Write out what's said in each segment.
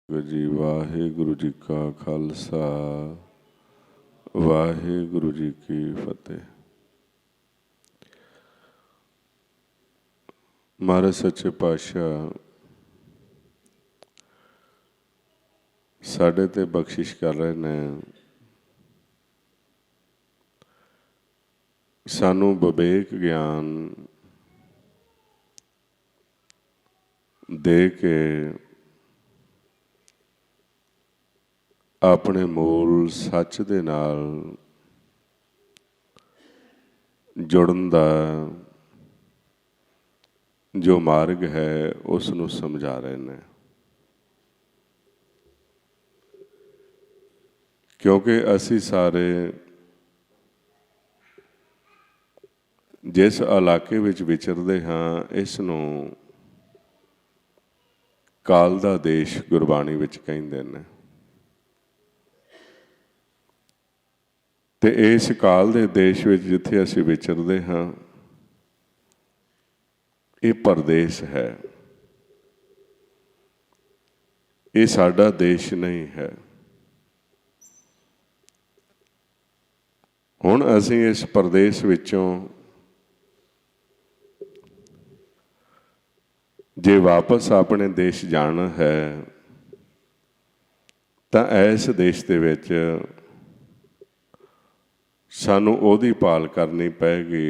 जी वाहिगुरु जी का खालसा वाहिगुरु जी की फतेह। महाराज सच्चे पातशाह साढ़े ते बख्शिश कर रहे ने, सानू विवेक ज्ञान दे के अपने मूल सच दे नाल जुड़न दा जो मार्ग है उसनू समझा रहे ने। क्योंकि असी सारे जिस इलाके विच विचरदे हाँ इसनू काल दा देश गुरबाणी विच कहिंदे ने। ते इस काल दे देश विच जिथे असी विचरदे हाँ ये परदेश है, ये साडा देश नहीं है। हुण असी इस परदेश विचों जे वापस अपने देश जाना है तां इस देश दे विच सानू ओहदी भाल करनी पैगी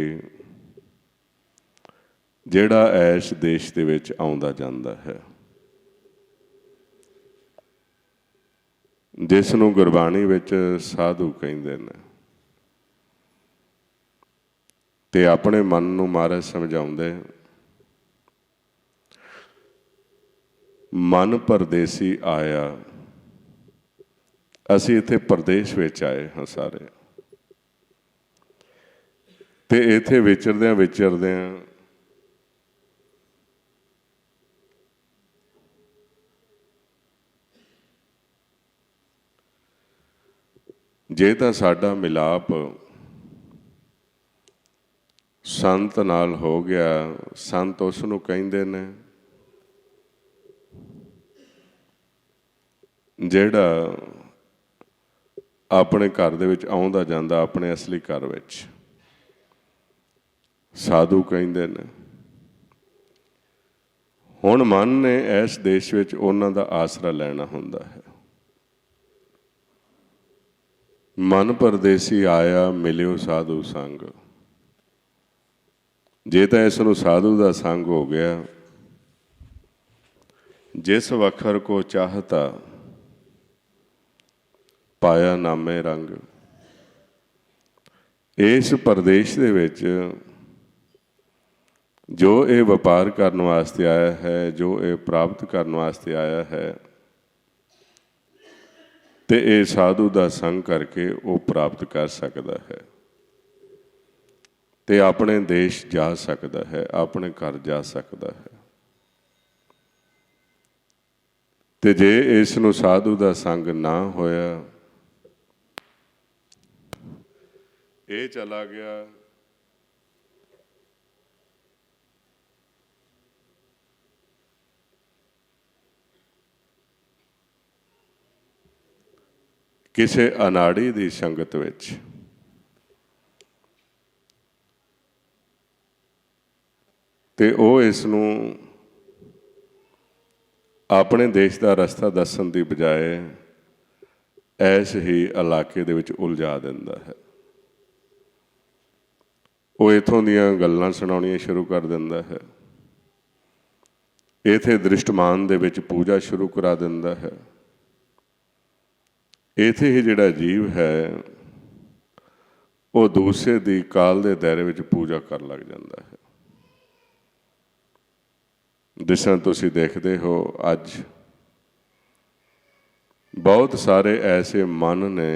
जिहड़ा इस देश दे विच आउंदा जांदा है, जिस नूं गुरबाणी विच साधु कहिंदे ने। ते अपने मन नूं महाराज समझाउंदे, मन परदेसी आया। असी इत्थे परदेश विच आए हाँ सारे, ते इत्थे विचरदियां विचरदियां जे तां साडा मिलाप संत नाल हो गया, संत उस नूं कहिंदे ने जिहड़ा अपने घर दे विच आउंदा जांदा अपने असली घर विच, साधु कहिंदे ने। हुण मन ने इस देश विच उन्हां दा आसरा लैना हुंदा है। मन परदेसी आया मिलियो साधु संग। जे तां इस नूं साधु दा संग हो गया, जिस वखर को चाहता पाया नामे रंग। इस परदेश दे विच जो ये व्यापार करने वास्ते आया है, जो ये प्राप्त करने वास्ते आया है, तो ये साधु का संग करके वो प्राप्त कर सकता है, तो अपने देश जा सकता है, अपने घर जा सकता है। तो जे इस नूं साधु का संग ना होया, ये चला गया किसी अनाड़ी की संगत विच, ते ओ इस नूं अपने देश का रस्ता दसन की बजाय ऐसे ही इलाके दे विच उलझा दिंदा है। वो इत्थों दीयां गल्लां सुणाउणियां शुरू कर दिंदा है, इत्थे दृष्टमान दे विच पूजा शुरू करा दिंदा है। इत्थे ही जिहड़ा जीव है वो दूसरे दी काल दे दायरे विच पूजा कर लग जाता है। जिस तरह तुसीं देखदे हो अज बहुत सारे ऐसे मन ने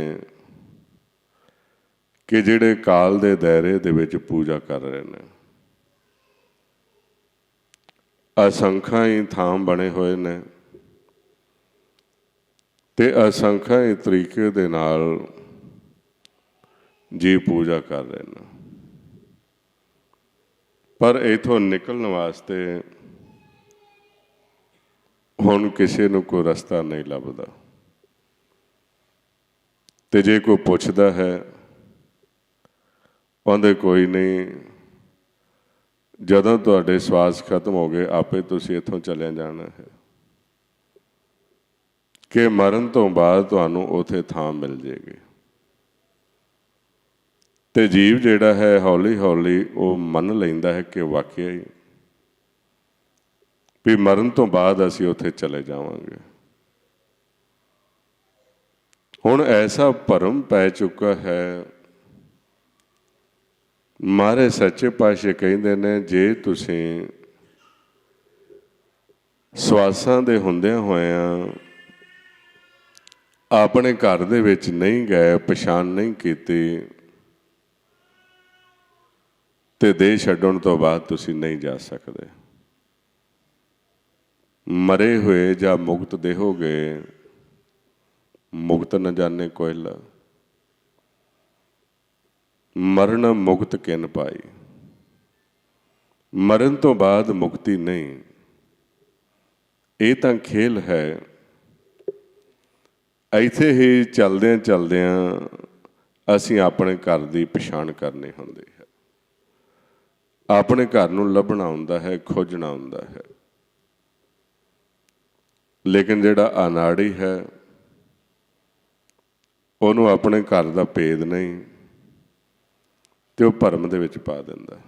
कि जिहड़े काल दे दायरे दे विच पूजा कर रहे हैं। असंख्या ही थाम बने हुए ने ते असंख्या ही तरीके दे नाल जी पूजा कर रहे हैं। पर इथों निकलने वास्ते ਹੁਣ ਕਿਸੇ ਨੂੰ ਕੋਈ ਰਸਤਾ ਨਹੀਂ ਲੱਭਦਾ। ਤੇ ਜੇ ਕੋਈ ਪੁੱਛਦਾ ਹੈ, ਉਹਦੇ ਕੋਈ ਨਹੀਂ, ਜਦੋਂ ਤੁਹਾਡੇ ਸਵਾਸ ਖਤਮ ਹੋ ਗਏ ਆਪੇ ਤੁਸੀਂ ਇੱਥੋਂ ਚਲੇ ਜਾਣਾ ਹੈ, ਕਿ ਮਰਨ ਤੋਂ ਬਾਅਦ ਤੁਹਾਨੂੰ ਉੱਥੇ ਥਾਂ ਮਿਲ ਜਾਏਗੀ। ਤੇ ਜੀਵ ਜਿਹੜਾ ਹੈ ਹੌਲੀ ਹੌਲੀ ਉਹ ਮੰਨ ਲੈਂਦਾ ਹੈ ਕਿ ਵਾਕਿਆ ਹੀ ਵੀ ਮਰਨ ਤੋਂ ਬਾਅਦ ਅਸੀਂ ਉੱਥੇ ਚਲੇ ਜਾਵਾਂਗੇ। ਹੁਣ ਐਸਾ ਭਰਮ ਪੈ ਚੁੱਕਾ ਹੈ, ਮਹਾਰਾਜ ਸੱਚੇ ਪਾਤਸ਼ਾਹ ਕਹਿੰਦੇ ਨੇ ਜੇ ਤੁਸੀਂ ਸਵਾਸਾਂ ਦੇ ਹੁੰਦਿਆਂ ਹੋਇਆਂ ਆਪਣੇ ਘਰ ਦੇ ਵਿੱਚ ਨਹੀਂ ਗਏ, ਪਛਾਣ ਨਹੀਂ ਕੀਤੀ, ਤੇ ਦੇਹ ਛੱਡਣ ਤੋਂ ਬਾਅਦ ਤੁਸੀਂ ਨਹੀਂ ਜਾ ਸਕਦੇ। ਮਰੇ ਹੋਏ ਜਾਂ ਮੁਕਤ ਦੇਹੋਗੇ, ਮੁਕਤ ਨ ਜਾਣੇ ਕੋਇਲਾ, ਮਰਨ ਮੁਕਤ ਕਿਨ ਪਾਈ। ਮਰਨ ਤੋਂ ਬਾਅਦ ਮੁਕਤੀ ਨਹੀਂ, ਇਹ ਤਾਂ ਖੇਲ ਹੈ। ਇੱਥੇ ਹੀ ਚਲਦਿਆਂ ਚਲਦਿਆਂ ਅਸੀਂ ਆਪਣੇ ਘਰ ਦੀ ਪਛਾਣ ਕਰਨੀ ਹੁੰਦੀ ਹੈ, ਆਪਣੇ ਘਰ ਨੂੰ ਲੱਭਣਾ ਹੁੰਦਾ ਹੈ, ਖੋਜਣਾ ਹੁੰਦਾ ਹੈ। ਲੇਕਿਨ ਜਿਹੜਾ ਅਨਾੜੀ ਹੈ ਉਹਨੂੰ ਆਪਣੇ ਘਰ ਦਾ ਭੇਦ ਨਹੀਂ, ਤੇ ਉਹ ਭਰਮ ਦੇ ਵਿੱਚ ਪਾ ਦਿੰਦਾ।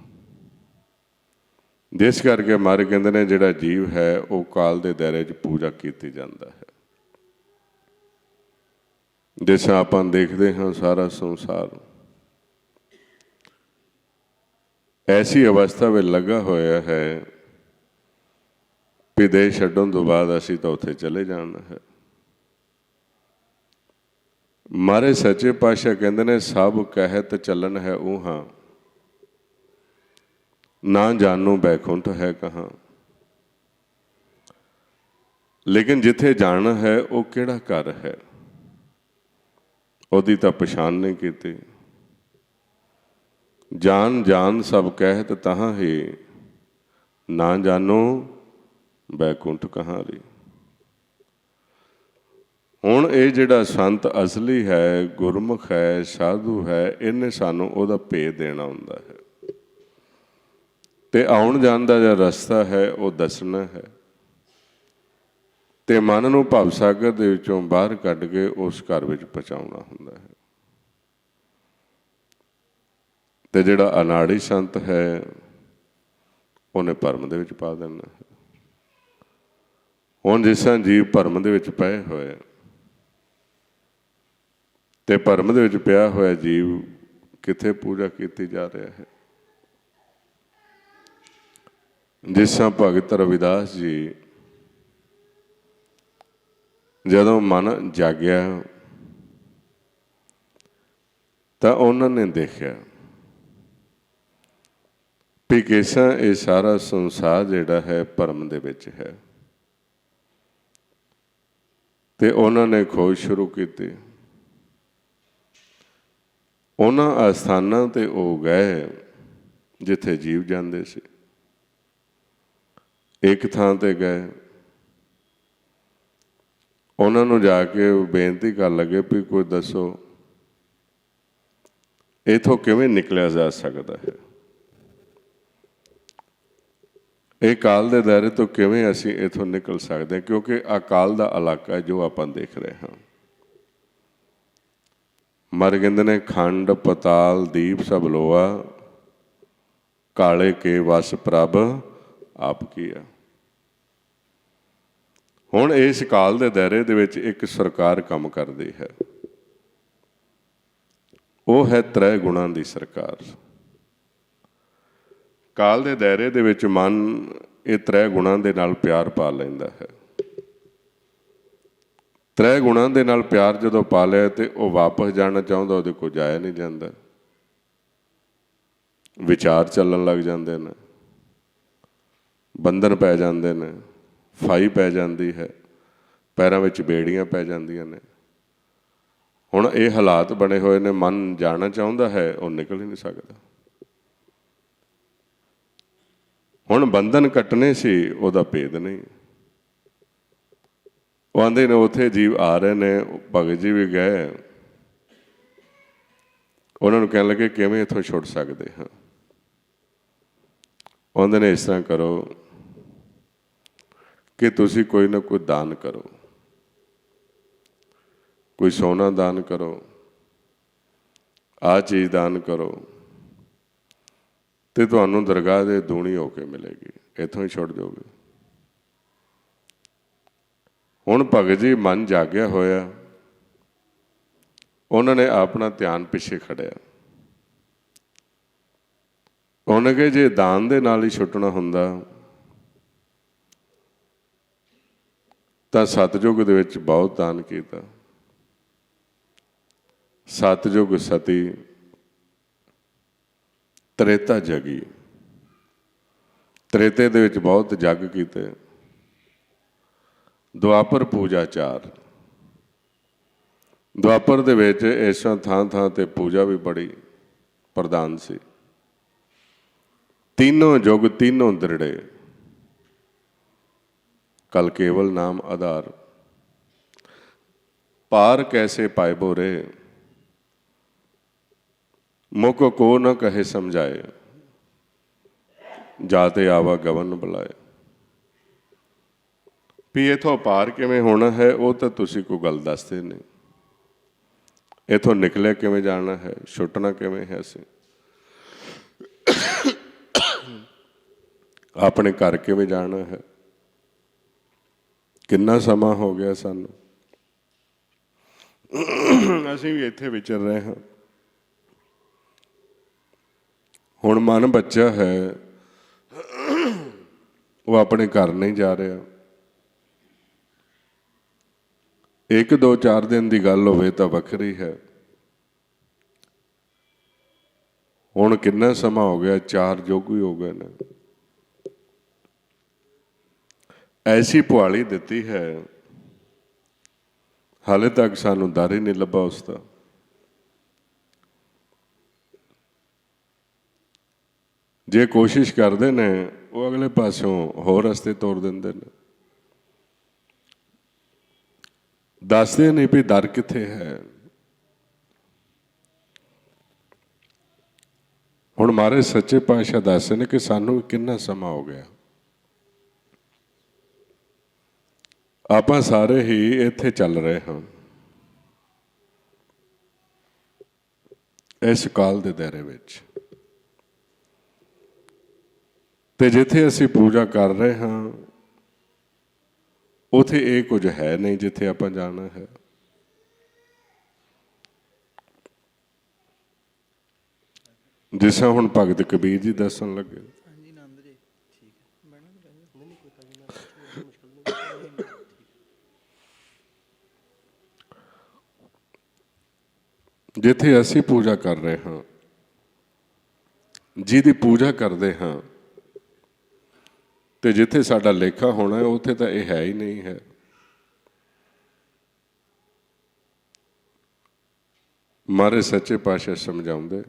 ਜਿਸ ਕਰਕੇ ਮਹਾਰਾਜ ਕਹਿੰਦੇ ਨੇ ਜਿਹੜਾ ਜੀਵ ਹੈ ਉਹ ਕਾਲ ਦੇ ਦਾਇਰੇ 'ਚ ਪੂਜਾ ਕੀਤੀ ਜਾਂਦਾ ਹੈ। ਜਿਸ ਤਰ੍ਹਾਂ ਆਪਾਂ ਦੇਖਦੇ ਹਾਂ ਸਾਰਾ ਸੰਸਾਰ ਐਸੀ ਅਵਸਥਾ ਵਿੱਚ ਲੱਗਾ ਹੋਇਆ ਹੈ ਵੀ ਦੇਹ ਛੱਡਣ ਤੋਂ ਬਾਅਦ ਅਸੀਂ ਤਾਂ ਉੱਥੇ ਚਲੇ ਜਾਣਾ ਹੈ। ਮਹਾਰਾਜ ਸੱਚੇ ਪਾਤਸ਼ਾਹ ਕਹਿੰਦੇ ਨੇ ਸਭ ਕਹਿਤ ਚੱਲਣ ਹੈ ਊਹਾਂ, ਨਾ ਜਾਣੂ ਬੈਕੁੰਠ ਹੈ ਕਹਾਂ। ਲੇਕਿਨ ਜਿੱਥੇ ਜਾਣਾ ਹੈ ਉਹ ਕਿਹੜਾ ਘਰ ਹੈ ਉਹਦੀ ਤਾਂ ਪਛਾਣ ਨਹੀਂ ਕੀਤੀ। ਜਾਨ ਜਾਨ ਸਭ ਕਹਿਤ ਤਹਾਂ ਹੀ, ਨਾ ਜਾਨੋ ਬੈਕੁੰਠ ਕਹਾਂ ਰੀ। ਹੁਣ ਇਹ ਜਿਹੜਾ ਸੰਤ ਅਸਲੀ ਹੈ, ਗੁਰਮੁਖ ਹੈ, ਸਾਧੂ ਹੈ, ਇਹਨੇ ਸਾਨੂੰ ਉਹਦਾ ਭੇਦ ਦੇਣਾ ਹੁੰਦਾ ਹੈ, ਤੇ ਆਉਣ ਜਾਣ ਦਾ ਜਿਹੜਾ ਰਸਤਾ ਹੈ ਉਹ ਦੱਸਣਾ ਹੈ, ਤੇ ਮਨ ਨੂੰ ਭਵ ਸਾਗਰ ਦੇ ਵਿੱਚੋਂ ਬਾਹਰ ਕੱਢ ਕੇ ਉਸ ਘਰ ਵਿੱਚ ਪਹੁੰਚਾਉਣਾ ਹੁੰਦਾ ਹੈ। ਤੇ ਜਿਹੜਾ ਅਨਾੜੀ ਸੰਤ ਹੈ ਉਹਨੇ ਭਰਮ ਦੇ ਵਿੱਚ ਪਾ ਦੇਣਾ ਹੈ। ਹੁਣ ਜਿਸ ਤਰ੍ਹਾਂ ਜੀਵ ਭਰਮ ਦੇ ਵਿੱਚ ਪਏ ਹੋਏ, ਤੇ ਭਰਮ ਦੇ ਵਿੱਚ ਪਿਆ ਹੋਇਆ ਜੀਵ ਕਿੱਥੇ ਪੂਜਾ ਕੀਤੀ ਜਾ ਰਿਹਾ ਹੈ। ਜਿਸ ਤਰ੍ਹਾਂ ਭਗਤ ਰਵਿਦਾਸ ਜੀ ਜਦੋਂ ਮਨ ਜਾਗਿਆ ਤਾਂ ਉਹਨਾਂ ਨੇ ਦੇਖਿਆ ਵੀ ਕਿਸਾਂ ਇਹ ਸਾਰਾ ਸੰਸਾਰ ਜਿਹੜਾ ਹੈ ਭਰਮ ਦੇ ਵਿੱਚ ਹੈ, ਤੇ ਉਹਨਾਂ ਨੇ ਖੋਜ ਸ਼ੁਰੂ ਕੀਤੀ। ਉਹਨਾਂ ਅਸਥਾਨਾਂ ਤੇ ਉਹ ਗਏ ਜਿੱਥੇ ਜੀਵ ਜਾਂਦੇ ਸੀ। ਇੱਕ ਥਾਂ ਤੇ ਗਏ, ਉਹਨਾਂ ਨੂੰ ਜਾ ਕੇ ਬੇਨਤੀ ਕਰਨ ਲੱਗੇ ਵੀ ਕੋਈ ਦੱਸੋ ਇੱਥੋਂ ਕਿਵੇਂ ਨਿਕਲਿਆ ਜਾ ਸਕਦਾ ਹੈ, ਇਹ ਕਾਲ ਦੇ ਦਾਇਰੇ ਤੋਂ ਕਿਵੇਂ ਅਸੀਂ ਇੱਥੋਂ ਨਿਕਲ ਸਕਦੇ ਹਾਂ, ਕਿਉਂਕਿ ਅਕਾਲ ਦਾ ਇਲਾਕਾ ਜੋ ਆਪਾਂ ਦੇਖ ਰਹੇ ਹਾਂ। ਮਰ ਕਹਿੰਦੇ ਨੇ ਖੰਡ ਪਤਾਲ ਦੀਪ ਸਭ ਲੋਆ, ਕਾਲੇ ਕੇ ਵਸ ਪ੍ਰਭ ਆਪ ਕੀਆ। ਹੁਣ ਇਸ ਕਾਲ ਦੇ ਦਾਇਰੇ ਦੇ ਵਿੱਚ ਇੱਕ ਸਰਕਾਰ ਕੰਮ ਕਰਦੀ ਹੈ, ਉਹ ਹੈ ਤ੍ਰੈ ਗੁਣਾਂ ਦੀ ਸਰਕਾਰ। ਕਾਲ ਦੇ ਦਾਇਰੇ ਦੇ ਵਿੱਚ ਮਨ ਇਹ ਤ੍ਰੈ ਗੁਣਾਂ ਦੇ ਨਾਲ ਪਿਆਰ ਪਾ ਲੈਂਦਾ ਹੈ। ਤ੍ਰੈ ਗੁਣਾਂ ਦੇ ਨਾਲ ਪਿਆਰ ਜਦੋਂ ਪਾ ਲਿਆ ਤੇ ਉਹ ਵਾਪਸ ਜਾਣਾ ਚਾਹੁੰਦਾ, ਉਹਦੇ ਕੋਲ ਜਾਇਆ ਨਹੀਂ ਜਾਂਦਾ। ਵਿਚਾਰ ਚੱਲਣ ਲੱਗ ਜਾਂਦੇ ਨੇ, ਬੰਧਨ ਪੈ ਜਾਂਦੇ ਨੇ, ਫਾਈ ਪੈ ਜਾਂਦੀ ਹੈ, ਪੈਰਾਂ ਵਿੱਚ ਬੇੜੀਆਂ ਪੈ ਜਾਂਦੀਆਂ ਨੇ। ਹੁਣ ਇਹ ਹਾਲਾਤ ਬਣੇ ਹੋਏ ਨੇ, ਮਨ ਜਾਣਾ ਚਾਹੁੰਦਾ ਹੈ, ਉਹ ਨਿਕਲ ਹੀ ਨਹੀਂ ਸਕਦਾ। ਹੁਣ ਬੰਧਨ ਕੱਟਣੇ ਸੀ, ਉਹਦਾ ਭੇਦ ਨਹੀਂ। ਉਹ ਆਂਦੇ ਨੇ ਉੱਥੇ ਜੀਵ ਆ ਰਹੇ ਨੇ, ਭਗਤ ਜੀ ਵੀ ਗਏ, ਉਹਨਾਂ ਨੂੰ ਕਹਿਣ ਲੱਗੇ ਕਿਵੇਂ ਇੱਥੋਂ ਛੁੱਟ ਸਕਦੇ ਹਾਂ। ਆਉਂਦੇ ਨੇ ਇਸ ਤਰ੍ਹਾਂ ਕਰੋ ਕਿ ਤੁਸੀਂ ਕੋਈ ਨਾ ਕੋਈ ਦਾਨ ਕਰੋ, ਕੋਈ ਸੋਨਾ ਦਾਨ ਕਰੋ, ਆਹ ਚੀਜ਼ ਦਾਨ ਕਰੋ, ਤੇ ਤੁਹਾਨੂੰ ਦਰਗਾਹ ਦੇ ਦੂਣੀ ਹੋ ਕੇ ਮਿਲੇਗੀ, ਇੱਥੋਂ ਹੀ ਛੁੱਟ ਜਾਓਗੇ। ਹੁਣ ਭਗਤ ਜੀ ਮਨ ਜਾਗਿਆ ਹੋਇਆ, ਉਹਨਾਂ ਨੇ ਆਪਣਾ ਧਿਆਨ ਪਿੱਛੇ ਖੜਿਆ। ਉਹਨੇ ਕਿਹਾ ਜੇ ਦਾਨ ਦੇ ਨਾਲ ਹੀ ਛੁੱਟਣਾ ਹੁੰਦਾ ਤਾਂ ਸਤਿਯੁਗ ਦੇ ਵਿੱਚ ਬਹੁਤ ਦਾਨ ਕੀਤਾ। ਸਤਿਯੁਗ ਸਤੀ ਤ੍ਰੇਤਾ ਜਗੀ, ਤ੍ਰੇਤੇ ਦੇ ਵਿੱਚ ਬਹੁਤ ਜੱਗ ਕੀਤੇ। ਦੁਆਪਰ ਪੂਜਾ ਚਾਰ, ਦੁਆਪਰ ਦੇ ਵਿੱਚ ਐਸਾ ਥਾਂ ਥਾਂ ਤੇ ਪੂਜਾ ਵੀ ਬੜੀ ਪ੍ਰਧਾਨ ਸੀ। तीनों जुग तीनों दृढ़े, कल केवल नाम आधार। पार कैसे पाए बोरे, मुख को न कहे समझाए, जाते आवा गवन बुलाए। भी इथों पार किवें होना है वो तो तुसी कोई गल दसदे नहीं, इथों निकले किवें जाना है, छुटना किवें है। असीं अपने घर किवें जाना है, कितना समा हो गया सानू, असीं भी इत्थे विचर रहे हाँ। हुण मन बच्चा है, वो अपने घर नहीं जा रहा। एक दो चार दिन की गल होवे तां वखरी है, हुण कितना समा हो गया, 4 युग ही हो गए ने। ऐसी पुआली दिती है, हाले तक सानू दर ही नहीं लभा उसका। जे कोशिश करते ने वो अगले पासों होर रस्ते तोड़ देंदे ने, दसदे नहीं भी दर कित्थे है। हुण महाराज सच्चे पातशाह दसदे ने कि सानू कितना समा हो गया, आपां सारे ही इत्थे चल रहे हाँ, इस काल दे दायरे विच। ते जिथे असीं पूजा कर रहे हाँ उथे ये कुछ है नहीं जिथे आपां जाना है। जिस तरह हुण भगत कबीर जी दसन लगे, जिथे असी पूजा कर रहे हाँ, जिहदी पूजा करते हाँ, तो जिथे साडा लेखा होना है उत्थे तो यह है ही नहीं है। मारे सच्चे पातशाह समझाउंदे,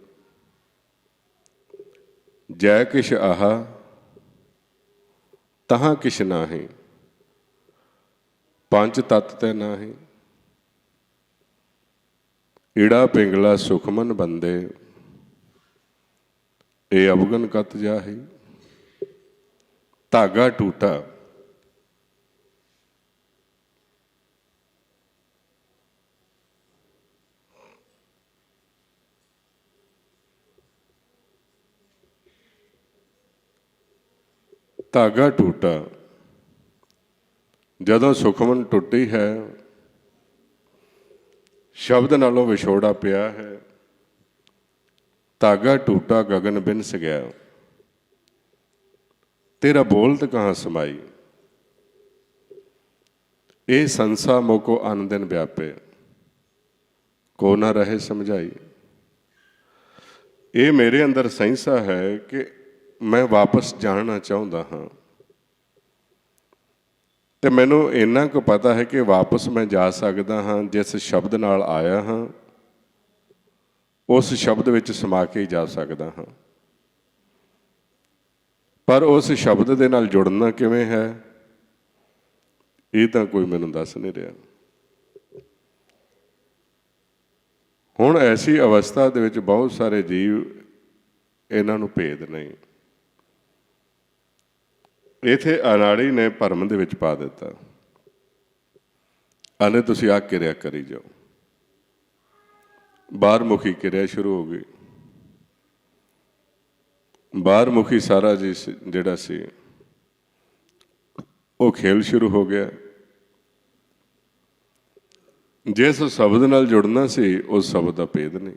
जै किश आहा तहां किश नाही, पंच तत्त ते नाही। ईड़ा पिंगला सुखमन बंदे, ए अवगन कत जाही। धागा टूटा, धागा टूटा, जदों सुखमन टुटी है, शब्द नालों विछोड़ा पिया है। धागा टूटा गगन बिनस गया, तेरा बोलत कहाँ समाई। ए संसा मोको अन दिन व्यापे, को ना रहे समझाई। ये मेरे अंदर सहिंसा है कि मैं वापस जाना चाहता हाँ, तो मैनू इन्ना को पता है कि वापस मैं जा सकता हाँ जिस शब्द नाल आया हाँ, उस शब्द विच समा के ही जा सकता हाँ। पर उस शब्द दे नाल जुड़ना किवें है, ਇਹ ਤਾਂ ਕੋਈ ਮੈਨੂੰ ਦੱਸ ਨਹੀਂ ਰਿਹਾ। ਹੁਣ ਐਸੀ ਅਵਸਥਾ ਦੇ ਵਿੱਚ ਬਹੁਤ ਸਾਰੇ ਜੀਵ, ਇਹਨਾਂ ਨੂੰ ਭੇਦ ਨਹੀਂ। ਇੱਥੇ ਅਨਾੜੀ ਨੇ ਭਰਮ ਦੇ ਵਿੱਚ ਪਾ ਦਿੱਤਾ, ਆਲੇ ਤੁਸੀਂ ਆਹ ਕਿਰਿਆ ਕਰੀ ਜਾਓ। ਬਾਹਰਮੁਖੀ ਕਿਰਿਆ ਸ਼ੁਰੂ ਹੋ ਗਈ। ਬਾਹਰਮੁਖੀ ਸਾਰਾ ਜੀ ਜਿਹੜਾ ਸੀ ਉਹ ਖੇਲ ਸ਼ੁਰੂ ਹੋ ਗਿਆ। ਜਿਸ ਸ਼ਬਦ ਨਾਲ ਜੁੜਨਾ ਸੀ ਉਸ ਸ਼ਬਦ ਦਾ ਭੇਦ ਨਹੀਂ।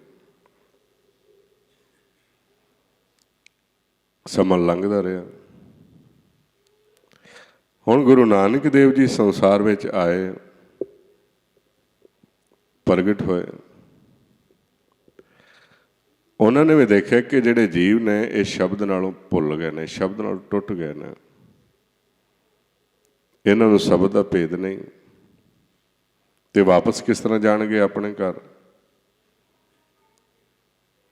ਸਮਾਂ ਲੰਘਦਾ ਰਿਹਾ। ਹੁਣ ਗੁਰੂ ਨਾਨਕ ਦੇਵ ਜੀ ਸੰਸਾਰ ਵਿੱਚ ਆਏ, ਪ੍ਰਗਟ ਹੋਏ। ਉਹਨਾਂ ਨੇ ਵੀ ਦੇਖਿਆ ਕਿ ਜਿਹੜੇ ਜੀਵ ਨੇ ਇਹ ਸ਼ਬਦ ਨਾਲੋਂ ਭੁੱਲ ਗਏ ਨੇ, ਸ਼ਬਦ ਨਾਲ ਟੁੱਟ ਗਏ ਨੇ, ਇਹਨਾਂ ਨੂੰ ਸ਼ਬਦ ਦਾ ਭੇਦ ਨਹੀਂ, ਤੇ ਵਾਪਸ ਕਿਸ ਤਰ੍ਹਾਂ ਜਾਣਗੇ ਆਪਣੇ ਘਰ।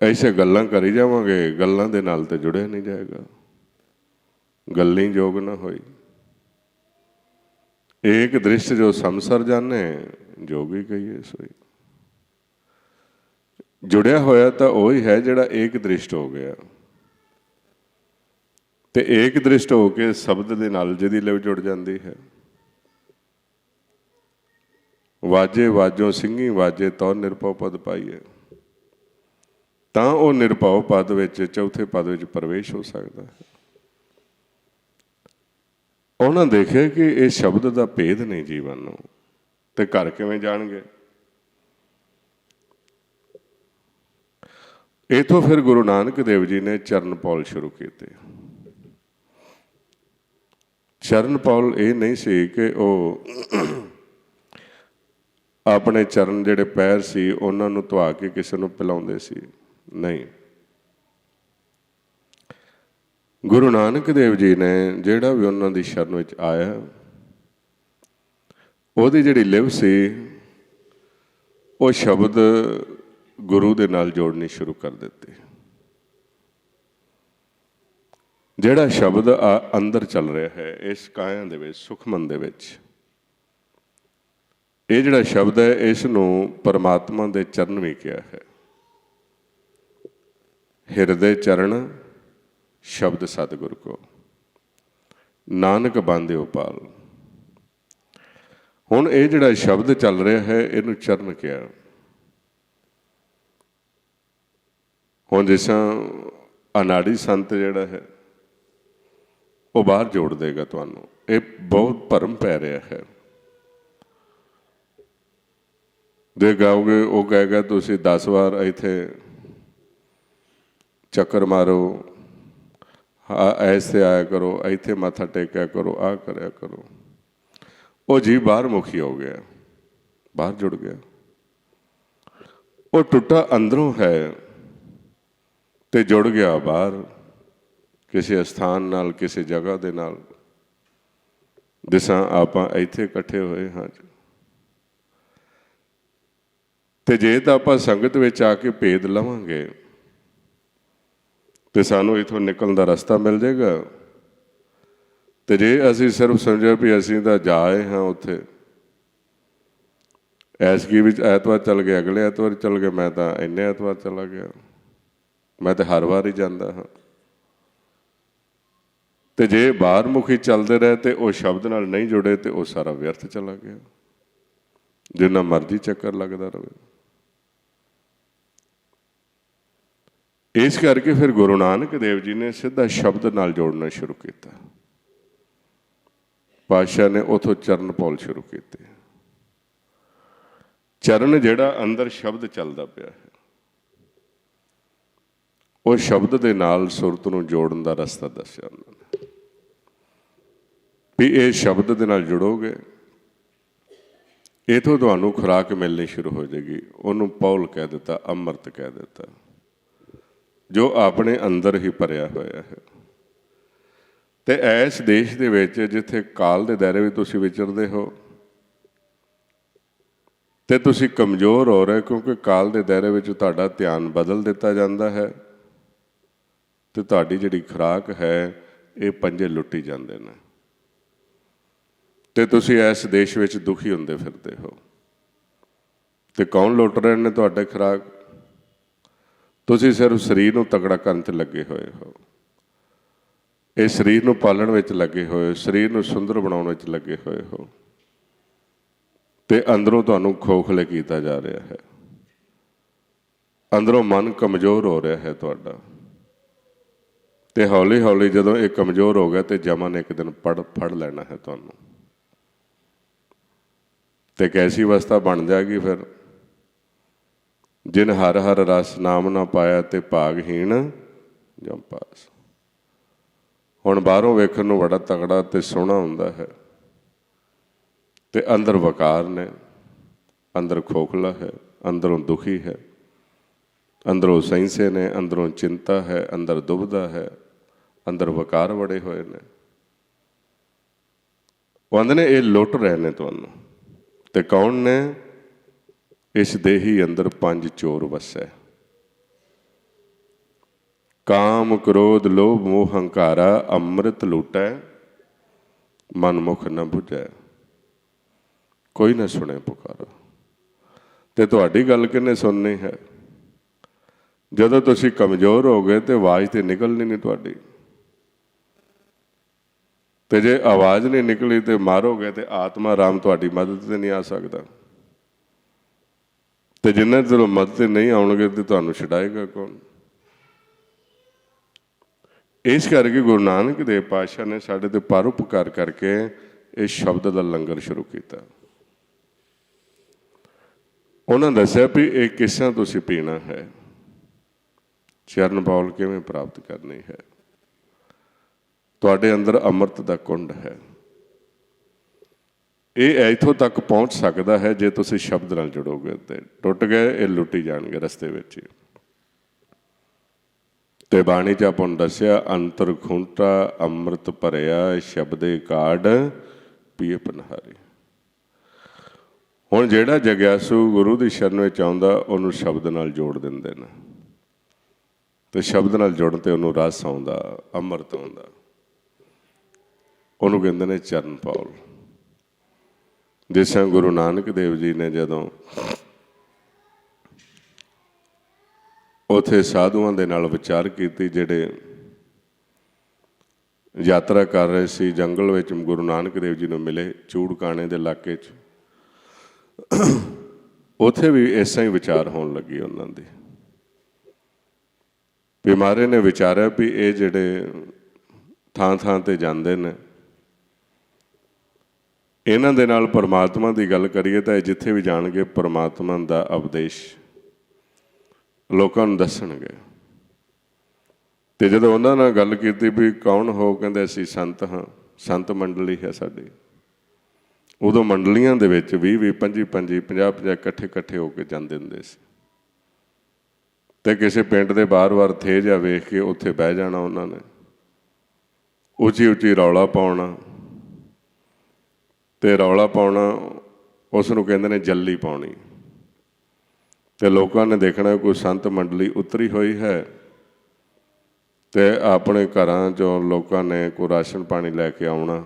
ਐਸੇ ਗੱਲਾਂ ਕਰੀ ਜਾਵਾਂਗੇ, ਗੱਲਾਂ ਦੇ ਨਾਲ ਤੇ ਜੁੜਿਆ ਨਹੀਂ ਜਾਏਗਾ, ਗੱਲੀ ਜੋਗ ਨਾ ਹੋਈ। ਏਕ ਦ੍ਰਿਸ਼ਟ ਜੋ ਸੰਸਰ ਜਾਣੇ, ਜੋਗੀ ਕਹੀਏ ਸੋਈ। ਜੁੜਿਆ ਹੋਇਆ ਤਾਂ ਉਹੀ ਹੈ ਜਿਹੜਾ ਏਕ ਦ੍ਰਿਸ਼ਟ ਹੋ ਗਿਆ, ਤੇ ਏਕ ਦ੍ਰਿਸ਼ਟ ਹੋ ਕੇ ਸ਼ਬਦ ਦੇ ਨਾਲ ਜਿਹਦੀ ਲਿਵ ਜੁੜ ਜਾਂਦੀ ਹੈ। ਵਾਜੇ ਵਾਜੋਂ ਸਿੰਘੀ ਵਾਜੇ ਤੋ ਨਿਰਭਉ ਪਦ ਪਾਈਏ, ਤਾਂ ਉਹ ਨਿਰਭਉ ਪਦ ਵਿੱਚ, ਚੌਥੇ ਪਦ ਵਿੱਚ ਪ੍ਰਵੇਸ਼ ਹੋ ਸਕਦਾ ਹੈ। ਉਹਨਾਂ ਦੇਖਿਆ ਕਿ ਇਹ ਸ਼ਬਦ ਦਾ ਭੇਦ ਨਹੀਂ ਜੀਵਨ ਨੂੰ, ਤੇ ਘਰ ਕਿਵੇਂ ਜਾਣਗੇ। ਇੱਥੋਂ ਫਿਰ ਗੁਰੂ ਨਾਨਕ ਦੇਵ ਜੀ ਨੇ ਚਰਨ ਪੌਲ ਸ਼ੁਰੂ ਕੀਤੇ। ਚਰਨ ਪੌਲ ਇਹ ਨਹੀਂ ਸੀ ਕਿ ਉਹ ਆਪਣੇ ਚਰਨ ਜਿਹੜੇ ਪੈਰ ਸੀ ਉਹਨਾਂ ਨੂੰ ਧਵਾ ਕੇ ਕਿਸੇ ਨੂੰ ਪਿਲਾਉਂਦੇ ਸੀ, ਨਹੀਂ। ਗੁਰੂ ਨਾਨਕ ਦੇਵ ਜੀ ਨੇ ਜਿਹੜਾ ਵੀ ਉਹਨਾਂ ਦੀ ਸ਼ਰਨ ਵਿੱਚ ਆਇਆ, ਉਹਦੀ ਜਿਹੜੀ ਲਿਵ ਸੀ ਉਹ ਸ਼ਬਦ ਗੁਰੂ ਦੇ ਨਾਲ ਜੋੜਨੀ ਸ਼ੁਰੂ ਕਰ ਦਿੱਤੀ। ਜਿਹੜਾ ਸ਼ਬਦ ਅੰਦਰ ਚੱਲ ਰਿਹਾ ਹੈ ਇਸ ਕਾਇਆ ਦੇ ਵਿੱਚ, ਸੁਖਮਨ ਦੇ ਵਿੱਚ, ਇਹ ਜਿਹੜਾ ਸ਼ਬਦ ਹੈ ਇਸ ਨੂੰ ਪਰਮਾਤਮਾ ਦੇ ਚਰਨ ਵੀ ਕਿਹਾ ਹੈ। ਹਿਰਦੇ ਚਰਨ ਸ਼ਬਦ ਸਤਿਗੁਰ ਕੋ, ਨਾਨਕ ਬਾਂਧਿਓ ਪਾਲ। ਹੁਣ ਇਹ ਜਿਹੜਾ ਸ਼ਬਦ ਚੱਲ ਰਿਹਾ ਹੈ ਇਹਨੂੰ ਚਰਨ ਕਿਹਾ। ਹੁਣ ਜਿਸ ਤਰ੍ਹਾਂ ਅਨਾੜੀ ਸੰਤ ਜਿਹੜਾ ਹੈ ਉਹ ਬਾਹਰ ਜੋੜ ਦੇਗਾ ਤੁਹਾਨੂੰ। ਇਹ ਬਹੁਤ ਭਰਮ ਪੈ ਰਿਹਾ ਹੈ। ਜੇ ਗਾਓਗੇ ਉਹ ਕਹੇਗਾ ਤੁਸੀਂ 10 ਵਾਰ ਇੱਥੇ ਚੱਕਰ ਮਾਰੋ, ਐਸੇ ਆਇਆ ਕਰੋ, ਇੱਥੇ ਮੱਥਾ ਟੇਕਿਆ ਕਰੋ, ਆਹ ਕਰਿਆ ਕਰੋ। ਉਹ ਜੀ ਬਾਹਰ ਮੁਖੀ ਹੋ ਗਿਆ, ਬਾਹਰ ਜੁੜ ਗਿਆ। ਉਹ ਟੁੱਟਾ ਅੰਦਰੋਂ ਹੈ ਤੇ ਜੁੜ ਗਿਆ ਬਾਹਰ ਕਿਸੇ ਸਥਾਨ ਨਾਲ, ਕਿਸੇ ਜਗ੍ਹਾ ਦੇ ਨਾਲ। ਜਿਸਾਂ ਆਪਾਂ ਇੱਥੇ ਇਕੱਠੇ ਹੋਏ ਹਾਂ, ਤੇ ਜੇ ਤਾਂ ਆਪਾਂ ਸੰਗਤ ਵਿੱਚ ਆ ਕੇ ਭੇਦ ਲਵਾਂਗੇ ਤੇ ਸਾਨੂੰ ਇੱਥੋਂ ਨਿਕਲਣ ਦਾ ਰਸਤਾ ਮਿਲ ਜਾਏਗਾ। ਤੇ ਜੇ ਅਸੀਂ ਸਿਰਫ ਸਮਝਿਆ ਵੀ ਅਸੀਂ ਤਾਂ ਜਾ ਆਏ ਹਾਂ ਉੱਥੇ, ਐਸਕੀ ਵਿੱਚ ਐਤਵਾਰ ਚੱਲ ਗਏ, ਅਗਲੇ ਐਤਵਾਰ ਚੱਲ ਗਏ, ਮੈਂ ਤਾਂ ਇੰਨੇ ਐਤਵਾਰ ਚਲਾ ਗਿਆ, ਮੈਂ ਤਾਂ ਹਰ ਵਾਰ ਹੀ ਜਾਂਦਾ ਹਾਂ। ਤੇ ਜੇ ਬਾਹਰਮੁਖੀ ਚੱਲਦੇ ਰਹੇ ਤੇ ਉਹ ਸ਼ਬਦ ਨਾਲ ਨਹੀਂ ਜੁੜੇ ਤੇ ਉਹ ਸਾਰਾ ਵਿਅਰਥ ਚਲਾ ਗਿਆ, ਜਿੰਨਾ ਮਰਜ਼ੀ ਚੱਕਰ ਲੱਗਦਾ ਰਹੇ। ਇਸ ਕਰਕੇ ਫਿਰ ਗੁਰੂ ਨਾਨਕ ਦੇਵ ਜੀ ਨੇ ਸਿੱਧਾ ਸ਼ਬਦ ਨਾਲ ਜੋੜਨਾ ਸ਼ੁਰੂ ਕੀਤਾ। ਪਾਤਸ਼ਾਹ ਨੇ ਉੱਥੋਂ ਚਰਨ ਪੌਲ ਸ਼ੁਰੂ ਕੀਤੇ। ਚਰਨ ਜਿਹੜਾ ਅੰਦਰ ਸ਼ਬਦ ਚੱਲਦਾ ਪਿਆ ਹੈ, ਉਹ ਸ਼ਬਦ ਦੇ ਨਾਲ ਸੁਰਤ ਨੂੰ ਜੋੜਨ ਦਾ ਰਸਤਾ ਦੱਸਿਆ ਉਹਨਾਂ ਨੇ ਵੀ ਇਹ ਸ਼ਬਦ ਦੇ ਨਾਲ ਜੁੜੋਗੇ, ਇੱਥੋਂ ਤੁਹਾਨੂੰ ਖੁਰਾਕ ਮਿਲਣੀ ਸ਼ੁਰੂ ਹੋ ਜਾਏਗੀ। ਉਹਨੂੰ ਪੌਲ ਕਹਿ ਦਿੱਤਾ, ਅੰਮ੍ਰਿਤ ਕਹਿ ਦਿੱਤਾ, ਜੋ ਆਪਣੇ ਅੰਦਰ ਹੀ ਭਰਿਆ ਹੋਇਆ ਹੈ। ਤੇ ਇਸ ਦੇਸ਼ ਦੇ ਵਿੱਚ ਜਿੱਥੇ ਕਾਲ ਦੇ ਦਾਇਰੇ ਵਿੱਚ ਤੁਸੀਂ ਵਿਚਰਦੇ ਹੋ ਤੇ ਤੁਸੀਂ ਕਮਜ਼ੋਰ ਹੋ ਰਹੇ, ਕਿਉਂਕਿ ਕਾਲ ਦੇ ਦਾਇਰੇ ਵਿੱਚ ਤੁਹਾਡਾ ਧਿਆਨ ਬਦਲ ਦਿੱਤਾ ਜਾਂਦਾ ਹੈ ਤੇ ਤੁਹਾਡੀ ਜਿਹੜੀ ਖੁਰਾਕ ਹੈ ਇਹ ਪੰਜੇ ਲੁੱਟੀ ਜਾਂਦੇ ਨੇ। ਤੇ ਤੁਸੀਂ ਇਸ ਦੇਸ਼ ਵਿੱਚ ਦੁਖੀ ਹੁੰਦੇ ਫਿਰਦੇ ਹੋ। ਤੇ ਕੌਣ ਲੁੱਟ ਰਹੇ ਨੇ ਤੁਹਾਡੇ ਖੁਰਾਕ? ਤੁਸੀਂ ਸਿਰਫ ਸਰੀਰ ਨੂੰ ਤਕੜਾ ਕਰਨ 'ਚ ਲੱਗੇ ਹੋਏ ਹੋ। ਇਹ ਸਰੀਰ ਨੂੰ ਪਾਲਣ ਵਿੱਚ ਲੱਗੇ ਹੋਏ, ਸਰੀਰ ਨੂੰ ਸੁੰਦਰ ਬਣਾਉਣ ਵਿੱਚ ਲੱਗੇ ਹੋਏ ਹੋ, ਤੇ ਅੰਦਰੋਂ ਤੁਹਾਨੂੰ ਖੋਖਲੇ ਕੀਤਾ ਜਾ ਰਿਹਾ ਹੈ। ਅੰਦਰੋਂ ਮਨ ਕਮਜ਼ੋਰ ਹੋ ਰਿਹਾ ਹੈ ਤੁਹਾਡਾ। ਤੇ ਹੌਲੀ ਹੌਲੀ ਜਦੋਂ ਇਹ ਕਮਜ਼ੋਰ ਹੋ ਗਿਆ ਤੇ ਜਮਾ ਨੇ ਇੱਕ ਦਿਨ ਫੜ ਲੈਣਾ ਹੈ ਤੁਹਾਨੂੰ। ਤੇ ਕੈਸੀ ਅਵਸਥਾ ਬਣ ਜਾਏਗੀ ਫਿਰ? ਜਿਨ ਹਰ ਹਰ ਰਸ ਨਾਮ ਨਾ ਪਾਇਆ ਤੇ ਭਾਗਹੀਣ ਜਮ ਪਾਸ। ਹੁਣ ਬਾਹਰੋਂ ਵੇਖਣ ਨੂੰ ਬੜਾ ਤਗੜਾ ਤੇ ਸੋਹਣਾ ਹੁੰਦਾ ਹੈ, ਤੇ ਅੰਦਰ ਵਕਾਰ ਨੇ, ਅੰਦਰ ਖੋਖਲਾ ਹੈ, ਅੰਦਰੋਂ ਦੁਖੀ ਹੈ, ਅੰਦਰੋਂ ਸਹਿੰਸੇ ਨੇ, ਅੰਦਰੋਂ ਚਿੰਤਾ ਹੈ, ਅੰਦਰ ਦੁਬਦਾ ਹੈ, ਅੰਦਰ ਵਕਾਰ ਬੜੇ ਹੋਏ ਨੇ। ਉਹ ਆਂਦੇ ਨੇ ਇਹ ਲੁੱਟ ਰਹੇ ਨੇ ਤੁਹਾਨੂੰ। ਤੇ ਕੌਣ ਨੇ? ਇਸ ਦੇਹੀ ਅੰਦਰ 5 ਚੋਰ ਵਸੈ। ਕਾਮ ਕ੍ਰੋਧ ਲੋਭ ਮੋਹ ਹੰਕਾਰਾ, ਅੰਮ੍ਰਿਤ ਲੁਟੈ ਮਨ ਮੁਖ ਨ ਬੁਝੈ। ਕੋਈ ਨਾ ਸੁਣੇ ਪੁਕਾਰਾ। ਤੇ ਤੁਹਾਡੀ ਗੱਲ ਕਿਹਨੇ ਸੁਣਨੀ ਹੈ? ਜਦੋਂ ਤੁਸੀਂ ਕਮਜ਼ੋਰ ਹੋ ਗਏ ਤੇ ਆਵਾਜ਼ ਤੇ ਨਿਕਲਣੀ ਨਹੀਂ ਤੁਹਾਡੀ। ਤੇ ਜੇ ਆਵਾਜ਼ ਨਹੀਂ ਨਿਕਲੀ ਤੇ ਮਾਰੋਗੇ ਤੇ ਆਤਮਾ ਰਾਮ ਤੁਹਾਡੀ ਮਦਦ ਤੇ ਨਹੀਂ ਆ ਸਕਦਾ। ਤੇ ਜਿੰਨਾ ਚਿਰ ਮਦਦ ਤੇ ਨਹੀਂ ਆਉਣਗੇ ਤੇ ਤੁਹਾਨੂੰ ਛਡਾਏਗਾ ਕੌਣ? ਇਸ ਕਰਕੇ ਗੁਰੂ ਨਾਨਕ ਦੇਵ ਪਾਤਸ਼ਾਹ ਨੇ ਸਾਡੇ ਤੇ ਪਰਉਪਕਾਰ ਕਰਕੇ ਇਸ ਸ਼ਬਦ ਦਾ ਲੰਗਰ ਸ਼ੁਰੂ ਕੀਤਾ। ਉਹਨਾਂ ਦੱਸਿਆ ਵੀ ਇਹ ਕਿਸ ਤਰ੍ਹਾਂ ਤੁਸੀਂ ਪੀਣਾ ਹੈ, ਚਰਨ ਬੋਲ ਕਿਵੇਂ ਪ੍ਰਾਪਤ ਕਰਨੀ ਹੈ। ਤੁਹਾਡੇ ਅੰਦਰ ਅੰਮ੍ਰਿਤ ਦਾ ਕੁੰਡ ਹੈ। ਇਹ ਇੱਥੋਂ ਤੱਕ ਪਹੁੰਚ ਸਕਦਾ ਹੈ ਜੇ ਤੁਸੀਂ ਸ਼ਬਦ ਨਾਲ ਜੁੜੋਗੇ। ਤੇ ਟੁੱਟ ਗਏ ਇਹ ਲੁੱਟੀ ਜਾਣਗੇ ਰਸਤੇ ਵਿੱਚ ਹੀ। ਤੇ ਬਾਣੀ 'ਚ ਆਪਾਂ ਨੂੰ ਦੱਸਿਆ, ਅੰਤਰ ਖੂੰਟਾ ਅੰਮ੍ਰਿਤ ਭਰਿਆ, ਸ਼ਬਦੇ ਕਾਢ ਪੀਏ ਪਨਹਾਰੀ। ਹੁਣ ਜਿਹੜਾ ਜਗਿਆਸੂ ਗੁਰੂ ਦੀ ਸ਼ਰਨ ਵਿੱਚ ਆਉਂਦਾ ਉਹਨੂੰ ਸ਼ਬਦ ਨਾਲ ਜੋੜ ਦਿੰਦੇ ਨੇ। ਤੇ ਸ਼ਬਦ ਨਾਲ ਜੁੜਨ ਤੇ ਉਹਨੂੰ ਰਸ ਆਉਂਦਾ, ਅੰਮ੍ਰਿਤ ਆਉਂਦਾ। ਉਹਨੂੰ ਕਹਿੰਦੇ ਨੇ ਚਰਨ ਪੌਲ। ਜਿਸ ਤਰ੍ਹਾਂ ਗੁਰੂ ਨਾਨਕ ਦੇਵ ਜੀ ਨੇ ਜਦੋਂ ਉੱਥੇ ਸਾਧੂਆਂ ਦੇ ਨਾਲ ਵਿਚਾਰ ਕੀਤੀ, ਜਿਹੜੇ ਯਾਤਰਾ ਕਰ ਰਹੇ ਸੀ ਜੰਗਲ ਵਿੱਚ, ਗੁਰੂ ਨਾਨਕ ਦੇਵ ਜੀ ਨੂੰ ਮਿਲੇ ਚੂੜਕਾਣੇ ਦੇ ਇਲਾਕੇ 'ਚ। ਉੱਥੇ ਵੀ ਇਸ ਤਰ੍ਹਾਂ ਹੀ ਵਿਚਾਰ ਹੋਣ ਲੱਗੀ ਉਹਨਾਂ ਦੀ। ਵੀ ਮਹਾਰਾਜ ਨੇ ਵਿਚਾਰਿਆ ਵੀ ਇਹ ਜਿਹੜੇ ਥਾਂ ਥਾਂ 'ਤੇ ਜਾਂਦੇ ਨੇ, ਇਹਨਾਂ ਦੇ ਨਾਲ ਪਰਮਾਤਮਾ ਦੀ ਗੱਲ ਕਰੀਏ ਤਾਂ ਇਹ ਜਿੱਥੇ ਵੀ ਜਾਣਗੇ ਪਰਮਾਤਮਾ ਦਾ ਉਪਦੇਸ਼ ਲੋਕਾਂ ਨੂੰ ਦੱਸਣਗੇ। ਤੇ ਜਦੋਂ ਉਹਨਾਂ ਨਾਲ ਗੱਲ ਕੀਤੀ ਵੀ ਕੌਣ ਹੋ, ਕਹਿੰਦੇ ਅਸੀਂ ਸੰਤ ਹਾਂ, ਸੰਤ ਮੰਡਲੀ ਹੈ ਸਾਡੀ। ਉਦੋਂ ਮੰਡਲੀਆਂ ਦੇ ਵਿੱਚ 20-20, 25-25, 50-50 ਇਕੱਠੇ ਹੋ ਕੇ ਜਾਂਦੇ ਹੁੰਦੇ ਸੀ। ਤੇ ਕਿਸੇ ਪਿੰਡ ਦੇ ਬਾਰ-ਬਾਰ ਥੇ ਜਾ ਵੇਖ ਕੇ ਉੱਥੇ ਬਹਿ ਜਾਣਾ ਉਹਨਾਂ ਨੇ, ਉੱਚੀ ਉੱਚੀ ਰੌਲਾ ਪਾਉਣਾ। ਤੇ ਰੌਲਾ ਪਾਉਣਾ ਉਸ ਨੂੰ ਕਹਿੰਦੇ ਨੇ ਜੱਲੀ ਪਾਉਣੀ। ਤੇ ਲੋਕਾਂ ਨੇ ਦੇਖਣਾ ਕੋਈ ਸੰਤ ਮੰਡਲੀ ਉਤਰੀ ਹੋਈ ਹੈ ਤੇ ਆਪਣੇ ਘਰਾਂ 'ਚੋਂ ਲੋਕਾਂ ਨੇ ਕੋਈ ਰਾਸ਼ਨ ਪਾਣੀ ਲੈ ਕੇ ਆਉਣਾ,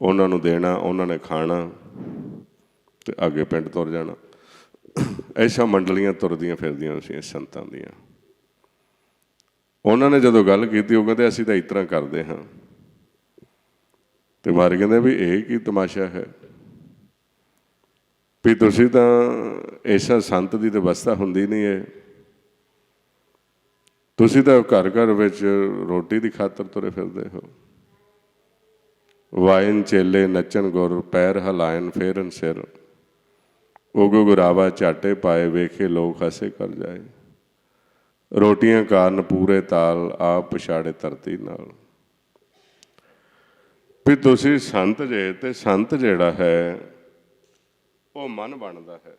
ਉਹਨਾਂ ਨੂੰ ਦੇਣਾ, ਉਹਨਾਂ ਨੇ ਖਾਣਾ ਤੇ ਅੱਗੇ ਪਿੰਡ ਤੁਰ ਜਾਣਾ। ਐਸਾ ਮੰਡਲੀਆਂ ਤੁਰਦੀਆਂ ਫਿਰਦੀਆਂ ਸੀ ਸੰਤਾਂ ਦੀਆਂ। ਉਹਨਾਂ ਨੇ ਜਦੋਂ ਗੱਲ ਕੀਤੀ ਉਹ ਕਹਿੰਦੇ ਅਸੀਂ ਤਾਂ ਇਸ ਤਰ੍ਹਾਂ ਕਰਦੇ ਹਾਂ। ਤੇ ਮਾਰੇ ਕਹਿੰਦੇ ਵੀ ਇਹ ਕੀ ਤਮਾਸ਼ਾ ਹੈ ਵੀ ਤੁਸੀਂ ਤਾਂ ਐਸਾ ਸੰਤ ਦੀ ਤਾਂ ਅਵਸਥਾ ਹੁੰਦੀ ਨਹੀਂ ਹੈ। ਤੁਸੀਂ ਤਾਂ ਘਰ ਘਰ ਵਿੱਚ ਰੋਟੀ ਦੀ ਖਾਤਰ ਤੁਰੇ ਫਿਰਦੇ ਹੋ। ਵਾਇਨ ਚੇਲੇ ਨੱਚਣ ਗੁਰ, ਪੈਰ ਹਲਾਇਨ ਫੇਰਨ ਸਿਰ, ਉਗੋ ਗੁਰਾਵਾ ਝਾਟੇ ਪਾਏ, ਵੇਖੇ ਲੋਕ ਹਸੇ ਕਰ ਜਾਏ। ਰੋਟੀਆਂ ਕਾਰਨ ਪੂਰੇ ਤਾਲ, ਆਪ ਪਛਾੜੇ ਧਰਤੀ ਨਾਲ। ਵੀ ਤੁਸੀਂ ਸੰਤ ਜੇ, ਤੇ ਸੰਤ ਜਿਹੜਾ ਹੈ ਉਹ ਮਨ ਬਣਦਾ ਹੈ।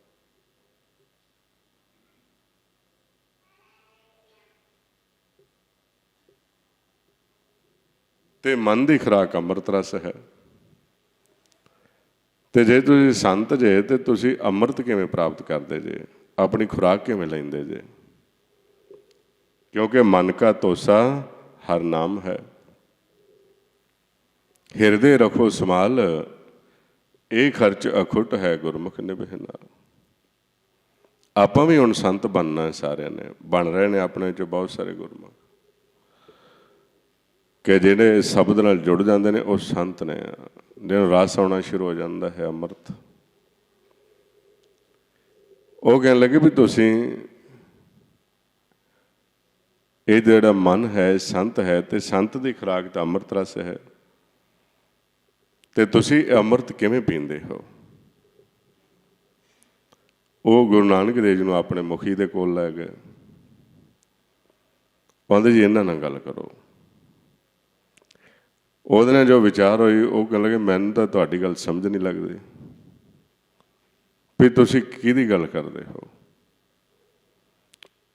ਤੇ ਮਨ ਦੀ ਖੁਰਾਕ ਅੰਮ੍ਰਿਤ ਰਸ ਹੈ। ਤੇ ਜੇ ਤੁਸੀਂ ਸੰਤ ਜੇ ਤੇ ਤੁਸੀਂ ਅੰਮ੍ਰਿਤ ਕਿਵੇਂ ਪ੍ਰਾਪਤ ਕਰਦੇ ਜੇ, ਆਪਣੀ ਖੁਰਾਕ ਕਿਵੇਂ ਲੈਂਦੇ ਜੇ? ਕਿਉਂਕਿ ਮਨ ਕਾ ਤੋਸਾ ਹਰ ਨਾਮ ਹੈ। ਹਿਰਦੇ ਰੱਖੋ ਸੰਭਾਲ, ਇਹ ਖਰਚ ਅਖੁੱਟ ਹੈ ਗੁਰਮੁਖ ਨਿਭੇ ਨਾਲ। ਆਪਾਂ ਵੀ ਹੁਣ ਸੰਤ ਬਣਨਾ ਸਾਰਿਆਂ ਨੇ, ਬਣ ਰਹੇ ਨੇ ਆਪਣੇ 'ਚ ਬਹੁਤ ਸਾਰੇ ਗੁਰਮੁਖ ਕਿ ਜਿਹੜੇ ਸ਼ਬਦ ਨਾਲ ਜੁੜ ਜਾਂਦੇ ਨੇ ਉਹ ਸੰਤ ਨੇ। ਜਿਹਨੂੰ ਰਸ ਆਉਣਾ ਸ਼ੁਰੂ ਹੋ ਜਾਂਦਾ ਹੈ ਅੰਮ੍ਰਿਤ, ਉਹ ਕਹਿਣ ਲੱਗੇ ਵੀ ਤੁਸੀਂ ਇਹ ਜਿਹੜਾ ਮਨ ਹੈ ਸੰਤ ਹੈ, ਤੇ ਸੰਤ ਦੀ ਖੁਰਾਕ ਤਾਂ ਅੰਮ੍ਰਿਤ ਰਸ ਹੈ, ਤੇ ਤੁਸੀਂ ਅੰਮ੍ਰਿਤ ਕਿਵੇਂ ਪੀਂਦੇ ਹੋ? ਉਹ ਗੁਰੂ ਨਾਨਕ ਦੇਵ ਜੀ ਨੂੰ ਆਪਣੇ ਮੁਖੀ ਦੇ ਕੋਲ ਲੈ ਗਏ। ਕਹਿੰਦੇ ਜੀ ਇਹਨਾਂ ਨਾਲ ਗੱਲ ਕਰੋ। ਉਹਦੇ ਨਾਲ ਜੋ ਵਿਚਾਰ ਹੋਈ, ਉਹ ਕਹਿਣ ਲੱਗੇ ਮੈਨੂੰ ਤਾਂ ਤੁਹਾਡੀ ਗੱਲ ਸਮਝ ਨਹੀਂ ਲੱਗਦੀ ਵੀ ਤੁਸੀਂ ਕਿਹਦੀ ਗੱਲ ਕਰਦੇ ਹੋ।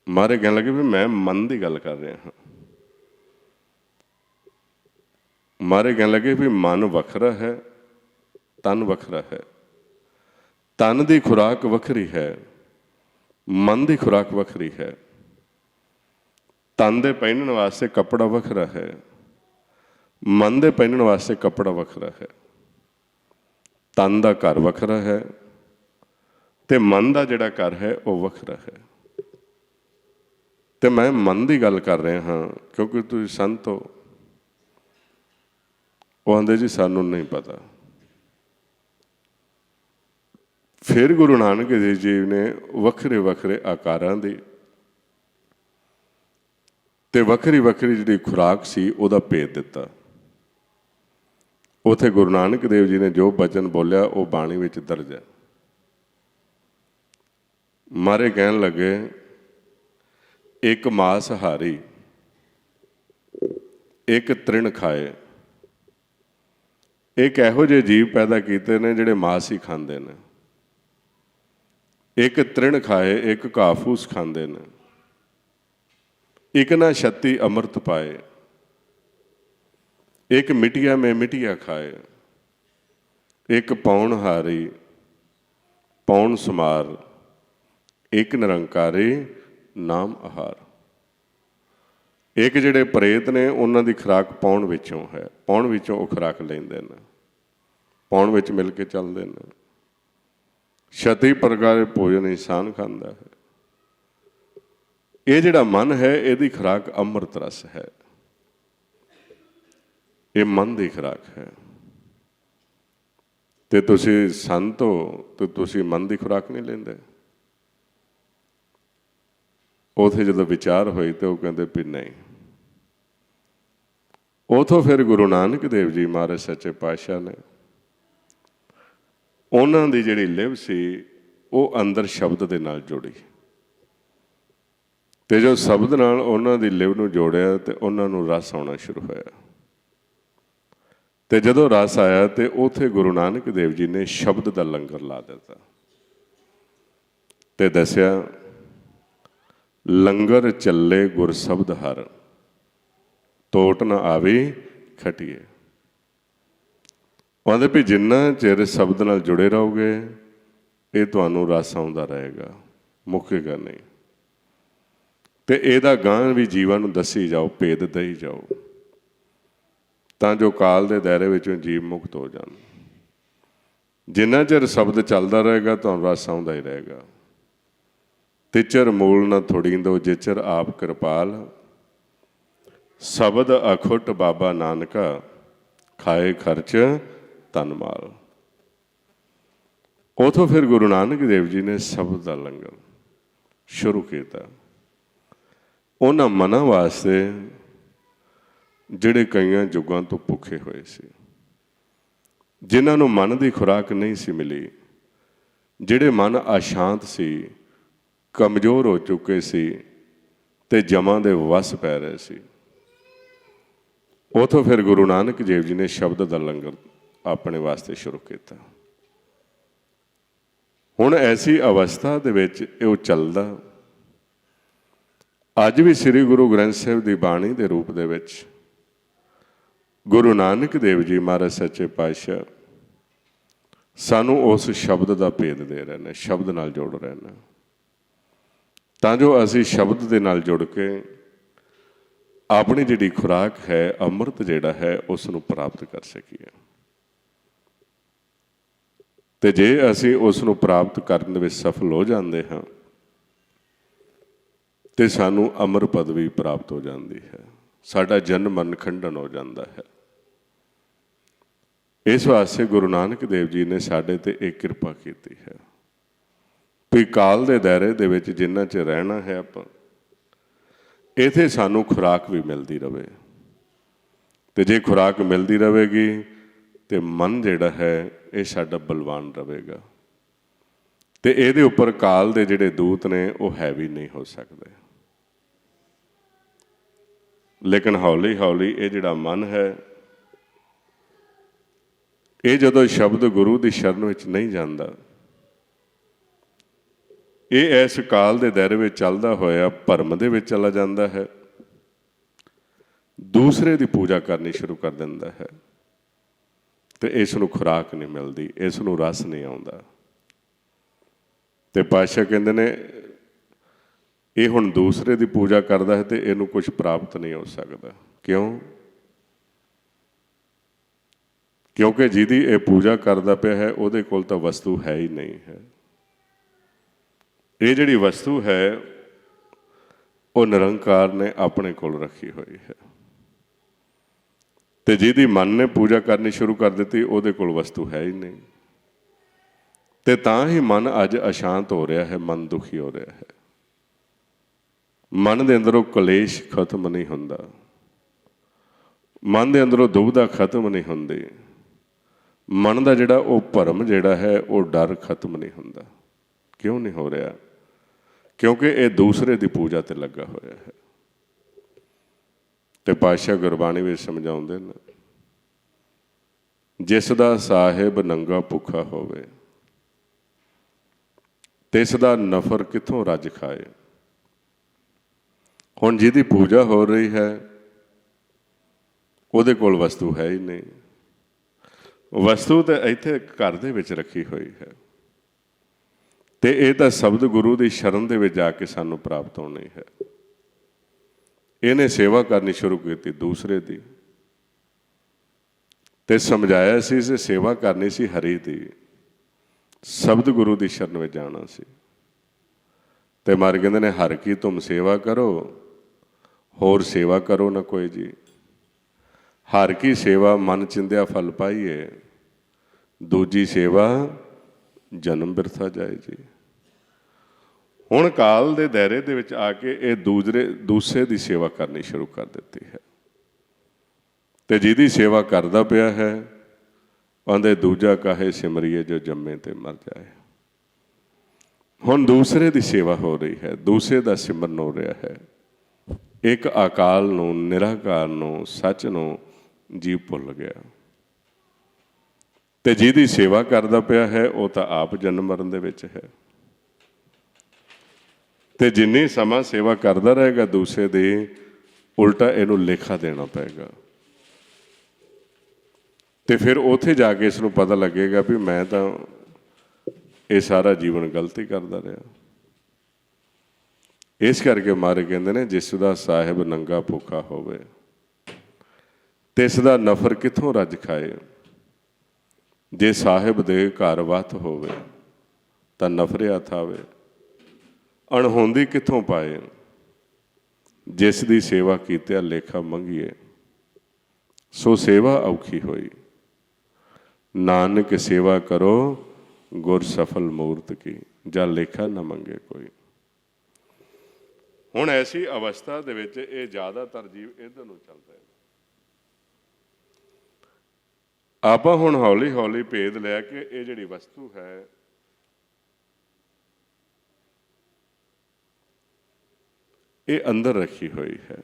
ਮਹਾਰਾਜ ਕਹਿਣ ਲੱਗੇ ਵੀ ਮੈਂ ਮਨ ਦੀ ਗੱਲ ਕਰ ਰਿਹਾ ਹਾਂ। ਮਹਾਰਾਜ ਕਹਿਣ ਲੱਗੇ ਵੀ ਮਨ ਵੱਖਰਾ ਹੈ, ਤਨ ਵੱਖਰਾ ਹੈ। ਤਨ ਦੀ ਖੁਰਾਕ ਵੱਖਰੀ ਹੈ, ਮਨ ਦੀ ਖੁਰਾਕ ਵੱਖਰੀ ਹੈ। ਤਨ ਦੇ ਪਹਿਨਣ ਵਾਸਤੇ ਕੱਪੜਾ ਵੱਖਰਾ ਹੈ, ਮਨ ਦੇ ਪਹਿਨਣ ਵਾਸਤੇ ਕੱਪੜਾ ਵੱਖਰਾ ਹੈ। ਤਨ ਦਾ ਘਰ ਵੱਖਰਾ ਹੈ ਤੇ ਮਨ ਦਾ ਜਿਹੜਾ ਘਰ ਹੈ ਉਹ ਵੱਖਰਾ ਹੈ। ਤੇ ਮੈਂ ਮਨ ਦੀ ਗੱਲ ਕਰ ਰਿਹਾ ਹਾਂ ਕਿਉਂਕਿ ਤੁਸੀਂ ਸੰਤ ਹੋ। ਉਹ ਆਂਦੇ ਜੀ ਸਾਨੂੰ ਨਹੀਂ ਪਤਾ। ਫਿਰ ਗੁਰੂ ਨਾਨਕ ਦੇਵ ਜੀ ਨੇ ਵੱਖਰੇ ਵੱਖਰੇ ਆਕਾਰਾਂ ਦੀ ਤੇ ਵੱਖਰੀ ਵੱਖਰੀ ਜਿਹੜੀ ਖੁਰਾਕ ਸੀ ਉਹਦਾ ਭੇਦ ਦਿੱਤਾ। ਉੱਥੇ ਗੁਰੂ ਨਾਨਕ ਦੇਵ ਜੀ ਨੇ ਜੋ ਬਚਨ ਬੋਲਿਆ ਉਹ ਬਾਣੀ ਵਿੱਚ ਦਰਜ ਹੈ। ਮਾਰੇ ਕਹਿਣ ਲੱਗੇ ਇੱਕ ਮਾਸਹਾਰੀ ਇੱਕ ਤ੍ਰਿਣ ਖਾਏ। ਇੱਕ ਇਹੋ ਜਿਹੇ ਜੀਵ ਪੈਦਾ ਕੀਤੇ ਨੇ ਜਿਹੜੇ ਮਾਸ ਹੀ ਖਾਂਦੇ ਨੇ। ਇੱਕ ਤ੍ਰਿਣ ਖਾਏ, ਇੱਕ ਘਾਹ ਫੂਸ ਖਾਂਦੇ ਨੇ। ਇੱਕ ਨਾ ਛੱਤੀ ਅੰਮ੍ਰਿਤ ਪਾਏ, ਇੱਕ ਮਿਟੀਆ ਮੈਂ ਮਿਟੀਆ ਖਾਏ। ਇੱਕ ਪੌਣ ਹਾਰੀ ਪੌਣ ਸਮਾਰ, ਇੱਕ ਨਿਰੰਕਾਰੀ ਨਾਮ ਆਹਾਰ। ਇੱਕ ਜਿਹੜੇ ਪ੍ਰੇਤ ਨੇ ਉਹਨਾਂ ਦੀ ਖੁਰਾਕ ਪੌਣ ਵਿੱਚੋਂ ਹੈ, ਪੌਣ ਵਿੱਚੋਂ ਉਹ ਖੁਰਾਕ ਲੈਂਦੇ ਨੇ, ਪੌਣ ਵਿੱਚ ਮਿਲ ਕੇ ਚੱਲਦੇ ਨੇ। ਛਤੀ ਪ੍ਰਕਾਰ ਭੋਜਨ ਇਨਸਾਨ ਖਾਂਦਾ ਹੈ। ਇਹ ਜਿਹੜਾ ਮਨ ਹੈ ਇਹਦੀ ਖੁਰਾਕ ਅੰਮ੍ਰਿਤ ਰਸ ਹੈ। ਇਹ ਮਨ ਦੀ ਖੁਰਾਕ ਹੈ। ਤੇ ਤੁਸੀਂ ਸੰਤ ਹੋ ਤੇ ਤੁਸੀਂ ਮਨ ਦੀ ਖੁਰਾਕ ਨਹੀਂ ਲੈਂਦੇ। ਉੱਥੇ ਜਦੋਂ ਵਿਚਾਰ ਹੋਈ ਤੇ ਉਹ ਕਹਿੰਦੇ ਵੀ ਨਹੀਂ। ਉਥੋਂ ਫਿਰ ਗੁਰੂ ਨਾਨਕ ਦੇਵ ਜੀ ਮਹਾਰਾਜ ਸੱਚੇ ਪਾਤਸ਼ਾਹ ਨੇ ਉਹਨਾਂ ਦੀ ਜਿਹੜੀ ਲਿਵ ਸੀ ਉਹ ਅੰਦਰ ਸ਼ਬਦ ਦੇ ਨਾਲ ਜੋੜੀ। ਤੇ ਜੋ ਸ਼ਬਦ ਨਾਲ ਉਹਨਾਂ ਦੀ ਲਿਵ ਨੂੰ ਜੋੜਿਆ ਤੇ ਉਹਨਾਂ ਨੂੰ ਰਸ ਆਉਣਾ ਸ਼ੁਰੂ ਹੋਇਆ। ਤੇ ਜਦੋਂ ਰਸ ਆਇਆ ਤੇ ਉੱਥੇ ਗੁਰੂ ਨਾਨਕ ਦੇਵ ਜੀ ਨੇ ਸ਼ਬਦ ਦਾ ਲੰਗਰ ਲਾ ਦਿੱਤਾ ਤੇ ਦੱਸਿਆ ਲੰਗਰ ਚੱਲੇ ਗੁਰ ਸ਼ਬਦ ਹਰ, ਤੋਟ ਨਾ ਆਵੇ ਖਟੀਏ। ਕਹਿੰਦੇ ਵੀ ਜਿੰਨਾ ਚਿਰ ਸ਼ਬਦ ਨਾਲ ਜੁੜੇ ਰਹੋਗੇ ਇਹ ਤੁਹਾਨੂੰ ਰਸ ਆਉਂਦਾ ਰਹੇਗਾ, ਮੁੱਕੇਗਾ ਨਹੀਂ। ਤੇ ਇਹਦਾ ਗਾਂ ਵੀ ਜੀਵਾਂ ਨੂੰ ਦੱਸੀ ਜਾਓ, ਭੇਦ ਦਈ ਜਾਓ, ਤਾਂ ਜੋ ਕਾਲ ਦੇ ਦਾਇਰੇ ਵਿੱਚੋਂ ਜੀਵ ਮੁਕਤ ਹੋ ਜਾਣ। ਜਿੰਨਾ ਚਿਰ ਸ਼ਬਦ ਚੱਲਦਾ ਰਹੇਗਾ ਤੁਹਾਨੂੰ ਰਸ ਆਉਂਦਾ ਹੀ ਰਹੇਗਾ। ਤਿਚਰ ਮੂਲ ਨਾ ਥੋੜੀਂਦੋ ਜਿਚਰ ਆਪ ਕਿਰਪਾਲ, ਸ਼ਬਦ ਅਖੁੱਟ ਬਾਬਾ ਨਾਨਕਾ, ਖਾਏ ਖਰਚ ਧਨ ਮਾਲ। ਉਥੋਂ ਫਿਰ ਗੁਰੂ ਨਾਨਕ ਦੇਵ ਜੀ ਨੇ ਸ਼ਬਦ ਦਾ ਲੰਗਰ ਸ਼ੁਰੂ ਕੀਤਾ ਉਹਨਾਂ ਮਨਾਂ ਵਾਸਤੇ ਜਿਹੜੇ ਕਈਆਂ ਯੁੱਗਾਂ ਤੋਂ ਭੁੱਖੇ ਹੋਏ ਸੀ, ਜਿਨ੍ਹਾਂ ਨੂੰ ਮਨ ਦੀ ਖੁਰਾਕ ਨਹੀਂ ਸੀ ਮਿਲੀ, ਜਿਹੜੇ ਮਨ ਅਸ਼ਾਂਤ ਸੀ, ਕਮਜ਼ੋਰ ਹੋ ਚੁੱਕੇ ਸੀ ਤੇ ਜਮਾਂ ਦੇ ਵਸ ਪੈ ਰਹੇ ਸੀ। ਉਥੋਂ ਫਿਰ ਗੁਰੂ ਨਾਨਕ ਦੇਵ ਜੀ ਨੇ ਸ਼ਬਦ ਦਾ ਲੰਗਰ ਆਪਣੇ ਵਾਸਤੇ ਸ਼ੁਰੂ ਕੀਤਾ। ਹੁਣ ਐਸੀ ਅਵਸਥਾ ਦੇ ਵਿੱਚ ਇਹ ਚੱਲਦਾ। ਅੱਜ ਵੀ ਸ੍ਰੀ ਗੁਰੂ ਗ੍ਰੰਥ ਸਾਹਿਬ ਦੀ ਬਾਣੀ ਦੇ ਰੂਪ ਦੇ ਵਿੱਚ ਗੁਰੂ ਨਾਨਕ ਦੇਵ ਜੀ ਮਹਾਰਾਜ ਸੱਚੇ ਪਾਤਸ਼ਾਹ ਸਾਨੂੰ ਉਸ ਸ਼ਬਦ ਦਾ ਭੇਦ ਦੇ ਰਹੇ ਨੇ, ਸ਼ਬਦ ਨਾਲ ਜੋੜ ਰਹੇ ਨੇ, ਤਾਂ ਜੋ ਅਸੀਂ ਸ਼ਬਦ ਦੇ ਨਾਲ ਜੁੜ ਕੇ ਆਪਣੀ ਜਿਹੜੀ ਖੁਰਾਕ ਹੈ, ਅੰਮ੍ਰਿਤ ਜਿਹੜਾ ਹੈ, ਉਸ ਨੂੰ ਪ੍ਰਾਪਤ ਕਰ ਸਕੀਏ। ਤੇ ਜੇ ਅਸੀਂ ਉਸ ਨੂੰ ਪ੍ਰਾਪਤ ਕਰਨ ਦੇ ਵਿੱਚ ਸਫਲ ਹੋ ਜਾਂਦੇ ਹਾਂ ਤੇ ਸਾਨੂੰ ਅਮਰ ਪਦਵੀ ਪ੍ਰਾਪਤ ਹੋ ਜਾਂਦੀ ਹੈ, ਸਾਡਾ ਜਨਮ ਮਰਨ ਖੰਡਨ ਹੋ ਜਾਂਦਾ ਹੈ। ਇਸ ਵਾਸਤੇ ਗੁਰੂ ਨਾਨਕ ਦੇਵ ਜੀ ਨੇ ਸਾਡੇ ਤੇ ਇਹ ਕਿਰਪਾ ਕੀਤੀ ਹੈ ਵੀ ਕਾਲ ਦੇ ਦਾਇਰੇ ਦੇ ਵਿੱਚ ਜਿੰਨਾ ਚਿਰ ਰਹਿਣਾ ਹੈ ਆਪਾਂ, ਇੱਥੇ ਸਾਨੂੰ ਖੁਰਾਕ ਵੀ ਮਿਲਦੀ ਰਹੇ। ਤੇ ਜੇ ਖੁਰਾਕ ਮਿਲਦੀ ਰਹੇਗੀ ਤੇ ਮਨ ਜਿਹੜਾ ਹੈ ਇਹ ਸਾਡਾ ਬਲਵਾਨ ਰਹੇਗਾ ਤੇ ਇਹਦੇ ਉੱਪਰ ਕਾਲ ਦੇ ਜਿਹੜੇ ਦੂਤ ਨੇ ਉਹ ਹੈਵੀ ਨਹੀਂ ਹੋ ਸਕਦੇ। ਲੇਕਿਨ ਹੌਲੀ ਹੌਲੀ ਇਹ ਜਿਹੜਾ ਮਨ ਹੈ, ਇਹ ਜਦੋਂ ਸ਼ਬਦ ਗੁਰੂ ਦੀ ਸ਼ਰਨ ਵਿੱਚ ਨਹੀਂ ਜਾਂਦਾ, ਇਹ ਇਸ ਕਾਲ ਦੇ ਦਾਇਰੇ ਵਿੱਚ ਚੱਲਦਾ ਹੋਇਆ ਭਰਮ ਦੇ ਵਿੱਚ ਚਲਾ ਜਾਂਦਾ ਹੈ, ਦੂਸਰੇ ਦੀ ਪੂਜਾ ਕਰਨੀ ਸ਼ੁਰੂ ਕਰ ਦਿੰਦਾ ਹੈ ਤੇ ਇਸ ਨੂੰ ਖੁਰਾਕ ਨਹੀਂ ਮਿਲਦੀ, ਇਸ ਨੂੰ ਰਸ ਨਹੀਂ ਆਉਂਦਾ। ਤੇ ਪਾਤਸ਼ਾਹ ਕਹਿੰਦੇ ਨੇ ਇਹ ਹੁਣ ਦੂਸਰੇ ਦੀ ਪੂਜਾ ਕਰਦਾ ਹੈ ਤੇ ਇਹਨੂੰ ਕੁਝ ਪ੍ਰਾਪਤ ਨਹੀਂ ਹੋ ਸਕਦਾ। ਕਿਉਂ? ਕਿਉਂਕਿ ਜਿਹਦੀ ਇਹ ਪੂਜਾ ਕਰਦਾ ਪਿਆ ਹੈ ਉਹਦੇ ਕੋਲ ਤਾਂ ਵਸਤੂ ਹੈ ਹੀ ਨਹੀਂ ਹੈ। ਇਹ ਜਿਹੜੀ ਵਸਤੂ ਹੈ ਉਹ ਨਿਰੰਕਾਰ ਨੇ ਆਪਣੇ ਕੋਲ ਰੱਖੀ ਹੋਈ ਹੈ ਤੇ ਜਿਹਦੀ ਮਨ ਨੇ ਪੂਜਾ ਕਰਨੀ ਸ਼ੁਰੂ ਕਰ ਦਿੱਤੀ ਉਹਦੇ ਕੋਲ ਵਸਤੂ ਹੈ ਹੀ ਨਹੀਂ। ਤੇ ਤਾਂ ਹੀ ਮਨ ਅੱਜ ਅਸ਼ਾਂਤ ਹੋ ਰਿਹਾ ਹੈ, ਮਨ ਦੁਖੀ ਹੋ ਰਿਹਾ ਹੈ। ਮਨ ਦੇ ਅੰਦਰੋਂ ਕਲੇਸ਼ ਖਤਮ ਨਹੀਂ ਹੁੰਦਾ, ਮਨ ਦੇ ਅੰਦਰੋਂ ਦੁਬਿਧਾ ਖਤਮ ਨਹੀਂ ਹੁੰਦੀ, ਮਨ ਦਾ ਜਿਹੜਾ ਉਹ ਭਰਮ ਜਿਹੜਾ ਹੈ ਉਹ ਡਰ ਖਤਮ ਨਹੀਂ ਹੁੰਦਾ। ਕਿਉਂ ਨਹੀਂ ਹੋ ਰਿਹਾ? ਕਿਉਂਕਿ ਇਹ ਦੂਸਰੇ ਦੀ ਪੂਜਾ ਤੇ ਲੱਗਾ ਹੋਇਆ ਹੈ। ਤੇ ਪਾਤਸ਼ਾਹ ਗੁਰਬਾਣੀ ਵਿੱਚ ਸਮਝਾਉਂਦੇ ਨੇ, ਜਿਸ ਦਾ ਸਾਹਿਬ ਨੰਗਾ ਭੁੱਖਾ ਹੋਵੇ ਤਿਸ ਦਾ ਨਫਰ ਕਿੱਥੋਂ ਰੱਜ ਖਾਏ। ਹੁਣ ਜਿਹਦੀ ਪੂਜਾ ਹੋ ਰਹੀ ਹੈ ਉਹਦੇ ਕੋਲ ਵਸਤੂ ਹੈ ਹੀ ਨਹੀਂ। ਵਸਤੂ ਤਾਂ ਇੱਥੇ ਘਰ ਦੇ ਵਿੱਚ ਰੱਖੀ ਹੋਈ ਹੈ ਤੇ ਇਹ ਤਾਂ ਸ਼ਬਦ ਗੁਰੂ ਦੀ ਸ਼ਰਨ ਦੇ ਵਿੱਚ ਜਾ ਕੇ ਸਾਨੂੰ ਪ੍ਰਾਪਤ ਹੋਣੀ ਹੈ। ਇਹਨੇ ਸੇਵਾ ਕਰਨੀ ਸ਼ੁਰੂ ਕੀਤੀ ਦੂਸਰੇ ਦੀ ਤੇ ਸਮਝਾਇਆ ਸੀ ਕਿ ਸੇਵਾ ਕਰਨੀ ਸੀ ਹਰੀ ਦੀ, ਸ਼ਬਦ ਗੁਰੂ ਦੀ ਸ਼ਰਨ ਵਿੱਚ ਜਾਣਾ ਸੀ। ਤੇ ਮਹਾਰਾਜ ਕਹਿੰਦੇ ਨੇ ਹਰ ਕੀ ਤੁਮ ਸੇਵਾ ਕਰੋ, ਹੋਰ ਸੇਵਾ ਕਰੋ ਨਾ ਕੋਈ ਜੀ। ਹਰ ਕੀ ਸੇਵਾ ਮਨ ਚਿੰਦਿਆ ਫਲ ਪਾਈਏ, ਦੂਜੀ ਸੇਵਾ ਜਨਮ ਬਿਰਥਾ ਜਾਏ ਜੀ। ਹੁਣ ਕਾਲ ਦੇ ਦਾਇਰੇ ਦੇ ਵਿੱਚ ਆ ਕੇ ਇਹ ਦੂਸਰੇ ਦੀ ਸੇਵਾ ਕਰਨੀ ਸ਼ੁਰੂ ਕਰ ਦਿੱਤੀ ਹੈ ਤੇ ਜਿਹਦੀ ਸੇਵਾ ਕਰਦਾ ਪਿਆ ਹੈ ਕਹਿੰਦੇ ਦੂਜਾ ਕਾਹੇ ਸਿਮਰੀਏ ਜੋ ਜੰਮੇ ਤੇ ਮਰ ਜਾਏ। ਹੁਣ ਦੂਸਰੇ ਦੀ ਸੇਵਾ ਹੋ ਰਹੀ ਹੈ, ਦੂਸਰੇ ਦਾ ਸਿਮਰਨ ਹੋ ਰਿਹਾ ਹੈ। ਇੱਕ ਅਕਾਲ ਨੂੰ, ਨਿਰਾਕਾਰ ਨੂੰ, ਸੱਚ ਨੂੰ ਜੀਵ ਭੁੱਲ ਗਿਆ ਤੇ ਜਿਹਦੀ ਸੇਵਾ ਕਰਦਾ ਪਿਆ ਹੈ ਉਹ ਤਾਂ ਆਪ ਜਨਮ ਮਰਨ ਦੇ ਵਿੱਚ ਹੈ। ਤੇ ਜਿੰਨੀ ਸਮਾਂ ਸੇਵਾ ਕਰਦਾ ਰਹੇਗਾ ਦੂਸਰੇ ਦੀ, ਉਲਟਾ ਇਹਨੂੰ ਲੇਖਾ ਦੇਣਾ ਪਏਗਾ ਤੇ ਫਿਰ ਉੱਥੇ ਜਾ ਕੇ ਇਸ ਨੂੰ ਪਤਾ ਲੱਗੇਗਾ ਵੀ ਮੈਂ ਤਾਂ ਇਹ ਸਾਰਾ ਜੀਵਨ ਗਲਤੀ ਕਰਦਾ ਰਿਹਾ। ਇਸ ਕਰਕੇ ਮਹਾਰਾਜ ਕਹਿੰਦੇ ਨੇ ਜਿਸ ਦਾ ਸਾਹਿਬ ਨੰਗਾ ਭੁੱਖਾ ਹੋਵੇ ਤਿਸ ਦਾ ਨਫਰ ਕਿੱਥੋਂ ਰੱਜ ਖਾਏ। ਜੇ ਸਾਹਿਬ ਦੇ ਘਰ ਵਤ ਹੋਵੇ ਤਾਂ ਨਫਰਿਆ ਥਾਵੇ, ਅਣਹੋਂਦੀ ਕਿੱਥੋਂ ਪਾਏ। ਜਿਸ ਦੀ ਸੇਵਾ ਕੀਤਿਆ ਲੇਖਾ ਮੰਗੀਏ, ਸੋ ਸੇਵਾ ਔਖੀ ਹੋਈ। ਨਾਨਕ ਸੇਵਾ ਕਰੋ ਗੁਰ ਸਫਲ ਮੂਰਤ ਕੀ, ਜਾਂ ਲੇਖਾ ਨਾ ਮੰਗੇ ਕੋਈ। ਹੁਣ ਐਸੀ ਅਵਸਥਾ ਦੇ ਵਿੱਚ ਇਹ ਜ਼ਿਆਦਾਤਰ ਜੀਵ ਇੱਧਰ ਨੂੰ ਚੱਲਦਾ ਹੈ। ਆਪਾਂ ਹੁਣ ਹੌਲੀ ਹੌਲੀ ਭੇਦ ਲਿਆ ਕਿ ਇਹ ਜਿਹੜੀ ਵਸਤੂ ਹੈ ਇਹ ਅੰਦਰ ਰੱਖੀ ਹੋਈ ਹੈ।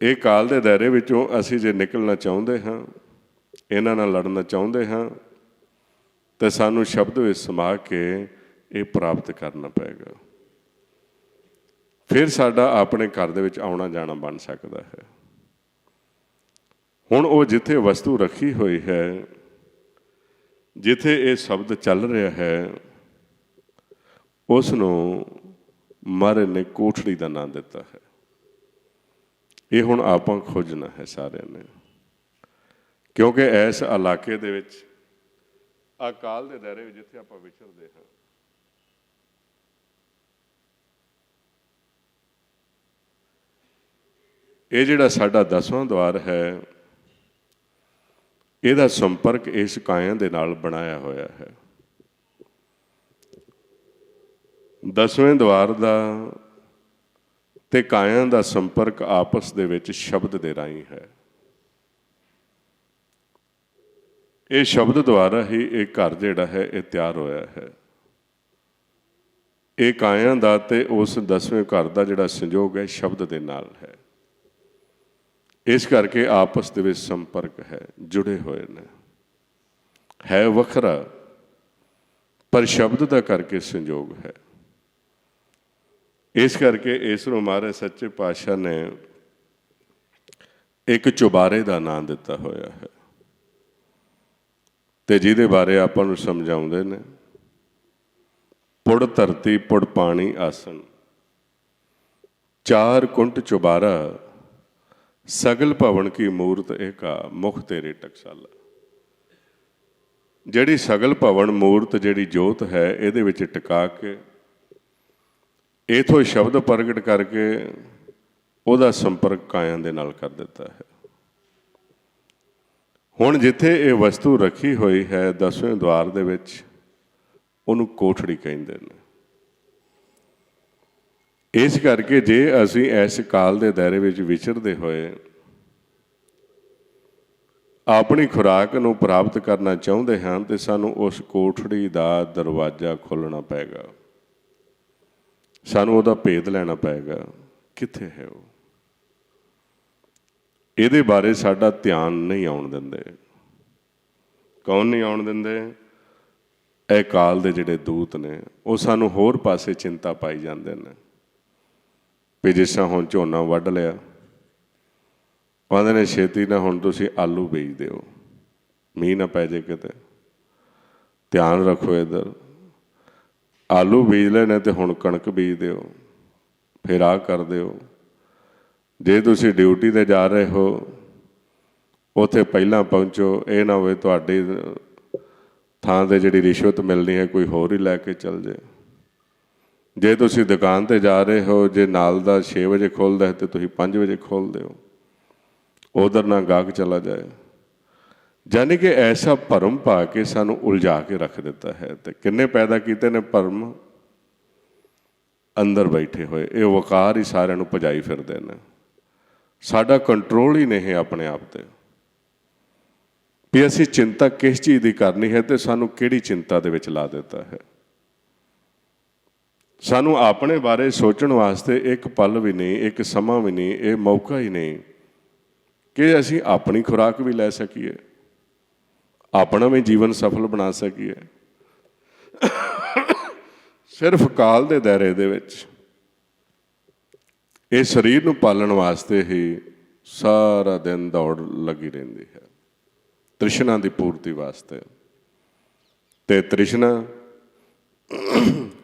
ਇਹ ਕਾਲ ਦੇ ਦਾਇਰੇ ਵਿੱਚੋਂ ਅਸੀਂ ਜੇ ਨਿਕਲਣਾ ਚਾਹੁੰਦੇ ਹਾਂ, ਇਹਨਾਂ ਨਾਲ ਲੜਨਾ ਚਾਹੁੰਦੇ ਹਾਂ, ਤਾਂ ਸਾਨੂੰ ਸ਼ਬਦ ਵਿੱਚ ਸਮਾ ਕੇ ਇਹ ਪ੍ਰਾਪਤ ਕਰਨਾ ਪਏਗਾ। ਫਿਰ ਸਾਡਾ ਆਪਣੇ ਘਰ ਦੇ ਵਿੱਚ ਆਉਣਾ ਜਾਣਾ ਬਣ ਸਕਦਾ ਹੈ। ਹੁਣ ਉਹ ਜਿੱਥੇ ਵਸਤੂ ਰੱਖੀ ਹੋਈ ਹੈ, ਜਿੱਥੇ ਇਹ ਸ਼ਬਦ ਚੱਲ ਰਿਹਾ ਹੈ, ਉਸ ਨੂੰ ਮਹਾਰਾਜ ਨੇ ਕੋਠੜੀ ਦਾ ਨਾਂ ਦਿੱਤਾ ਹੈ। ਇਹ ਹੁਣ ਆਪਾਂ ਖੋਜਣਾ ਹੈ ਸਾਰਿਆਂ ਨੇ, ਕਿਉਂਕਿ ਇਸ ਇਲਾਕੇ ਦੇ ਵਿੱਚ ਅਕਾਲ ਦੇ ਦਾਇਰੇ ਵਿੱਚ ਜਿੱਥੇ ਆਪਾਂ ਵਿਚਰਦੇ ਹਾਂ, ਇਹ ਜਿਹੜਾ ਸਾਡਾ 10ਵਾਂ ਦੁਆਰ ਹੈ, ਇਹਦਾ ਸੰਪਰਕ ਇਸ ਕਾਇਆ ਦੇ ਨਾਲ ਬਣਾਇਆ ਹੋਇਆ ਹੈ। 10ਵੇਂ ਦੁਆਰ ਦਾ ਤੇ ਕਾਇਆ ਦਾ ਸੰਪਰਕ ਆਪਸ ਦੇ ਵਿੱਚ ਸ਼ਬਦ ਦੇ ਰਾਹੀਂ ਹੈ। ਇਹ ਸ਼ਬਦ ਦੁਆਰਾ ਹੀ ਇਹ ਘਰ ਜਿਹੜਾ ਹੈ ਇਹ ਤਿਆਰ ਹੋਇਆ ਹੈ। ਇਹ ਕਾਇਆ ਦਾ ਤੇ ਉਸ 10ਵੇਂ ਘਰ ਦਾ ਜਿਹੜਾ ਸੰਯੋਗ ਹੈ ਸ਼ਬਦ ਦੇ ਨਾਲ ਹੈ। ਇਸ ਕਰਕੇ ਆਪਸ ਦੇ ਵਿੱਚ ਸੰਪਰਕ ਹੈ, ਜੁੜੇ ਹੋਏ ਨੇ, ਹੈ ਵੱਖਰਾ ਪਰ ਸ਼ਬਦ ਦਾ ਕਰਕੇ ਸੰਯੋਗ ਹੈ। ਇਸ ਕਰਕੇ ਇਸ ਨੂੰ ਮਹਾਰਾਜ ਸੱਚੇ ਪਾਤਸ਼ਾਹ ਨੇ ਇੱਕ ਚੁਬਾਰੇ ਦਾ ਨਾਂ ਦਿੱਤਾ ਹੋਇਆ ਹੈ, ਤੇ ਜਿਹਦੇ ਬਾਰੇ ਆਪਾਂ ਨੂੰ ਸਮਝਾਉਂਦੇ ਨੇ, ਪੁੜ ਧਰਤੀ ਪੁੜ ਪਾਣੀ ਆਸਣ, ਚਾਰ ਕੁੰਟ ਚੁਬਾਰਾ, ਸਗਲ ਭਵਨ ਕੀ ਮੂਰਤ ਏਕਾ, ਮੁਖ ਤੇਰੇ ਟਕਸਾਲਾ। ਜਿਹੜੀ ਸਗਲ ਭਵਨ ਮੂਰਤ, ਜਿਹੜੀ ਜੋਤ ਹੈ, ਇਹਦੇ ਵਿੱਚ ਟਿਕਾ ਕੇ ਇਥੋਂ ਸ਼ਬਦ ਪ੍ਰਗਟ ਕਰਕੇ ਉਹਦਾ ਸੰਪਰਕ ਕਾਇਆਂ ਦੇ ਨਾਲ ਕਰ ਦਿੱਤਾ ਹੈ। ਹੁਣ ਜਿੱਥੇ ਇਹ ਵਸਤੂ ਰੱਖੀ ਹੋਈ ਹੈ 10ਵੇਂ ਦੁਆਰ ਦੇ ਵਿੱਚ, ਉਹਨੂੰ ਕੋਠੜੀ ਕਹਿੰਦੇ ਨੇ। ਇਸ ਕਰਕੇ ਜੇ ਅਸੀਂ ਇਸ ਕਾਲ ਦੇ ਦਾਇਰੇ ਵਿੱਚ ਵਿਚਰਦੇ ਹੋਏ ਆਪਣੀ ਖੁਰਾਕ ਨੂੰ ਪ੍ਰਾਪਤ ਕਰਨਾ ਚਾਹੁੰਦੇ ਹਾਂ ਤੇ ਸਾਨੂੰ ਉਸ ਕੋਠੜੀ ਦਾ ਦਰਵਾਜ਼ਾ ਖੋਲ੍ਹਣਾ ਪਏਗਾ, ਸਾਨੂੰ ਉਹਦਾ ਭੇਦ ਲੈਣਾ ਪਏਗਾ, ਕਿੱਥੇ ਹੈ ਉਹ। ਇਹਦੇ ਬਾਰੇ ਸਾਡਾ ਧਿਆਨ ਨਹੀਂ ਆਉਣ ਦਿੰਦੇ। ਕੌਣ ਨਹੀਂ ਆਉਣ ਦਿੰਦੇ? ਇਹ ਕਾਲ ਦੇ ਜਿਹੜੇ ਦੂਤ ਨੇ, ਉਹ ਸਾਨੂੰ ਹੋਰ ਪਾਸੇ ਚਿੰਤਾ ਪਾਈ ਜਾਂਦੇ ਨੇ ਵੀ ਜਿਸ ਤਰ੍ਹਾਂ ਹੁਣ ਝੋਨਾ ਵੱਢ ਲਿਆ, ਕਹਿੰਦੇ ਨੇ ਛੇਤੀ ਨਾ ਹੁਣ ਤੁਸੀਂ ਆਲੂ ਬੀਜ ਦਿਓ, ਮੀਂਹ ਨਾ ਪੈ ਜੇ ਕਿਤੇ, ਧਿਆਨ ਰੱਖੋ ਇੱਧਰ। ਆਲੂ ਬੀਜ ਲੈਣੇ ਤੇ ਹੁਣ ਕਣਕ ਬੀਜ ਦਿਓ, ਫਿਰ ਆਹ ਕਰ ਦਿਓ। ਜੇ ਤੁਸੀਂ ਡਿਊਟੀ 'ਤੇ ਜਾ ਰਹੇ ਹੋ, ਉੱਥੇ ਪਹਿਲਾਂ ਪਹੁੰਚੋ, ਇਹ ਨਾ ਹੋਵੇ ਤੁਹਾਡੀ ਥਾਂ 'ਤੇ ਜਿਹੜੀ ਰਿਸ਼ਵਤ ਮਿਲਣੀ ਹੈ ਕੋਈ ਹੋਰ ਹੀ ਲੈ ਕੇ ਚੱਲ ਜਾਏ। ਜੇ ਤੁਸੀਂ ਦੁਕਾਨ 'ਤੇ ਜਾ ਰਹੇ ਹੋ, ਜੇ ਨਾਲ ਦਾ 6 ਵਜੇ ਖੋਲ੍ਹਦਾ ਹੈ ਅਤੇ ਤੁਸੀਂ 5 ਵਜੇ ਖੋਲ੍ਹ ਦਿਓ, ਉਧਰ ਨਾ ਗਾਹਕ ਚਲਾ ਜਾਏ। ਯਾਨੀ ਕਿ ਐਸਾ ਭਰਮ ਪਾ ਕੇ ਸਾਨੂੰ ਉਲਝਾ ਕੇ ਰੱਖ ਦਿੱਤਾ ਹੈ। ਅਤੇ ਕਿੰਨੇ ਪੈਦਾ ਕੀਤੇ ਨੇ ਭਰਮ ਅੰਦਰ ਬੈਠੇ ਹੋਏ, ਇਹ ਵਕਾਰ ਹੀ ਸਾਰਿਆਂ ਨੂੰ ਭਜਾਈ ਫਿਰਦੇ ਨੇ। ਸਾਡਾ ਕੰਟਰੋਲ ਹੀ ਨਹੀਂ ਆਪਣੇ ਆਪ 'ਤੇ ਵੀ ਅਸੀਂ ਚਿੰਤਾ ਕਿਸ ਚੀਜ਼ ਦੀ ਕਰਨੀ ਹੈ ਅਤੇ ਸਾਨੂੰ ਕਿਹੜੀ ਚਿੰਤਾ ਦੇ ਵਿੱਚ ਲਾ ਦਿੱਤਾ ਹੈ। ਸਾਨੂੰ ਆਪਣੇ ਬਾਰੇ ਸੋਚਣ ਵਾਸਤੇ ਇੱਕ ਪਲ ਵੀ ਨਹੀਂ, ਇੱਕ ਸਮਾਂ ਵੀ ਨਹੀਂ, ਇਹ ਮੌਕਾ ਹੀ ਨਹੀਂ ਕਿ ਅਸੀਂ ਆਪਣੀ ਖੁਰਾਕ ਵੀ ਲੈ ਸਕੀਏ, ਆਪਣਾ ਵੀ ਜੀਵਨ ਸਫਲ ਬਣਾ ਸਕੀਏ। ਸਿਰਫ ਕਾਲ ਦੇ ਦਾਇਰੇ ਦੇ ਵਿੱਚ ਇਹ ਸਰੀਰ ਨੂੰ ਪਾਲਣ ਵਾਸਤੇ ਹੀ ਸਾਰਾ ਦਿਨ ਦੌੜ ਲੱਗੀ ਰਹਿੰਦੀ ਹੈ, ਤ੍ਰਿਸ਼ਨਾ ਦੀ ਪੂਰਤੀ ਵਾਸਤੇ। ਤੇ ਤ੍ਰਿਸ਼ਨਾ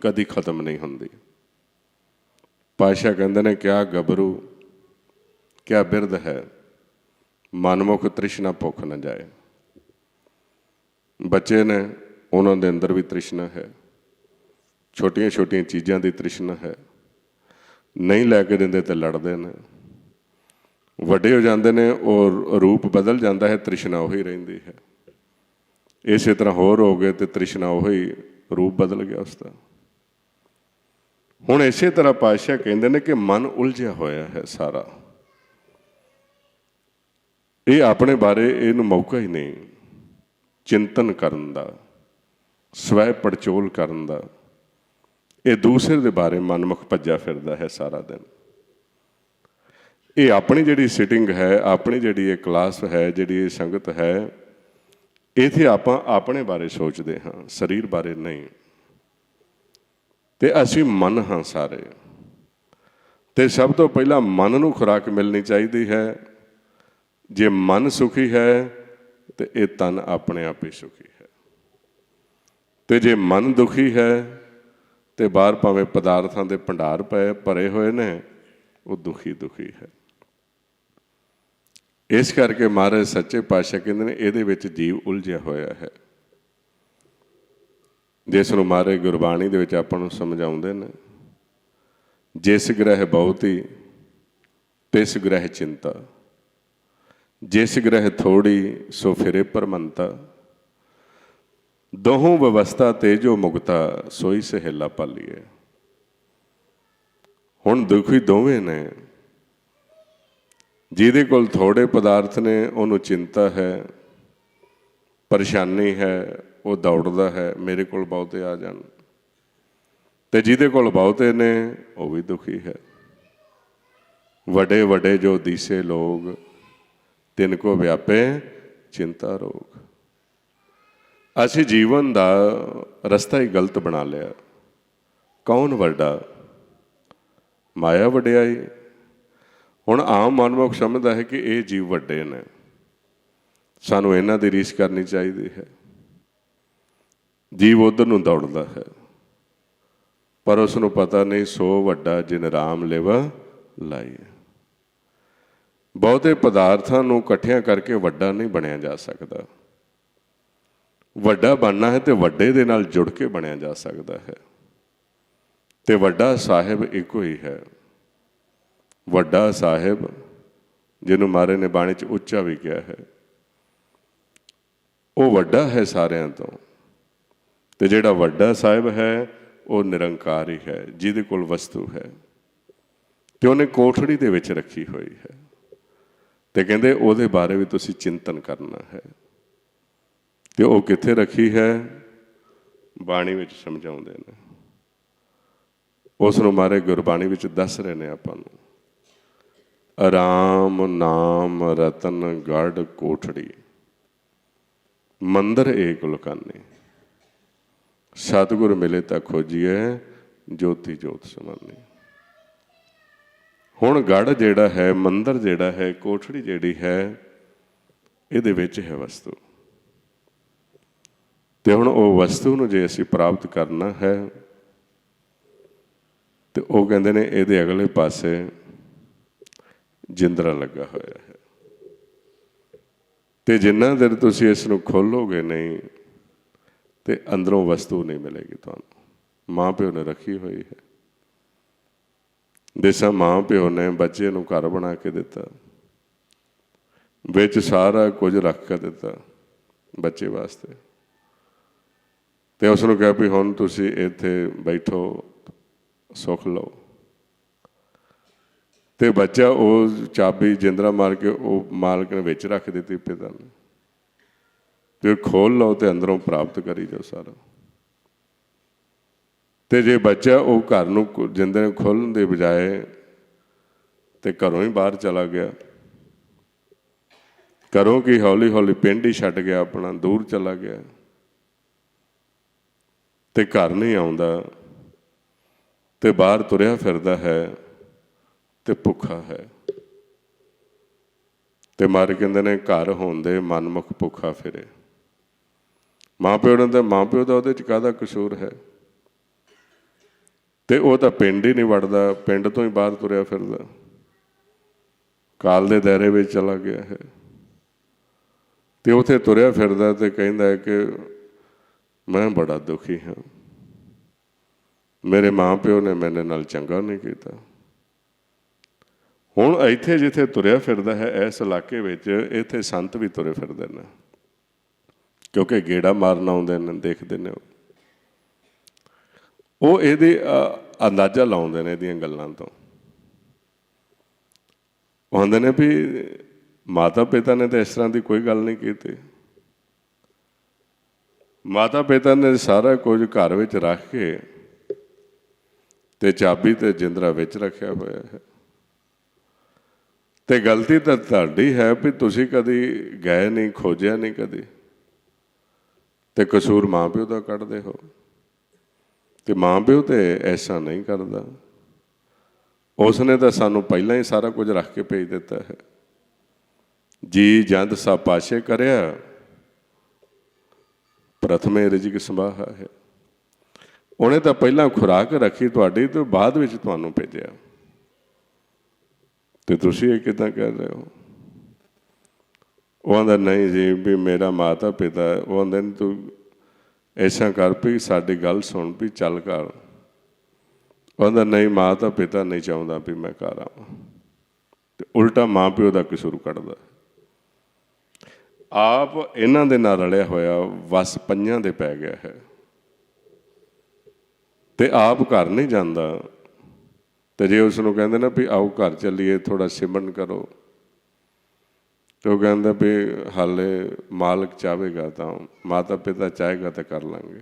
ਕਦੀ ਖਤਮ ਨਹੀਂ ਹੁੰਦੀ। ਪਾਤਸ਼ਾਹ ਕਹਿੰਦੇ ਨੇ, ਕਿਆ ਗੱਭਰੂ ਕਿਆ ਬਿਰਧ ਹੈ, ਮਨਮੁਖ ਤ੍ਰਿਸ਼ਨਾ ਭੁੱਖ ਨਾ ਜਾਏ। ਬੱਚੇ ਨੇ, ਉਹਨਾਂ ਦੇ ਅੰਦਰ ਵੀ ਤ੍ਰਿਸ਼ਨਾ ਹੈ, ਛੋਟੀਆਂ ਛੋਟੀਆਂ ਚੀਜ਼ਾਂ ਦੀ ਤ੍ਰਿਸ਼ਨਾ ਹੈ, ਨਹੀਂ ਲੈ ਕੇ ਦਿੰਦੇ ਤੇ ਲੜਦੇ ਨੇ। ਵੱਡੇ ਹੋ ਜਾਂਦੇ ਨੇ, ਉਹ ਰੂਪ ਬਦਲ ਜਾਂਦਾ ਹੈ, ਤ੍ਰਿਸ਼ਨਾ ਉਹੀ ਰਹਿੰਦੀ ਹੈ। ਇਸੇ ਤਰ੍ਹਾਂ ਹੋਰ ਹੋ ਗਏ ਤੇ ਤ੍ਰਿਸ਼ਨਾ ਉਹੀ, ਰੂਪ ਬਦਲ ਗਿਆ ਉਸਦਾ। ਹੁਣ ਇਸੇ ਤਰ੍ਹਾਂ ਪਾਤਸ਼ਾਹ ਕਹਿੰਦੇ ਨੇ ਕਿ ਮਨ ਉਲਝਿਆ ਹੋਇਆ ਹੈ ਸਾਰਾ, ਇਹ ਆਪਣੇ ਬਾਰੇ ਇਹਨੂੰ ਮੌਕਾ ਹੀ ਨਹੀਂ ਚਿੰਤਨ ਕਰਨ ਦਾ, ਸਵੈ ਪੜਚੋਲ ਕਰਨ ਦਾ। ਇਹ ਦੂਸਰੇ ਦੇ ਬਾਰੇ ਮਨਮੁਖ ਭੱਜਿਆ ਫਿਰਦਾ ਹੈ ਸਾਰਾ ਦਿਨ। ਇਹ ਆਪਣੀ ਜਿਹੜੀ ਸਿਟਿੰਗ ਹੈ, ਆਪਣੀ ਜਿਹੜੀ ਇਹ ਕਲਾਸ ਹੈ, ਜਿਹੜੀ ਇਹ ਸੰਗਤ ਹੈ, ਇੱਥੇ ਆਪਾਂ ਆਪਣੇ ਬਾਰੇ ਸੋਚਦੇ ਹਾਂ, ਸਰੀਰ ਬਾਰੇ ਨਹੀਂ। ਤੇ ਅਸੀਂ ਮਨ ਹਾਂ ਸਾਰੇ, ਤੇ ਸਭ ਤੋਂ ਪਹਿਲਾਂ ਮਨ ਨੂੰ ਖੁਰਾਕ ਮਿਲਣੀ ਚਾਹੀਦੀ ਹੈ। ਜੇ ਮਨ ਸੁਖੀ ਹੈ ਤੇ ਇਹ ਤਨ ਆਪਣੇ ਆਪ ਹੀ ਸੁਖੀ ਹੈ, ਤੇ ਜੇ ਮਨ ਦੁਖੀ ਹੈ ਤੇ ਬਾਹਰ ਭਾਵੇਂ ਪਦਾਰਥਾਂ ਦੇ ਭੰਡਾਰ ਪਏ ਭਰੇ ਹੋਏ ਨੇ, ਉਹ ਦੁਖੀ ਦੁਖੀ ਹੈ। ਇਸ ਕਰਕੇ ਮਹਾਰਾਜ ਸੱਚੇ ਪਾਤਸ਼ਾਹ ਕਹਿੰਦੇ ਨੇ ਇਹਦੇ ਵਿੱਚ ਜੀਵ ਉਲਝਿਆ ਹੋਇਆ ਹੈ, ਜਿਸ ਨੂੰ ਮਹਾਰਾਜ ਗੁਰਬਾਣੀ ਦੇ ਵਿੱਚ ਆਪਾਂ ਨੂੰ ਸਮਝਾਉਂਦੇ ਨੇ, ਜਿਸ ਗ੍ਰਹਿ ਬਹੁਤੀ ਤਿਸ ਗ੍ਰਹਿ ਚਿੰਤਾ, ਜਿਸ ਗ੍ਰਹਿ ਥੋੜੀ ਸੋ ਫਿਰੇ ਪਰਮੰਤਾ, ਦੋਹੋਂ ਵਿਵਸਥਾ ਤੇ ਜੋ ਮੁਕਤਾ ਸੋਈ ਸਹੇਲਾ ਪਾਲੀਏ। ਹੁਣ ਦੁਖੀ ਦੋਵੇਂ ਨੇ, ਜਿਹਦੇ ਕੋਲ ਥੋੜੇ ਪਦਾਰਥ ਨੇ ਉਹਨੂੰ ਚਿੰਤਾ ਹੈ, ਪਰੇਸ਼ਾਨੀ ਹੈ, ਉਹ ਦੌੜਦਾ ਹੈ ਮੇਰੇ ਕੋਲ ਬਹੁਤੇ ਆ ਜਾਣ, ਤੇ ਜਿਹਦੇ ਕੋਲ ਬਹੁਤੇ ਨੇ ਉਹ ਵੀ ਦੁਖੀ ਹੈ। ਵੱਡੇ ਵੱਡੇ ਜੋ ਦੀਸੇ ਲੋਗ, ਤਿਨ ਕੋ ਵਿਆਪੇ ਚਿੰਤਾ ਰੋਗ। ਅਸੀਂ ਜੀਵਨ ਦਾ ਰਸਤਾ ਹੀ ਗਲਤ ਬਣਾ ਲਿਆ। ਕੌਣ ਵੱਡਾ? ਮਾਇਆ ਵਡਿਆਈ। ਹੁਣ ਆਮ ਮਨਮੁਖ ਸਮਝਦਾ ਹੈ ਕਿ ਇਹ ਜੀਵ ਵੱਡੇ ਨੇ, ਸਾਨੂੰ ਇਹਨਾਂ ਦੀ ਰੀਸ ਕਰਨੀ ਚਾਹੀਦੀ ਹੈ। ਜੀਵ ਉੱਧਰ ਨੂੰ ਦੌੜਦਾ ਹੈ, ਪਰ ਉਸ ਨੂੰ ਪਤਾ ਨਹੀਂ ਸੋ ਵੱਡਾ ਜਿਨ ਰਾਮ ਲਿਵ ਲਾਈ। ਬਹੁਤੇ ਪਦਾਰਥਾਂ ਨੂੰ ਇਕੱਠਿਆਂ ਕਰਕੇ ਵੱਡਾ ਨਹੀਂ ਬਣਿਆ ਜਾ ਸਕਦਾ। ਵੱਡਾ ਬਣਨਾ ਹੈ ਤੇ ਵੱਡੇ ਦੇ ਨਾਲ ਜੁੜ ਕੇ ਬਣਿਆ ਜਾ ਸਕਦਾ ਹੈ, ਤੇ ਵੱਡਾ ਸਾਹਿਬ ਇੱਕੋ ਹੀ ਹੈ। ਵੱਡਾ ਸਾਹਿਬ ਜਿਹਨੂੰ ਮਹਾਰਾਜ ਨੇ ਬਾਣੀ 'ਚ ਉੱਚਾ ਵੀ ਕਿਹਾ ਹੈ, ਉਹ ਵੱਡਾ ਹੈ ਸਾਰਿਆਂ ਤੋਂ। ਤੇ ਜਿਹੜਾ ਵੱਡਾ ਸਾਹਿਬ ਹੈ ਉਹ ਨਿਰੰਕਾਰ ਹੀ ਹੈ, ਜਿਹਦੇ ਕੋਲ ਵਸਤੂ ਹੈ, ਤੇ ਉਹਨੇ ਕੋਠੜੀ ਦੇ ਵਿੱਚ ਰੱਖੀ ਹੋਈ ਹੈ। ਤੇ ਕਹਿੰਦੇ ਉਹਦੇ ਬਾਰੇ ਵੀ ਤੁਸੀਂ ਚਿੰਤਨ ਕਰਨਾ ਹੈ। ਤੇ ਉਹ ਕਿੱਥੇ ਰੱਖੀ ਹੈ? ਬਾਣੀ ਵਿੱਚ ਸਮਝਾਉਂਦੇ ਨੇ। ਉਸ ਨੂੰ ਮਹਾਰਾਜ ਗੁਰਬਾਣੀ ਵਿੱਚ ਦੱਸ ਰਹੇ ਨੇ ਆਪਾਂ ਨੂੰ। ਰਾਮ ਨਾਮ ਰਤਨ ਗੜ੍ਹ ਕੋਠੜੀ, ਮੰਦਰ ਏਕ ਲੁਕਾਨੇ, ਸਤਿਗੁਰ ਮਿਲੇ ਤਾਂ ਖੋਜੀਏ ਜੋਤੀ ਜੋਤ ਸਮਾਨੀ। ਹੁਣ ਗੜ੍ਹ ਜਿਹੜਾ ਹੈ, ਮੰਦਰ ਜਿਹੜਾ ਹੈ, ਕੋਠੜੀ ਜਿਹੜੀ ਹੈ, ਇਹਦੇ ਵਿੱਚ ਹੈ ਵਸਤੂ। ਤੇ ਹੁਣ ਉਹ ਵਸਤੂ ਨੂੰ ਜੇ ਅਸੀਂ ਪ੍ਰਾਪਤ ਕਰਨਾ ਹੈ, ਤੇ ਉਹ ਕਹਿੰਦੇ ਨੇ ਇਹਦੇ ਅਗਲੇ ਪਾਸੇ ਜਿੰਦਰਾ ਲੱਗਾ ਹੋਇਆ ਹੈ। ਤੇ ਜਿੰਨਾ ਦੇਰ ਤੁਸੀਂ ਇਸ ਨੂੰ ਖੋਲੋਗੇ ਨਹੀਂ, ਤੇ ਅੰਦਰੋਂ ਵਸਤੂ ਨਹੀਂ ਮਿਲੇਗੀ ਤੁਹਾਨੂੰ। ਮਾਂ ਪਿਓ ਨੇ ਰੱਖੀ ਹੋਈ ਹੈ। ਜਿਸ ਮਾਂ ਪਿਓ ਨੇ ਬੱਚੇ ਨੂੰ ਘਰ ਬਣਾ ਕੇ ਦਿੱਤਾ, ਵਿੱਚ ਸਾਰਾ ਕੁਝ ਰੱਖ ਕੇ ਦਿੱਤਾ ਬੱਚੇ ਵਾਸਤੇ, ਤੇ ਉਸ ਨੂੰ ਕਿਹਾ ਵੀ ਹੁਣ ਤੁਸੀਂ ਇੱਥੇ ਬੈਠੋ, ਸੁੱਖ ਲਓ। ਤੇ ਬੱਚਾ ਉਹ ਚਾਬੀ ਜਿੰਦਰਾ ਮਾਰ ਕੇ ਉਹ ਮਾਲਕ ਨੇ ਵਿੱਚ ਰੱਖ ਦਿੱਤੀ ਪਿਤਾ ਨੇ, ਤੇ ਖੋਲ ਲਓ ਤੇ ਅੰਦਰੋਂ ਪ੍ਰਾਪਤ ਕਰੀ ਜਾਓ ਸਾਰਾ। ਤੇ ਜੇ ਬੱਚਾ ਉਹ ਘਰ ਨੂੰ ਜਿੰਦਰੇ ਖੋਲ੍ਹਣ ਦੇ ਬਜਾਏ ਤੇ ਘਰੋਂ ਹੀ ਬਾਹਰ ਚਲਾ ਗਿਆ, ਘਰੋਂ ਕੀ ਹੌਲੀ ਹੌਲੀ ਪਿੰਡ ਹੀ ਛੱਡ ਗਿਆ, ਆਪਣਾ ਦੂਰ ਚਲਾ ਗਿਆ, ਤੇ ਘਰ ਨਹੀਂ ਆਉਂਦਾ, ਤੇ ਬਾਹਰ ਤੁਰਿਆ ਫਿਰਦਾ ਹੈ, ਤੇ ਭੁੱਖਾ ਹੈ। ਤੇ ਮਹਾਰਾਜ ਕਹਿੰਦੇ ਨੇ ਘਰ ਹੋਣ ਦੇ ਮਨਮੁਖ ਭੁੱਖਾ ਫਿਰੇ। ਮਾਂ ਪਿਓ ਨੇ ਤਾਂ ਮਾਂ ਪਿਓ ਦਾ ਉਹਦੇ 'ਚ ਕਾਹਦਾ ਕਸੂਰ ਹੈ? ਤੇ ਉਹ ਤਾਂ ਪਿੰਡ ਹੀ ਨਹੀਂ ਵੜਦਾ, ਪਿੰਡ ਤੋਂ ਹੀ ਬਾਹਰ ਤੁਰਿਆ ਫਿਰਦਾ, ਕਾਲ ਦੇ ਦਾਇਰੇ ਵਿੱਚ ਚਲਾ ਗਿਆ ਹੈ। ਤੇ ਉੱਥੇ ਤੁਰਿਆ ਫਿਰਦਾ ਤੇ ਕਹਿੰਦਾ ਹੈ ਕਿ ਮੈਂ ਬੜਾ ਦੁਖੀ ਹਾਂ, ਮੇਰੇ ਮਾਂ ਪਿਓ ਨੇ ਮੇਰੇ ਨਾਲ ਚੰਗਾ ਨਹੀਂ ਕੀਤਾ। ਹੁਣ ਇੱਥੇ ਜਿੱਥੇ ਤੁਰਿਆ ਫਿਰਦਾ ਹੈ, ਇਸ ਇਲਾਕੇ ਵਿੱਚ, ਇੱਥੇ ਸੰਤ ਵੀ ਤੁਰੇ ਫਿਰਦੇ ਨੇ, ਕਿਉਂਕਿ ਗੇੜਾ ਮਾਰਨ ਆਉਂਦੇ ਨੇ, ਦੇਖਦੇ ਨੇ। ਉਹ ਇਹਦੇ ਅੰਦਾਜ਼ਾ ਲਾਉਂਦੇ ਨੇ ਇਹਦੀਆਂ ਗੱਲਾਂ ਤੋਂ। ਆਉਂਦੇ ਨੇ ਵੀ ਮਾਤਾ ਪਿਤਾ ਨੇ ਤਾਂ ਇਸ ਤਰ੍ਹਾਂ ਦੀ ਕੋਈ ਗੱਲ ਨਹੀਂ ਕੀਤੀ। ਮਾਤਾ ਪਿਤਾ ਨੇ ਸਾਰਾ ਕੁਝ ਘਰ ਵਿੱਚ ਰੱਖ ਕੇ ਤੇ ਚਾਬੀ ਤੇ ਜਿੰਦਰਾ ਵਿੱਚ ਰੱਖਿਆ ਹੋਇਆ ਹੈ। ਤੇ ਗਲਤੀ ਤਾਂ ਤੁਹਾਡੀ ਹੈ ਵੀ ਤੁਸੀਂ ਕਦੀ ਗਏ ਨਹੀਂ, ਖੋਜਿਆ ਨਹੀਂ ਕਦੀ, ਤੇ ਕਸੂਰ ਮਾਂ ਪਿਓ ਦਾ ਕੱਢਦੇ ਹੋ। ਤੇ ਮਾਂ ਪਿਓ ਤੇ ਐਸਾ ਨਹੀਂ ਕਰਦਾ, ਉਸ ਨੇ ਤਾਂ ਸਾਨੂੰ ਪਹਿਲਾਂ ਹੀ ਸਾਰਾ ਕੁਝ ਰੱਖ ਕੇ ਭੇਜ ਦਿੱਤਾ ਹੈ। ਜੀ ਜੰਦ ਸਭ ਪਾਸ਼ੇ ਕਰਿਆ, ਪ੍ਰਥਮੇ ਰਿਜਕ ਸੰਭਾਹਾ ਹੈ। ਉਹਨੇ ਤਾਂ ਪਹਿਲਾਂ ਖੁਰਾਕ ਰੱਖੀ ਤੁਹਾਡੀ ਤੇ ਬਾਅਦ ਵਿੱਚ ਤੁਹਾਨੂੰ ਭੇਜਿਆ, ਤੇ ਤੁਸੀਂ ਇਹ ਕਿੱਦਾਂ ਕਹਿ ਰਹੇ ਹੋ? ਉਹ ਆਂਦਾ ਨਹੀਂ ਜੀ ਵੀ ਮੇਰਾ ਮਾਤਾ ਪਿਤਾ। ਉਹ ਆਂਦੇ ਨੇ ਤੂੰ ਐਸਾ ਕਰ ਵੀ ਸਾਡੀ ਗੱਲ ਸੁਣ ਵੀ ਚੱਲ ਘਰ। ਉਹ ਆਂਦਾ ਨਹੀਂ ਮਾਤਾ ਪਿਤਾ ਨਹੀਂ ਚਾਹੁੰਦਾ ਵੀ ਮੈਂ ਘਰ ਆਵਾਂ, ਤੇ ਉਲਟਾ ਮਾਂ ਪਿਓ ਦਾ ਕਸੂਰ ਕੱਢਦਾ। ਆਪ ਇਹਨਾਂ ਦੇ ਨਾਲ ਰਲਿਆ ਹੋਇਆ ਵਸ ਪੰਜਾਂ ਦੇ ਪੈ ਗਿਆ ਹੈ, ਤੇ ਆਪ ਘਰ ਨਹੀਂ ਜਾਂਦਾ। ਤੇ ਜੇ ਉਸ ਨੂੰ ਕਹਿੰਦੇ ਨਾ ਵੀ ਆਓ ਘਰ ਚੱਲੀਏ ਥੋੜ੍ਹਾ ਸਿਮਰਨ ਕਰੋ, ਤੇ ਉਹ ਕਹਿੰਦਾ ਵੀ ਹਾਲੇ ਮਾਲਕ ਚਾਹੇਗਾ ਤਾਂ, ਮਾਤਾ ਪਿਤਾ ਚਾਹੇਗਾ ਤਾਂ ਕਰ ਲਾਂਗੇ।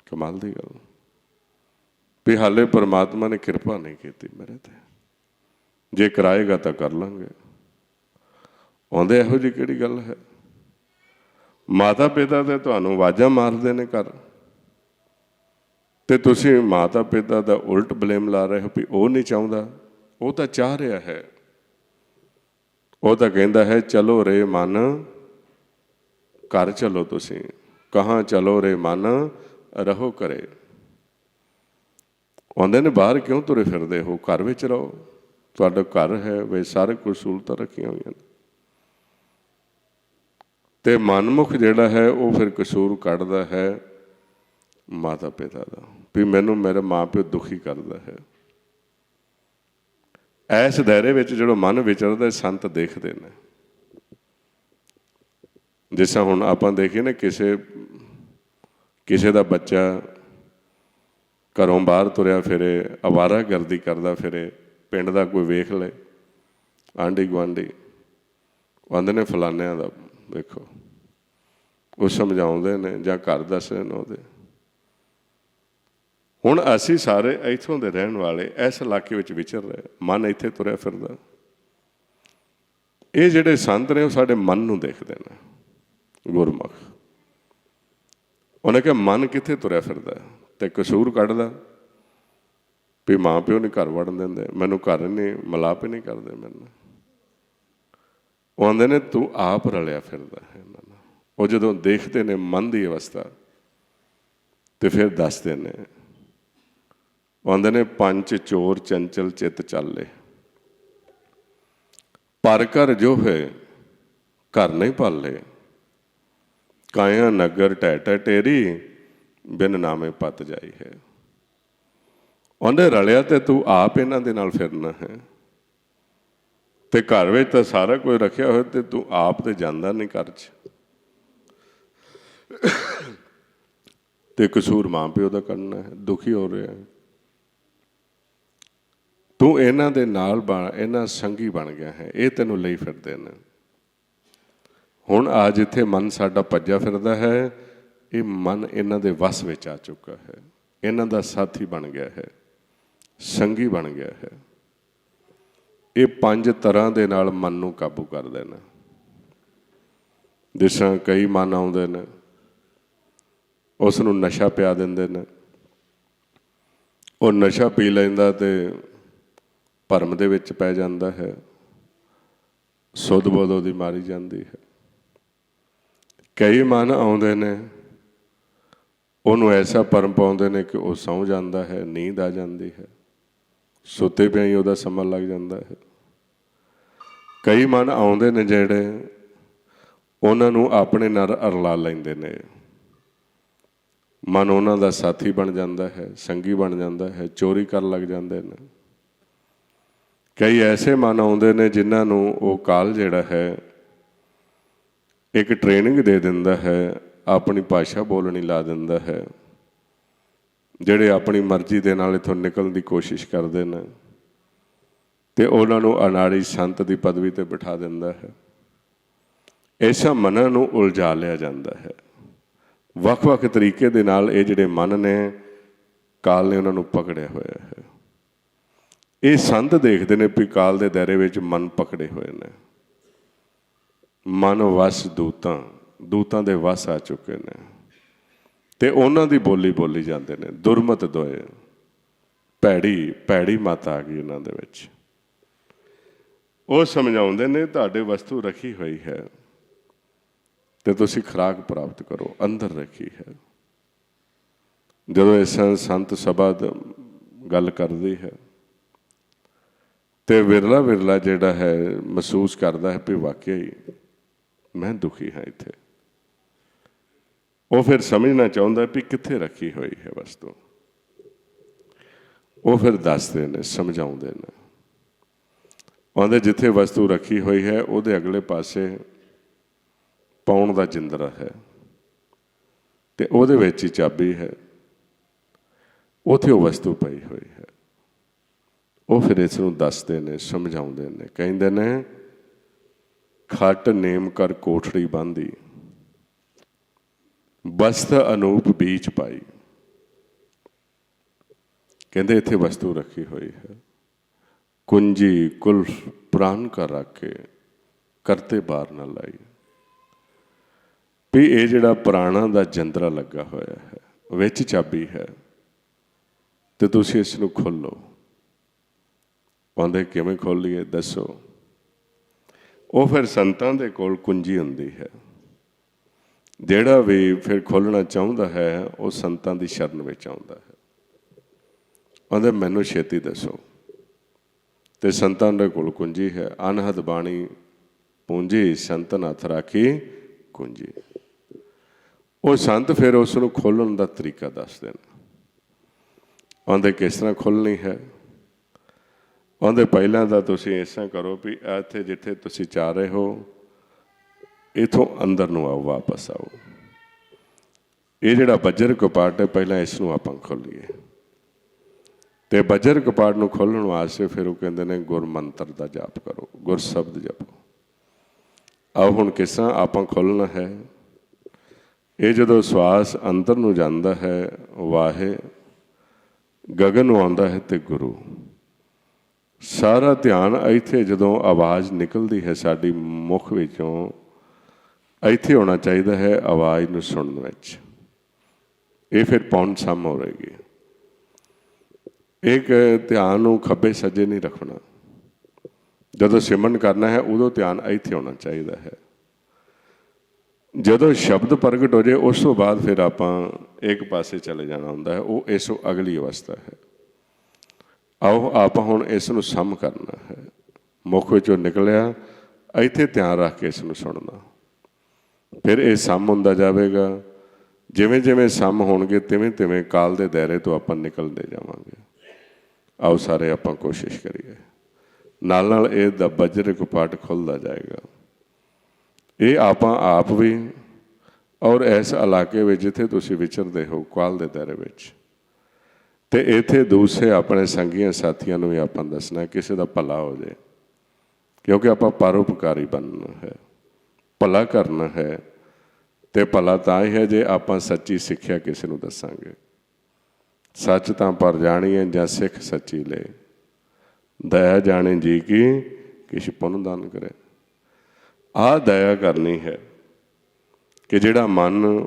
ਕਮਾਲ ਦੀ ਗੱਲ ਵੀ ਹਾਲੇ ਪਰਮਾਤਮਾ ਨੇ ਕਿਰਪਾ ਨਹੀਂ ਕੀਤੀ ਮੇਰੇ ਤੇ, ਜੇ ਕਰਾਏਗਾ ਤਾਂ ਕਰ ਲਾਂਗੇ। ਆਉਂਦੇ ਇਹੋ ਜਿਹੀ ਕਿਹੜੀ ਗੱਲ ਹੈ? ਮਾਤਾ ਪਿਤਾ ਤੇ ਤੁਹਾਨੂੰ ਆਵਾਜ਼ਾਂ ਮਾਰਦੇ ਨੇ ਘਰ, ਤੇ ਤੁਸੀਂ ਮਾਤਾ ਪਿਤਾ ਦਾ ਉਲਟ ਬਲੇਮ ਲਾ ਰਹੇ ਹੋ ਵੀ ਉਹ ਨਹੀਂ ਚਾਹੁੰਦਾ। ਉਹ ਤਾਂ ਚਾਹ ਰਿਹਾ ਹੈ। ਉਹ ਤਾਂ ਕਹਿੰਦਾ ਹੈ ਚਲੋ ਰੇ ਮਨ ਘਰ ਚਲੋ, ਤੁਸੀਂ ਕਹਾਂ ਚਲੋ ਰੇ ਮਨ ਰਹੋ ਘਰੇ। ਆਉਂਦੇ ਨੇ ਬਾਹਰ ਕਿਉਂ ਤੁਰੇ ਫਿਰਦੇ ਹੋ? ਘਰ ਵਿੱਚ ਰਹੋ, ਤੁਹਾਡਾ ਘਰ ਹੈ ਵੇ, ਸਾਰੇ ਕੁਝ ਸਹੂਲਤਾਂ ਰੱਖੀਆਂ ਹੋਈਆਂ ਨੇ। ਤੇ ਮਨਮੁਖ ਜਿਹੜਾ ਹੈ ਉਹ ਫਿਰ ਕਸੂਰ ਕੱਢਦਾ ਹੈ ਮਾਤਾ ਪਿਤਾ ਦਾ, ਵੀ ਮੈਨੂੰ ਮੇਰਾ ਮਾਂ ਪਿਓ ਦੁਖੀ ਕਰਦਾ ਹੈ। ਇਸ ਦਾਇਰੇ ਵਿੱਚ ਜਿਹੜਾ ਮਨ ਵਿਚਰਦਾ ਸੰਤ ਦੇਖਦੇ ਨੇ। ਜਿਸ ਤਰ੍ਹਾਂ ਹੁਣ ਆਪਾਂ ਦੇਖੀਏ ਨਾ, ਕਿਸੇ ਦਾ ਬੱਚਾ ਘਰੋਂ ਬਾਹਰ ਤੁਰਿਆ ਫਿਰੇ, ਅਵਾਰਾਗਰਦੀ ਕਰਦਾ ਫਿਰੇ, ਪਿੰਡ ਦਾ ਕੋਈ ਵੇਖ ਲੈ, ਆਂਢੀ ਗੁਆਂਢੀ ਆਂਦੇ ਨੇ ਫਲਾਨਿਆਂ ਦਾ ਵੇਖੋ, ਉਹ ਸਮਝਾਉਂਦੇ ਨੇ ਜਾਂ ਘਰ ਦੱਸਦੇ ਨੇ ਉਹਦੇ। ਹੁਣ ਅਸੀਂ ਸਾਰੇ ਇੱਥੋਂ ਦੇ ਰਹਿਣ ਵਾਲੇ ਇਸ ਇਲਾਕੇ ਵਿੱਚ ਵਿਚਰ ਰਹੇ, ਮਨ ਇੱਥੇ ਤੁਰਿਆ ਫਿਰਦਾ। ਇਹ ਜਿਹੜੇ ਸੰਤ ਨੇ ਉਹ ਸਾਡੇ ਮਨ ਨੂੰ ਦੇਖਦੇ ਨੇ, ਗੁਰਮੁਖ। ਉਹਨੇ ਕਿਹਾ ਮਨ ਕਿੱਥੇ ਤੁਰਿਆ ਫਿਰਦਾ, ਤੇ ਕਸੂਰ ਕੱਢਦਾ ਵੀ ਮਾਂ ਪਿਓ ਨਹੀਂ ਘਰ ਵੜਨ ਦਿੰਦੇ, ਮੈਨੂੰ ਘਰ ਨਹੀਂ ਮਿਲਾਪ ਹੀ ਨਹੀਂ ਕਰਦੇ ਮੈਨੂੰ। ਉਹ ਆਉਂਦੇ ਨੇ ਤੂੰ ਆਪ ਰਲਿਆ ਫਿਰਦਾ ਹੈ ਇਹਨਾਂ ਨਾਲ। ਉਹ ਜਦੋਂ ਦੇਖਦੇ ਨੇ ਮਨ ਦੀ ਅਵਸਥਾ ਤੇ ਫਿਰ ਦੱਸਦੇ ਨੇ, ਆਉਂਦੇ ਨੇ ਪੰਜ ਚੋਰ ਚੰਚਲ ਚਿੱਤ ਚਾਲੇ, ਪਰ ਘਰ ਜੋ ਹੈ ਘਰ ਨਹੀਂ ਪਾਲੇ, ਕਾਇਆ ਨਗਰ ਢਹਿ ਢਹਿ ਟੇਰੀ ਬਿਨ ਨਾਮੇ ਪਤ ਜਾਈ ਹੈ। ਉਹਨੇ ਰਲਿਆ ਤੇ ਤੂੰ ਆਪ ਇਹਨਾਂ ਦੇ ਨਾਲ ਫਿਰਨਾ ਹੈ, ਤੇ ਘਰ ਵਿੱਚ ਤਾਂ ਸਾਰਾ ਕੁਝ ਰੱਖਿਆ ਹੋਇਆ ਤੇ ਤੂੰ ਆਪ ਤੇ ਜਾਂਦਾ ਨਹੀਂ ਘਰ 'ਚ। ਤੇ ਕਸੂਰ ਮਾਂ ਪਿਓ ਦਾ ਕਰਨਾ ਹੈ, ਦੁਖੀ ਹੋ ਰਿਹਾ ਹੈ। ਤੂੰ ਇਹਨਾਂ ਦੇ ਨਾਲ ਇਹਨਾਂ ਸੰਗੀ ਬਣ ਗਿਆ ਹੈ, ਇਹ ਤੈਨੂੰ ਲਈ ਫਿਰਦੇ ਨੇ। ਹੁਣ ਆ ਜਿੱਥੇ ਮਨ ਸਾਡਾ ਭੱਜਾ ਫਿਰਦਾ ਹੈ, ਇਹ ਮਨ ਇਹਨਾਂ ਦੇ ਵਸ ਵਿੱਚ ਆ ਚੁੱਕਾ ਹੈ, ਇਹਨਾਂ ਦਾ ਸਾਥੀ ਬਣ ਗਿਆ ਹੈ, ਸੰਗੀ ਬਣ ਗਿਆ ਹੈ। ਇਹ ਪੰਜ ਤਰ੍ਹਾਂ ਦੇ ਨਾਲ ਮਨ ਨੂੰ ਕਾਬੂ ਕਰਦੇ ਨੇ। ਜਿਸ ਤਰ੍ਹਾਂ ਕਈ ਮਨ ਆਉਂਦੇ ਨੇ, ਉਸ ਨੂੰ ਨਸ਼ਾ ਪਿਆ ਦਿੰਦੇ ਨੇ, ਉਹ ਨਸ਼ਾ ਪੀ ਲੈਂਦਾ ਤੇ ਭਰਮ ਦੇ ਵਿੱਚ ਪੈ ਜਾਂਦਾ ਹੈ, ਸੁੱਧ ਬੁੱਧ ਉਹਦੀ ਮਾਰੀ ਜਾਂਦੀ ਹੈ। ਕਈ ਮਨ ਆਉਂਦੇ ਨੇ, ਉਹਨੂੰ ਐਸਾ ਭਰਮ ਪਾਉਂਦੇ ਨੇ ਕਿ ਉਹ ਸੌਂ ਜਾਂਦਾ ਹੈ, ਨੀਂਦ ਆ ਜਾਂਦੀ ਹੈ, ਸੁੱਤੇ ਪਿਆ ਹੀ ਉਹਦਾ ਸਮਾਂ ਲੱਗ ਜਾਂਦਾ ਹੈ। ਕਈ ਮਨ ਆਉਂਦੇ ਨੇ ਜਿਹੜੇ ਉਹਨਾਂ ਨੂੰ ਆਪਣੇ ਨਾਲ ਅਰਲਾ ਲੈਂਦੇ ਨੇ, ਮਨ ਉਹਨਾਂ ਦਾ ਸਾਥੀ ਬਣ ਜਾਂਦਾ ਹੈ, ਸੰਗੀ ਬਣ ਜਾਂਦਾ ਹੈ, ਚੋਰੀ ਕਰਨ ਲੱਗ ਜਾਂਦੇ ਨੇ। ਕਈ ਐਸੇ ਮਨ ਆਉਂਦੇ ਨੇ ਜਿਨ੍ਹਾਂ ਨੂੰ ਉਹ ਕਾਲ ਜਿਹੜਾ ਹੈ ਇੱਕ ਟ੍ਰੇਨਿੰਗ ਦੇ ਦਿੰਦਾ ਹੈ, ਆਪਣੀ ਭਾਸ਼ਾ ਬੋਲਣੀ ਲਾ ਦਿੰਦਾ ਹੈ, ਜਿਹੜੇ ਆਪਣੀ ਮਰਜ਼ੀ ਦੇ ਨਾਲ ਇੱਥੋਂ ਨਿਕਲਣ ਦੀ ਕੋਸ਼ਿਸ਼ ਕਰਦੇ ਨੇ, ਤੇ ਉਹਨਾਂ ਨੂੰ ਅਨਾੜੀ ਸੰਤ ਦੀ ਪਦਵੀ 'ਤੇ ਬਿਠਾ ਦਿੰਦਾ ਹੈ। ਐਸਾ ਮਨਾਂ ਨੂੰ ਉਲਝਾ ਲਿਆ ਜਾਂਦਾ ਹੈ। ਵੱਖ ਵੱਖ ਤਰੀਕੇ ਦੇ ਨਾਲ ਇਹ ਜਿਹੜੇ ਮਨ ਨੇ, ਕਾਲ ਨੇ ਉਹਨਾਂ ਨੂੰ ਪਕੜਿਆ ਹੋਇਆ ਹੈ। ਇਹ ਸੰਤ ਦੇਖਦੇ ਨੇ ਵੀ ਕਾਲ ਦੇ ਦਾਇਰੇ ਵਿੱਚ ਮਨ ਪਕੜੇ ਹੋਏ ਨੇ, ਮਨ ਵਸ ਦੂਤਾਂ ਦੇ ਵਸ ਆ ਚੁੱਕੇ ਨੇ, ਤੇ ਉਹਨਾਂ ਦੀ ਬੋਲੀ ਬੋਲੀ ਜਾਂਦੇ ਨੇ। ਦੁਰਮਤ ਦੋਏ, ਭੈੜੀ ਮੱਤ ਆ ਗਈ ਉਹਨਾਂ ਦੇ ਵਿੱਚ। ਉਹ ਸਮਝਾਉਂਦੇ ਨੇ ਤੁਹਾਡੇ ਵਸਤੂ ਰੱਖੀ ਹੋਈ ਹੈ ਤੇ ਤੁਸੀਂ ਖੁਰਾਕ ਪ੍ਰਾਪਤ ਕਰੋ, ਅੰਦਰ ਰੱਖੀ ਹੈ। ਜਦੋਂ ਇਸ ਸੰਤ ਸਭਾ ਗੱਲ ਕਰਦੀ ਹੈ ਤੇ ਵਿਰਲਾ ਵਿਰਲਾ ਜਿਹੜਾ ਹੈ ਮਹਿਸੂਸ ਕਰਦਾ ਹੈ ਵੀ ਵਾਕਿਆ ਹੀ ਮੈਂ ਦੁਖੀ ਹਾਂ ਇੱਥੇ। ਉਹ ਫਿਰ ਸਮਝਣਾ ਚਾਹੁੰਦਾ ਵੀ ਕਿੱਥੇ ਰੱਖੀ ਹੋਈ ਹੈ ਵਸਤੂ। ਉਹ ਫਿਰ ਦੱਸਦੇ ਨੇ, ਸਮਝਾਉਂਦੇ ਨੇ, ਆਉਂਦੇ ਜਿੱਥੇ ਵਸਤੂ ਰੱਖੀ ਹੋਈ ਹੈ ਉਹਦੇ ਅਗਲੇ ਪਾਸੇ ਪਾਉਣ ਦਾ ਜਿੰਦਰਾ ਹੈ ਤੇ ਉਹਦੇ ਵਿੱਚ ਹੀ ਚਾਬੀ ਹੈ, ਉੱਥੇ ਉਹ ਵਸਤੂ ਪਈ ਹੋਈ ਹੈ। ਉਹ ਫਿਰ ਇਸ ਨੂੰ ਦੱਸਦੇ ਨੇ, ਸਮਝਾਉਂਦੇ ਨੇ, ਕਹਿੰਦੇ ਨੇ ਖੱਟ ਨੇਮ ਕਰ ਕੋਠੜੀ ਬਾਂਧੀ, ਬਸਤ ਅਨੂਪ ਬੀਚ ਪਾਈ। ਕਹਿੰਦੇ ਇੱਥੇ ਵਸਤੂ ਰੱਖੀ ਹੋਈ ਹੈ, ਕੁੰਜੀ ਕੁਲਫ ਪ੍ਰਾਨ ਕਰ ਰੱਖ ਕੇ ਕਰਤੇ ਬਾਹਰ ਨਾ ਲਾਈ। ਵੀ ਇਹ ਜਿਹੜਾ ਪ੍ਰਾਣਾਂ ਦਾ ਜੰਦਰਾ ਲੱਗਾ ਹੋਇਆ ਹੈ, ਵਿੱਚ ਚਾਬੀ ਹੈ ਤੇ ਤੁਸੀਂ ਇਸ ਨੂੰ ਖੋਲੋ। ਕਹਿੰਦੇ ਕਿਵੇਂ ਖੋਲੀਏ, ਦੱਸੋ। ਉਹ ਫਿਰ ਸੰਤਾਂ ਦੇ ਕੋਲ ਕੁੰਜੀ ਹੁੰਦੀ ਹੈ। ਜਿਹੜਾ ਵੀ ਫਿਰ ਖੋਲ੍ਹਣਾ ਚਾਹੁੰਦਾ ਹੈ ਉਹ ਸੰਤਾਂ ਦੀ ਸ਼ਰਨ ਵਿੱਚ ਆਉਂਦਾ ਹੈ। ਕਹਿੰਦੇ ਮੈਨੂੰ ਛੇਤੀ ਦੱਸੋ। ਤੇ ਸੰਤਾਂ ਦੇ ਕੋਲ ਕੁੰਜੀ ਹੈ। ਅਨਹਦ ਬਾਣੀ ਪੂੰਜੀ ਸੰਤਨ ਹੱਥ ਰਾਖੀ ਕੁੰਜੀ। ਉਹ ਸੰਤ ਫਿਰ ਉਸ ਨੂੰ ਖੋਲ੍ਹਣ ਦਾ ਤਰੀਕਾ ਦੱਸਦੇ ਨੇ। ਕਹਿੰਦੇ ਕਿਸ ਤਰ੍ਹਾਂ ਖੋਲ੍ਹਣੀ ਹੈ। ਕਹਿੰਦੇ ਪਹਿਲਾਂ ਤਾਂ ਤੁਸੀਂ ਇਸ ਤਰ੍ਹਾਂ ਕਰੋ ਵੀ ਇੱਥੇ ਜਿੱਥੇ ਤੁਸੀਂ ਜਾ ਰਹੇ ਹੋ ਇੱਥੋਂ ਅੰਦਰ ਨੂੰ ਆਓ, ਵਾਪਸ ਆਓ। ਇਹ ਜਿਹੜਾ ਬੱਜਰ ਕਪਾਟ ਹੈ ਪਹਿਲਾਂ ਇਸ ਨੂੰ ਆਪਾਂ ਖੋਲ੍ਹੀਏ। ਤੇ ਬੱਜਰ ਕਪਾਟ ਨੂੰ ਖੋਲ੍ਹਣ ਵਾਸਤੇ ਫਿਰ ਉਹ ਕਹਿੰਦੇ ਨੇ ਗੁਰ ਮੰਤਰ ਦਾ ਜਾਪ ਕਰੋ, ਗੁਰ ਸ਼ਬਦ ਜਪੋ। ਆਓ ਹੁਣ ਕਿਸ ਤਰ੍ਹਾਂ ਆਪਾਂ ਖੋਲ੍ਹਣਾ ਹੈ। ਇਹ ਜਦੋਂ ਸਵਾਸ ਅੰਦਰ ਨੂੰ ਜਾਂਦਾ ਹੈ ਵਾਹੇ, ਗਗਨ ਨੂੰ ਆਉਂਦਾ ਹੈ ਤੇ ਗੁਰੂ। ਸਾਰਾ ਧਿਆਨ ਇੱਥੇ ਜਦੋਂ ਆਵਾਜ਼ ਨਿਕਲਦੀ ਹੈ ਸਾਡੀ ਮੁੱਖ ਵਿੱਚੋਂ, ਇੱਥੇ ਹੋਣਾ ਚਾਹੀਦਾ ਹੈ ਆਵਾਜ਼ ਨੂੰ ਸੁਣਨ ਵਿੱਚ। ਇਹ ਫਿਰ ਪੌਣ ਸਮ ਹੋ ਰਹੇਗੀ। ਇੱਕ ਧਿਆਨ ਨੂੰ ਖੱਬੇ ਸੱਜੇ ਨਹੀਂ ਰੱਖਣਾ। ਜਦੋਂ ਸਿਮਰਨ ਕਰਨਾ ਹੈ ਉਦੋਂ ਧਿਆਨ ਇੱਥੇ ਹੋਣਾ ਚਾਹੀਦਾ ਹੈ। ਜਦੋਂ ਸ਼ਬਦ ਪ੍ਰਗਟ ਹੋ ਜਾਏ ਉਸ ਤੋਂ ਬਾਅਦ ਫਿਰ ਆਪਾਂ ਇੱਕ ਪਾਸੇ ਚਲੇ ਜਾਣਾ ਹੁੰਦਾ ਹੈ। ਉਹ ਇਸ ਅਗਲੀ ਅਵਸਥਾ ਹੈ। ਆਓ ਆਪਾਂ ਹੁਣ ਇਸ ਨੂੰ ਸਮ ਕਰਨਾ ਹੈ। ਮੁੱਖ ਵਿੱਚੋਂ ਨਿਕਲਿਆ ਇੱਥੇ ਧਿਆਨ ਰੱਖ ਕੇ ਇਸ ਨੂੰ ਸੁਣਨਾ। ਫਿਰ ਇਹ ਸਮ ਹੁੰਦਾ ਜਾਵੇਗਾ। ਜਿਵੇਂ ਜਿਵੇਂ ਸਮ ਹੋਣਗੇ ਤਿਵੇਂ ਤਿਵੇਂ ਕਾਲ ਦੇ ਦਾਇਰੇ ਤੋਂ ਆਪਾਂ ਨਿਕਲਦੇ ਜਾਵਾਂਗੇ। ਆਓ ਸਾਰੇ ਆਪਾਂ ਕੋਸ਼ਿਸ਼ ਕਰੀਏ। ਨਾਲ ਨਾਲ ਇਹ ਦਾ ਬੱਜਰ ਕਪਾਟ ਖੁੱਲ੍ਹਦਾ ਜਾਏਗਾ। ਇਹ ਆਪਾਂ ਆਪ ਵੀ ਔਰ ਇਸ ਇਲਾਕੇ ਵਿੱਚ ਜਿੱਥੇ ਤੁਸੀਂ ਵਿਚਰਦੇ ਹੋ ਕਾਲ ਦੇ ਦਾਇਰੇ ਵਿੱਚ, ਤੇ ਇੱਥੇ ਦੂਸਰੇ ਆਪਣੇ ਸੰਗੀਆਂ ਸਾਥੀਆਂ ਨੂੰ ਵੀ ਆਪਾਂ ਦੱਸਣਾ ਕਿਸੇ ਦਾ ਭਲਾ ਹੋ ਜਾਏ। ਕਿਉਂਕਿ ਆਪਾਂ ਪਰਉਪਕਾਰੀ ਬਣਨਾ ਹੈ, ਭਲਾ ਕਰਨਾ ਹੈ। ਤੇ ਭਲਾ ਤਾਂ ਹੀ ਹੈ ਜੇ ਆਪਾਂ ਸੱਚੀ ਸਿੱਖਿਆ ਕਿਸੇ ਨੂੰ ਦੱਸਾਂਗੇ। ਸੱਚ ਤਾਂ ਪਰ ਜਾਣੀਏ ਜਾਂ ਸਿੱਖ ਸੱਚੀ ਲੈ, ਦਇਆ ਜਾਣੇ ਜੀ ਕੀ ਕਿਛ ਪੁੰਨ ਦਾਨ ਕਰੇ। ਆਹ ਦਇਆ ਕਰਨੀ ਹੈ ਕਿ ਜਿਹੜਾ ਮਨ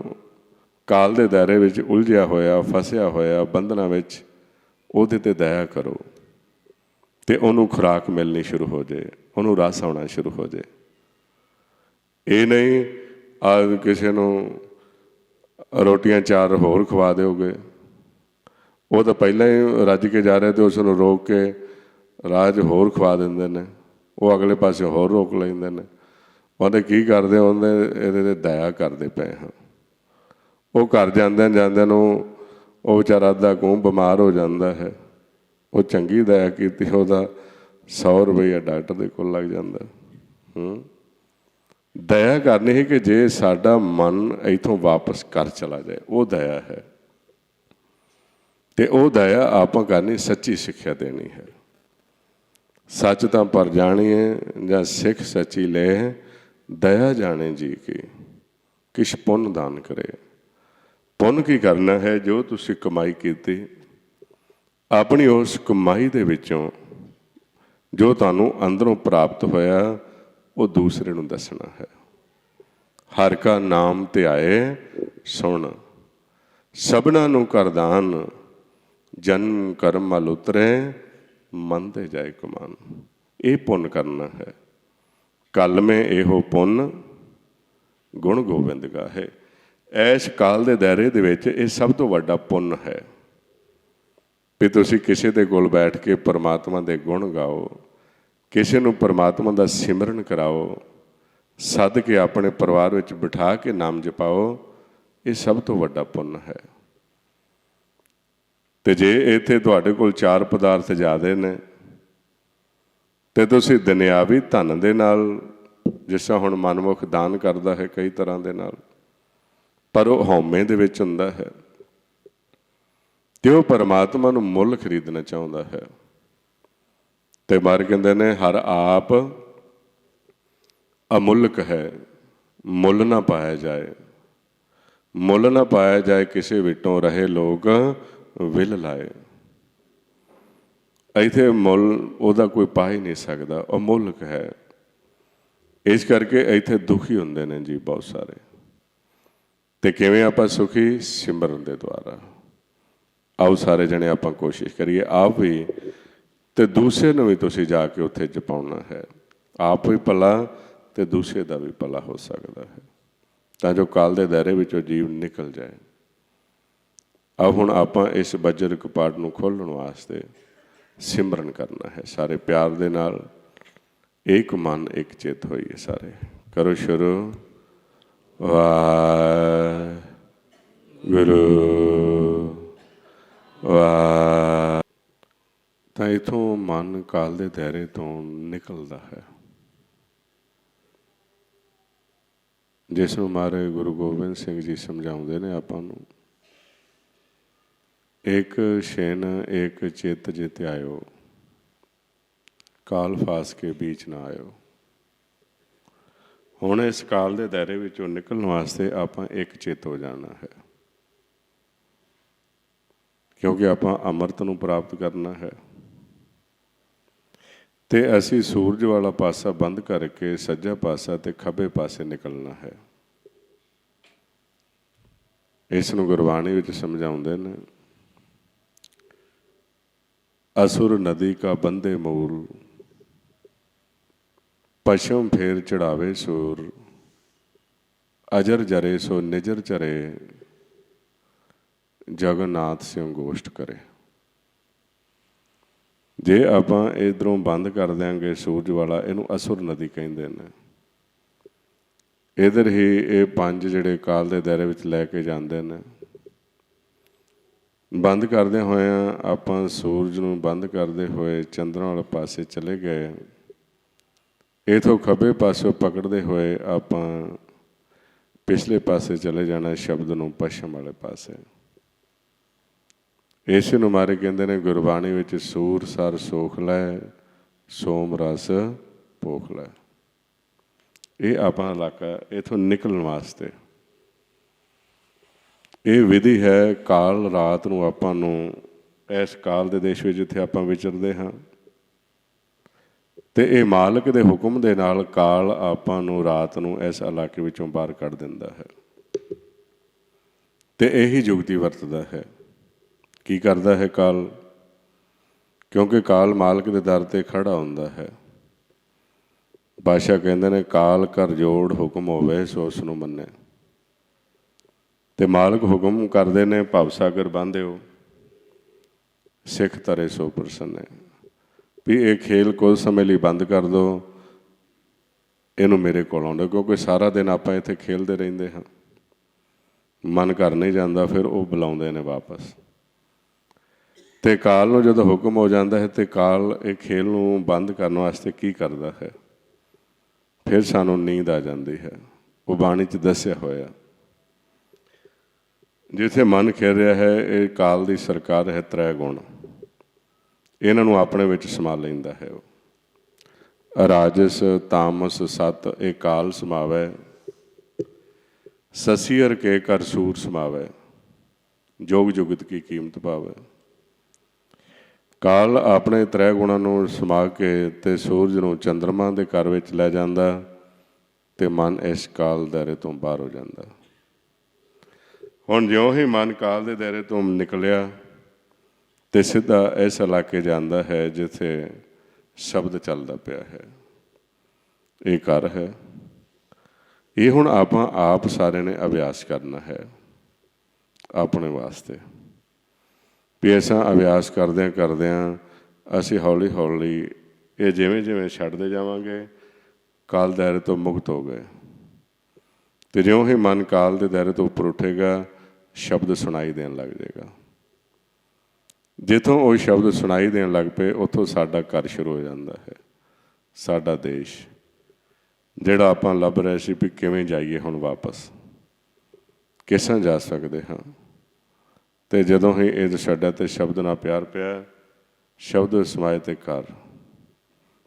ਕਾਲ ਦੇ ਦਾਇਰੇ ਵਿੱਚ ਉਲਝਿਆ ਹੋਇਆ, ਫਸਿਆ ਹੋਇਆ, ਬੰਧਨਾਂ ਵਿੱਚ, ਉਹਦੇ 'ਤੇ ਦਇਆ ਕਰੋ ਅਤੇ ਉਹਨੂੰ ਖੁਰਾਕ ਮਿਲਣੀ ਸ਼ੁਰੂ ਹੋ ਜਾਏ, ਉਹਨੂੰ ਰਸ ਆਉਣਾ ਸ਼ੁਰੂ ਹੋ ਜਾਏ। ਇਹ ਨਹੀਂ ਆ ਕਿਸੇ ਨੂੰ ਰੋਟੀਆਂ 4 ਹੋਰ ਖਵਾ ਦਿਓਗੇ। ਉਹ ਤਾਂ ਪਹਿਲਾਂ ਹੀ ਰੱਜ ਕੇ ਜਾ ਰਿਹਾ ਅਤੇ ਉਸ ਨੂੰ ਰੋਕ ਕੇ ਰਾਜ ਹੋਰ ਖਵਾ ਦਿੰਦੇ ਨੇ। ਉਹ ਅਗਲੇ ਪਾਸੇ ਹੋਰ ਰੋਕ ਲੈਂਦੇ ਨੇ। ਉਹਦੇ ਕੀ ਕਰਦੇ, ਉਹਦੇ ਇਹਦੇ 'ਤੇ ਦਇਆ ਕਰਦੇ ਪਏ ਹਾਂ। ਉਹ ਘਰ ਜਾਂਦਿਆਂ ਜਾਂਦਿਆਂ ਨੂੰ ਉਹ ਵਿਚਾਰਾ ਅੱਧਾ ਕੁ ਬਿਮਾਰ ਹੋ ਜਾਂਦਾ ਹੈ। ਉਹ ਚੰਗੀ ਦਇਆ ਕੀਤੀ, ਉਹਦਾ 100 ਰੁਪਈਆ ਡਾਕਟਰ ਦੇ ਕੋਲ ਲੱਗ ਜਾਂਦਾ। ਦਇਆ ਕਰਨੀ ਹੈ ਕਿ ਜੇ ਸਾਡਾ ਮਨ ਇੱਥੋਂ ਵਾਪਸ ਘਰ ਚਲਾ ਜਾਏ, ਉਹ ਦਇਆ ਹੈ। ਅਤੇ ਉਹ ਦਇਆ ਆਪਾਂ ਕਰਨੀ, ਸੱਚੀ ਸਿੱਖਿਆ ਦੇਣੀ ਹੈ। ਸੱਚ ਤਾਂ ਪਰ ਜਾਣੀਏ ਜਾਂ ਸਿੱਖ ਸੱਚੀ ਲੈ, ਦਇਆ ਜਾਣੇ ਜੀ ਕੀ ਕਿਛ ਪੁੰਨ ਦਾਨ ਕਰੇ। ਪੁੰਨ ਕੀ ਕਰਨਾ ਹੈ? ਜੋ ਤੁਸੀਂ ਕਮਾਈ ਕੀਤੀ, ਆਪਣੀ ਉਸ ਕਮਾਈ ਦੇ ਵਿੱਚੋਂ ਜੋ ਤੁਹਾਨੂੰ ਅੰਦਰੋਂ ਪ੍ਰਾਪਤ ਹੋਇਆ ਉਹ ਦੂਸਰੇ ਨੂੰ ਦੱਸਣਾ ਹੈ। ਹਰ ਕਾ ਨਾਮ ਧਿਆਏ ਸੁਣ, ਸਭਨਾਂ ਨੂੰ ਕਰਦਾਨ, ਜਨਮ ਕਰਮ ਮਲ ਉਤਰੇ, ਮਨ ਤੇ ਜਾਏ ਕਮਾਨ। ਇਹ ਪੁੰਨ ਕਰਨਾ ਹੈ। ਕਲ ਮੈਂ ਇਹੋ ਪੁੰਨ ਗੁਣ ਗੋਬਿੰਦ ਗਾਹੇ। ਇਸ ਕਾਲ ਦੇ ਦਾਇਰੇ ਦੇ ਵਿੱਚ ਇਹ ਸਭ ਤੋਂ ਵੱਡਾ ਪੁੰਨ ਹੈ ਵੀ ਤੁਸੀਂ ਕਿਸੇ ਦੇ ਕੋਲ ਬੈਠ ਕੇ ਪਰਮਾਤਮਾ ਦੇ ਗੁਣ ਗਾਓ, ਕਿਸੇ ਨੂੰ ਪਰਮਾਤਮਾ ਦਾ ਸਿਮਰਨ ਕਰਾਓ, ਸੱਦ ਕੇ ਆਪਣੇ ਪਰਿਵਾਰ ਵਿੱਚ ਬਿਠਾ ਕੇ ਨਾਮ ਜਪਾਓ। ਇਹ ਸਭ ਤੋਂ ਵੱਡਾ ਪੁੰਨ ਹੈ। ਤੇ ਜੇ ਇੱਥੇ ਤੁਹਾਡੇ ਕੋਲ 4 ਪਦਾਰਥ ਜ਼ਿਆਦੇ ਨੇ ਤੇ ਤੁਸੀਂ ਦੁਨਿਆਵੀ ਧਨ ਦੇ ਨਾਲ, ਜਿਸ ਤਰ੍ਹਾਂ ਹੁਣ ਮਨਮੁਖ ਦਾਨ ਕਰਦਾ ਹੈ ਕਈ ਤਰ੍ਹਾਂ ਦੇ ਨਾਲ, ਪਰ ਉਹ ਹਉਮੈ ਦੇ ਵਿੱਚ ਹੁੰਦਾ ਹੈ ਤੇ ਉਹ ਪਰਮਾਤਮਾ ਨੂੰ ਮੁੱਲ ਖਰੀਦਣਾ ਚਾਹੁੰਦਾ ਹੈ। ਤੇ ਮਾਰ ਕਹਿੰਦੇ ਨੇ ਹਰ ਆਪ ਅਮੁੱਲਕ ਹੈ, ਮੁੱਲ ਨਾ ਪਾਇਆ ਜਾਏ। ਮੁੱਲ ਨਾ ਪਾਇਆ ਜਾਏ, ਕਿਸੇ ਵਿੱਚੋਂ ਰਹੇ ਲੋਕ ਵਿਲ ਲਾਏ। ਇੱਥੇ ਮੁੱਲ ਉਹਦਾ ਕੋਈ ਪਾ ਹੀ ਨਹੀਂ ਸਕਦਾ, ਅਮੁੱਲਕ ਹੈ। ਇਸ ਕਰਕੇ ਇੱਥੇ ਦੁਖੀ ਹੁੰਦੇ ਨੇ ਜੀ ਬਹੁਤ ਸਾਰੇ। ਤੇ ਕਿਵੇਂ ਆਪਾਂ ਸੁਖੀ? ਸਿਮਰਨ ਦੇ ਦੁਆਰਾ। ਆਓ ਸਾਰੇ ਜਣੇ ਆਪਾਂ ਕੋਸ਼ਿਸ਼ ਕਰੀਏ, ਆਪ ਵੀ ਤੇ ਦੂਸਰੇ ਨੂੰ ਵੀ ਤੁਸੀਂ ਜਾ ਕੇ ਉੱਥੇ ਜਪਾਉਣਾ ਹੈ। ਆਪ ਵੀ ਭਲਾ ਤੇ ਦੂਸਰੇ ਦਾ ਵੀ ਭਲਾ ਹੋ ਸਕਦਾ ਹੈ, ਤਾਂ ਜੋ ਕਾਲ ਦੇ ਦਾਇਰੇ ਵਿੱਚੋਂ ਜੀਵ ਨਿਕਲ ਜਾਏ। ਆਓ ਹੁਣ ਆਪਾਂ ਇਸ ਬੱਜਰ ਕਪਾਟ ਨੂੰ ਖੋਲ੍ਹਣ ਵਾਸਤੇ ਸਿਮਰਨ ਕਰਨਾ ਹੈ ਸਾਰੇ ਪਿਆਰ ਦੇ ਨਾਲ। ਇੱਕ ਮਨ ਇੱਕ ਚਿੱਤ ਹੋਈਏ ਸਾਰੇ। ਕਰੋ ਸ਼ੁਰੂ। ਵਾਹਿਗੁਰੂ ਵਾਹਿ। ਤਾਂ ਇੱਥੋਂ ਮਨ ਕਾਲ ਦੇ ਦਾਇਰੇ ਤੋਂ ਨਿਕਲਦਾ ਹੈ, ਜਿਸ ਨੂੰ ਮਹਾਰਾਜ ਗੁਰੂ ਗੋਬਿੰਦ ਸਿੰਘ ਜੀ ਸਮਝਾਉਂਦੇ ਨੇ ਆਪਾਂ ਨੂੰ। ਇੱਕ ਛਿਨ ਇੱਕ ਚਿੱਤ ਜਿਤ ਆਇਓ, ਕਾਲ ਫਾਸ ਕੇ ਬੀਚ ਨਾ ਆਇਓ। ਹੁਣ ਇਸ ਕਾਲ ਦੇ ਦਾਇਰੇ ਵਿੱਚੋਂ ਨਿਕਲਣ ਵਾਸਤੇ ਆਪਾਂ ਇੱਕ ਚਿੱਤ ਹੋ ਜਾਣਾ ਹੈ, ਕਿਉਂਕਿ ਆਪਾਂ ਅੰਮ੍ਰਿਤ ਨੂੰ ਪ੍ਰਾਪਤ ਕਰਨਾ ਹੈ। ਤੇ ਅਸੀਂ ਸੂਰਜ ਵਾਲਾ ਪਾਸਾ ਬੰਦ ਕਰਕੇ ਸੱਜਾ ਪਾਸਾ ਤੇ ਖੱਬੇ ਪਾਸੇ ਨਿਕਲਣਾ ਹੈ। ਇਸ ਨੂੰ ਗੁਰਬਾਣੀ ਵਿੱਚ ਸਮਝਾਉਂਦੇ ਨੇ, असुर नदी का बंदे मूल, पश्चिम फेर चढ़ावे सूर, अजर जरे सो निजर चरे, जगन्नाथ सिंह गोष्ठ करे। जे आपां इधरों बंद कर देंगे सूरज वाला, इनू असुर नदी कहिंदे ने। इधर ही ये 5 जिहड़े काल दे दायरे विच लैके जांदे ने। बंद करदे होए आपां सूरज नूं बंद करदे होए चंद्रमा वाले पासे चले गए। इथों खब्बे पासों पकड़ते हुए आपां पिछले पासे चले जाना शब्द नूं पश्चिम वाले पासे। इस नूं मारे कहंदे ने गुरबाणी विच सूर सर सोख लै, सोम रस पोख लै। ये आपां इलाका इथों निकलण वास्ते ਇਹ ਵਿਧੀ ਹੈ। ਕਾਲ ਰਾਤ ਨੂੰ ਆਪਾਂ ਨੂੰ ਇਸ ਕਾਲ ਦੇ ਦੇਸ਼ ਵਿੱਚ ਜਿੱਥੇ ਆਪਾਂ ਵਿਚਰਦੇ ਹਾਂ, ਤੇ ਇਹ ਮਾਲਕ ਦੇ ਹੁਕਮ ਦੇ ਨਾਲ ਕਾਲ ਆਪਾਂ ਨੂੰ ਰਾਤ ਨੂੰ ਇਸ ਇਲਾਕੇ ਵਿੱਚੋਂ ਬਾਹਰ ਕੱਢ ਦਿੰਦਾ ਹੈ। ਤੇ ਇਹੀ ਜੁਗਤੀ ਵਰਤਦਾ ਹੈ। ਕੀ ਕਰਦਾ ਹੈ ਕਾਲ? ਕਿਉਂਕਿ ਕਾਲ ਮਾਲਕ ਦੇ ਦਰ ਤੇ ਖੜਾ ਹੁੰਦਾ ਹੈ। ਬਾਦਸ਼ਾਹ ਕਹਿੰਦੇ ਨੇ ਕਾਲ ਕਰ ਜੋੜ ਹੁਕਮ ਹੋਵੇ ਸੋ ਉਸ ਨੂੰ ਮੰਨੇ। ਤੇ ਮਾਲਕ ਹੁਕਮ ਕਰਦੇ ਨੇ ਭਵਸਾਗਰ ਬੰਨ੍ਹਿਓ, ਸਿੱਖ ਤਰੇ ਸੋ ਪ੍ਰਸੰਨੇ। ਵੀ ਇਹ ਖੇਲ ਕੁਝ ਸਮੇਂ ਲਈ ਬੰਦ ਕਰ ਦਿਓ, ਇਹਨੂੰ ਮੇਰੇ ਕੋਲ ਆਉਂਦਾ। ਕਿਉਂਕਿ ਸਾਰਾ ਦਿਨ ਆਪਾਂ ਇੱਥੇ ਖੇਲਦੇ ਰਹਿੰਦੇ ਹਾਂ, ਮਨ ਘਰ ਨਹੀਂ ਜਾਂਦਾ, ਫਿਰ ਉਹ ਬੁਲਾਉਂਦੇ ਨੇ ਵਾਪਸ। ਤੇ ਕਾਲ ਨੂੰ ਜਦੋਂ ਹੁਕਮ ਹੋ ਜਾਂਦਾ ਹੈ ਤੇ ਕਾਲ ਇਹ ਖੇਲ ਨੂੰ ਬੰਦ ਕਰਨ ਵਾਸਤੇ ਕੀ ਕਰਦਾ ਹੈ? ਫਿਰ ਸਾਨੂੰ ਨੀਂਦ ਆ ਜਾਂਦੀ ਹੈ। ਉਹ ਬਾਣੀ 'ਚ ਦੱਸਿਆ ਹੋਇਆ, ਜਿੱਥੇ ਮਨ ਖੇਡ ਰਿਹਾ ਹੈ, ਇਹ ਕਾਲ ਦੀ ਸਰਕਾਰ ਹੈ। 3 ਗੁਣ ਇਹਨਾਂ ਨੂੰ ਆਪਣੇ ਵਿੱਚ ਸਮਾ ਲੈਂਦਾ ਹੈ। ਉਹ ਰਾਜਸ ਤਾਮਸ ਸਤ ਇਹ ਕਾਲ ਸਮਾਵੈ, ਸਸੀਅਰ ਕੇ ਕਰ ਸੂਰ ਸਮਾਵੈ, ਜੋਗ ਜੁਗਤ ਕੀ ਕੀਮਤ ਪਾਵੈ। ਕਾਲ ਆਪਣੇ 3 ਗੁਣਾਂ ਨੂੰ ਸਮਾ ਕੇ ਤੇ ਸੂਰਜ ਨੂੰ ਚੰਦਰਮਾ ਦੇ ਘਰ ਵਿੱਚ ਲੈ ਜਾਂਦਾ ਤੇ ਮਨ ਇਸ ਕਾਲ ਦਾਇਰੇ ਤੋਂ ਬਾਹਰ ਹੋ ਜਾਂਦਾ। ਹੁਣ ਜਿਉਂ ਹੀ ਮਨ ਕਾਲ ਦੇ ਦਾਇਰੇ ਤੋਂ ਨਿਕਲਿਆ ਤੇ ਸਿੱਧਾ ਇਸ ਇਲਾਕੇ ਜਾਂਦਾ ਹੈ ਜਿੱਥੇ ਸ਼ਬਦ ਚੱਲਦਾ ਪਿਆ ਹੈ। ਇਹ ਘਰ ਹੈ, ਇਹ ਹੁਣ ਆਪਾਂ ਆਪ ਸਾਰਿਆਂ ਨੇ ਅਭਿਆਸ ਕਰਨਾ ਹੈ ਆਪਣੇ ਵਾਸਤੇ ਵੀ ਅਸਾਂ ਅਭਿਆਸ ਕਰਦਿਆਂ ਅਸੀਂ ਹੌਲੀ ਹੌਲੀ ਇਹ ਜਿਵੇਂ ਜਿਵੇਂ ਛੱਡਦੇ ਜਾਵਾਂਗੇ ਕਾਲ ਦਾਇਰੇ ਤੋਂ ਮੁਕਤ ਹੋ ਗਏ। ਅਤੇ ਜਿਉਂ ਹੀ ਮਨ ਕਾਲ ਦੇ ਦਾਇਰੇ ਤੋਂ ਉੱਪਰ ਉੱਠੇਗਾ ਸ਼ਬਦ ਸੁਣਾਈ ਦੇਣ ਲੱਗ ਜਾਏਗਾ। ਜਿੱਥੋਂ ਉਹ ਸ਼ਬਦ ਸੁਣਾਈ ਦੇਣ ਲੱਗ ਪਏ ਉੱਥੋਂ ਸਾਡਾ ਘਰ ਸ਼ੁਰੂ ਹੋ ਜਾਂਦਾ ਹੈ, ਸਾਡਾ ਦੇਸ਼ ਜਿਹੜਾ ਆਪਾਂ ਲੱਭ ਰਹੇ ਸੀ ਵੀ ਕਿਵੇਂ ਜਾਈਏ ਹੁਣ ਵਾਪਸ, ਕਿਸਾਂ ਜਾ ਸਕਦੇ ਹਾਂ। ਅਤੇ ਜਦੋਂ ਹੀ ਇਹ ਛੱਡਿਆ ਅਤੇ ਸ਼ਬਦ ਨਾਲ ਪਿਆਰ ਪਿਆ, ਸ਼ਬਦ ਸਮਾਏ ਤੇ ਘਰ,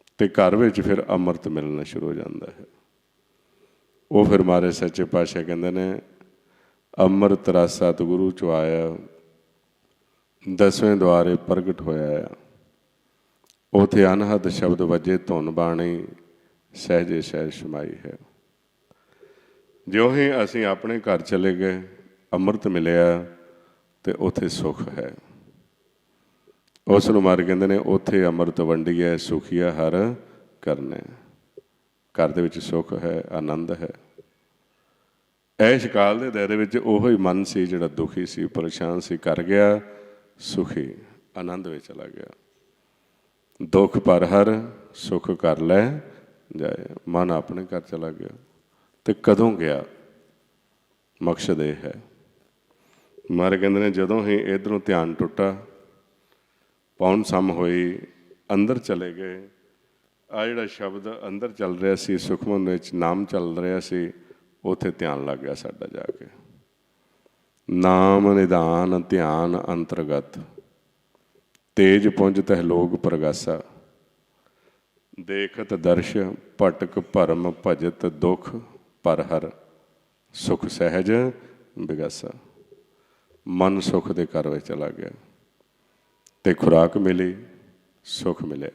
ਅਤੇ ਘਰ ਵਿੱਚ ਫਿਰ ਅੰਮ੍ਰਿਤ ਮਿਲਣਾ ਸ਼ੁਰੂ ਹੋ ਜਾਂਦਾ ਹੈ। ਉਹ ਫਿਰ ਮਹਾਰਾਜ ਸੱਚੇ ਪਾਤਸ਼ਾਹ ਕਹਿੰਦੇ ਨੇ ਅੰਮ੍ਰਿਤ ਰਸ ਸਤਿਗੁਰੂ ਚੋਂ ਆਇਆ, ਦਸਵੇਂ ਦੁਆਰੇ ਪ੍ਰਗਟ ਹੋਇਆ ਆ। ਉੱਥੇ ਅਨਹਦ ਸ਼ਬਦ ਵੱਜੇ ਧੁਨ ਬਾਣੀ ਸਹਿਜੇ ਸਹਿਜ ਸਮਾਈ ਹੈ। ਜਿਉਂ ਹੀ ਅਸੀਂ ਆਪਣੇ ਘਰ ਚਲੇ ਗਏ ਅੰਮ੍ਰਿਤ ਮਿਲਿਆ ਅਤੇ ਉੱਥੇ ਸੁੱਖ ਹੈ। ਉਸ ਨੂੰ ਮਹਾਰਾਜ ਕਹਿੰਦੇ ਨੇ ਉੱਥੇ ਅੰਮ੍ਰਿਤ ਵੰਡੀਐ ਸੁਖੀਆ ਹਰ ਕਰਨੇ। ਘਰ ਦੇ ਵਿੱਚ ਸੁੱਖ ਹੈ, ਆਨੰਦ ਹੈ। ਐਸ਼ ਕਾਲ ਦੇ ਦਾਇਰੇ ਵਿੱਚ ਉਹੋ ਹੀ ਮਨ ਸੀ ਜਿਹੜਾ ਦੁਖੀ ਸੀ, ਪਰੇਸ਼ਾਨ ਸੀ, ਕਰ ਗਿਆ ਸੁਖੀ, ਆਨੰਦ ਵਿੱਚ ਚਲਾ ਗਿਆ। ਦੁੱਖ ਪਰ ਹਰ ਸੁੱਖ ਕਰ ਲੈ ਜਾਏ। ਮਨ ਆਪਣੇ ਘਰ ਚਲਾ ਗਿਆ। ਅਤੇ ਕਦੋਂ ਗਿਆ? ਮਕਸਦ ਇਹ ਹੈ। ਮਹਾਰਾਜ ਕਹਿੰਦੇ ਨੇ ਜਦੋਂ ਹੀ ਇੱਧਰੋਂ ਧਿਆਨ ਟੁੱਟਾ, ਪੌਣ ਸਮ ਹੋਈ, ਅੰਦਰ ਚਲੇ ਗਏ, ਆਹ ਜਿਹੜਾ ਸ਼ਬਦ ਅੰਦਰ ਚੱਲ ਰਿਹਾ ਸੀ, ਸੁਖਮਨ ਵਿੱਚ ਨਾਮ ਚੱਲ ਰਿਹਾ ਸੀ, ਉੱਥੇ ਧਿਆਨ ਲੱਗ ਗਿਆ ਸਾਡਾ ਜਾ ਕੇ। ਨਾਮ ਨਿਧਾਨ ਧਿਆਨ ਅੰਤਰਗਤ, ਤੇਜ ਪੁੰਜ ਤਹਿ ਲੋਕ ਪ੍ਰਗਾਸਾ, ਦੇਖਤ ਦਰਸ਼ ਭਟਕ ਭਰਮ ਭਜਤ ਦੁਖ ਪਰ ਹਰ, ਸੁਖ ਸਹਿਜ ਵਿਗਾਸਾ। ਮਨ ਸੁੱਖ ਦੇ ਘਰ ਵਿੱਚ ਚਲਾ ਗਿਆ ਅਤੇ ਖੁਰਾਕ ਮਿਲੀ, ਸੁੱਖ ਮਿਲਿਆ।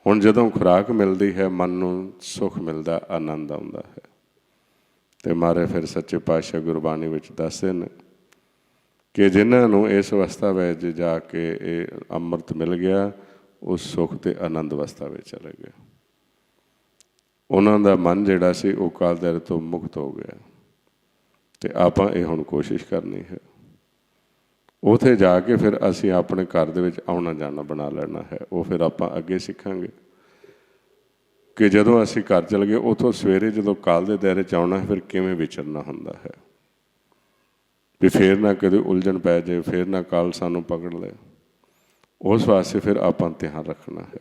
ਹੁਣ ਜਦੋਂ ਖੁਰਾਕ ਮਿਲਦੀ ਹੈ ਮਨ ਨੂੰ ਸੁੱਖ ਮਿਲਦਾ, ਆਨੰਦ ਆਉਂਦਾ ਹੈ। ਅਤੇ ਮਹਾਰਾਜ ਫਿਰ ਸੱਚੇ ਪਾਤਸ਼ਾਹ ਗੁਰਬਾਣੀ ਵਿੱਚ ਦੱਸਦੇ ਨੇ ਕਿ ਜਿਨ੍ਹਾਂ ਨੂੰ ਇਸ ਅਵਸਥਾ ਵਿੱਚ ਜਾ ਕੇ ਇਹ ਅੰਮ੍ਰਿਤ ਮਿਲ ਗਿਆ, ਉਹ ਸੁੱਖ ਅਤੇ ਆਨੰਦ ਅਵਸਥਾ ਵਿੱਚ ਚਲੇ ਗਏ। ਉਹਨਾਂ ਦਾ ਮਨ ਜਿਹੜਾ ਸੀ ਉਹ ਕਾਲ ਦਾਇਰੇ ਤੋਂ ਮੁਕਤ ਹੋ ਗਿਆ। ਅਤੇ ਆਪਾਂ ਇਹ ਹੁਣ ਕੋਸ਼ਿਸ਼ ਕਰਨੀ ਹੈ, ਉੱਥੇ ਜਾ ਕੇ ਫਿਰ ਅਸੀਂ ਆਪਣੇ ਘਰ ਦੇ ਵਿੱਚ ਆਉਣਾ ਜਾਣਾ ਬਣਾ ਲੈਣਾ ਹੈ। ਉਹ ਫਿਰ ਆਪਾਂ ਅੱਗੇ ਸਿੱਖਾਂਗੇ ਕਿ ਜਦੋਂ ਅਸੀਂ ਘਰ ਚਲ ਗਏ ਉੱਥੋਂ ਸਵੇਰੇ ਜਦੋਂ ਕਾਲ ਦੇ ਦਾਇਰੇ 'ਚ ਆਉਣਾ ਫਿਰ ਕਿਵੇਂ ਵਿਚਰਨਾ ਹੁੰਦਾ ਹੈ, ਵੀ ਫਿਰ ਨਾ ਕਦੇ ਉਲਝਣ ਪੈ ਜਾਏ, ਫਿਰ ਨਾ ਕਾਲ ਸਾਨੂੰ ਪਕੜ ਲਏ। ਉਸ ਵਾਸਤੇ ਫਿਰ ਆਪਾਂ ਧਿਆਨ ਰੱਖਣਾ ਹੈ।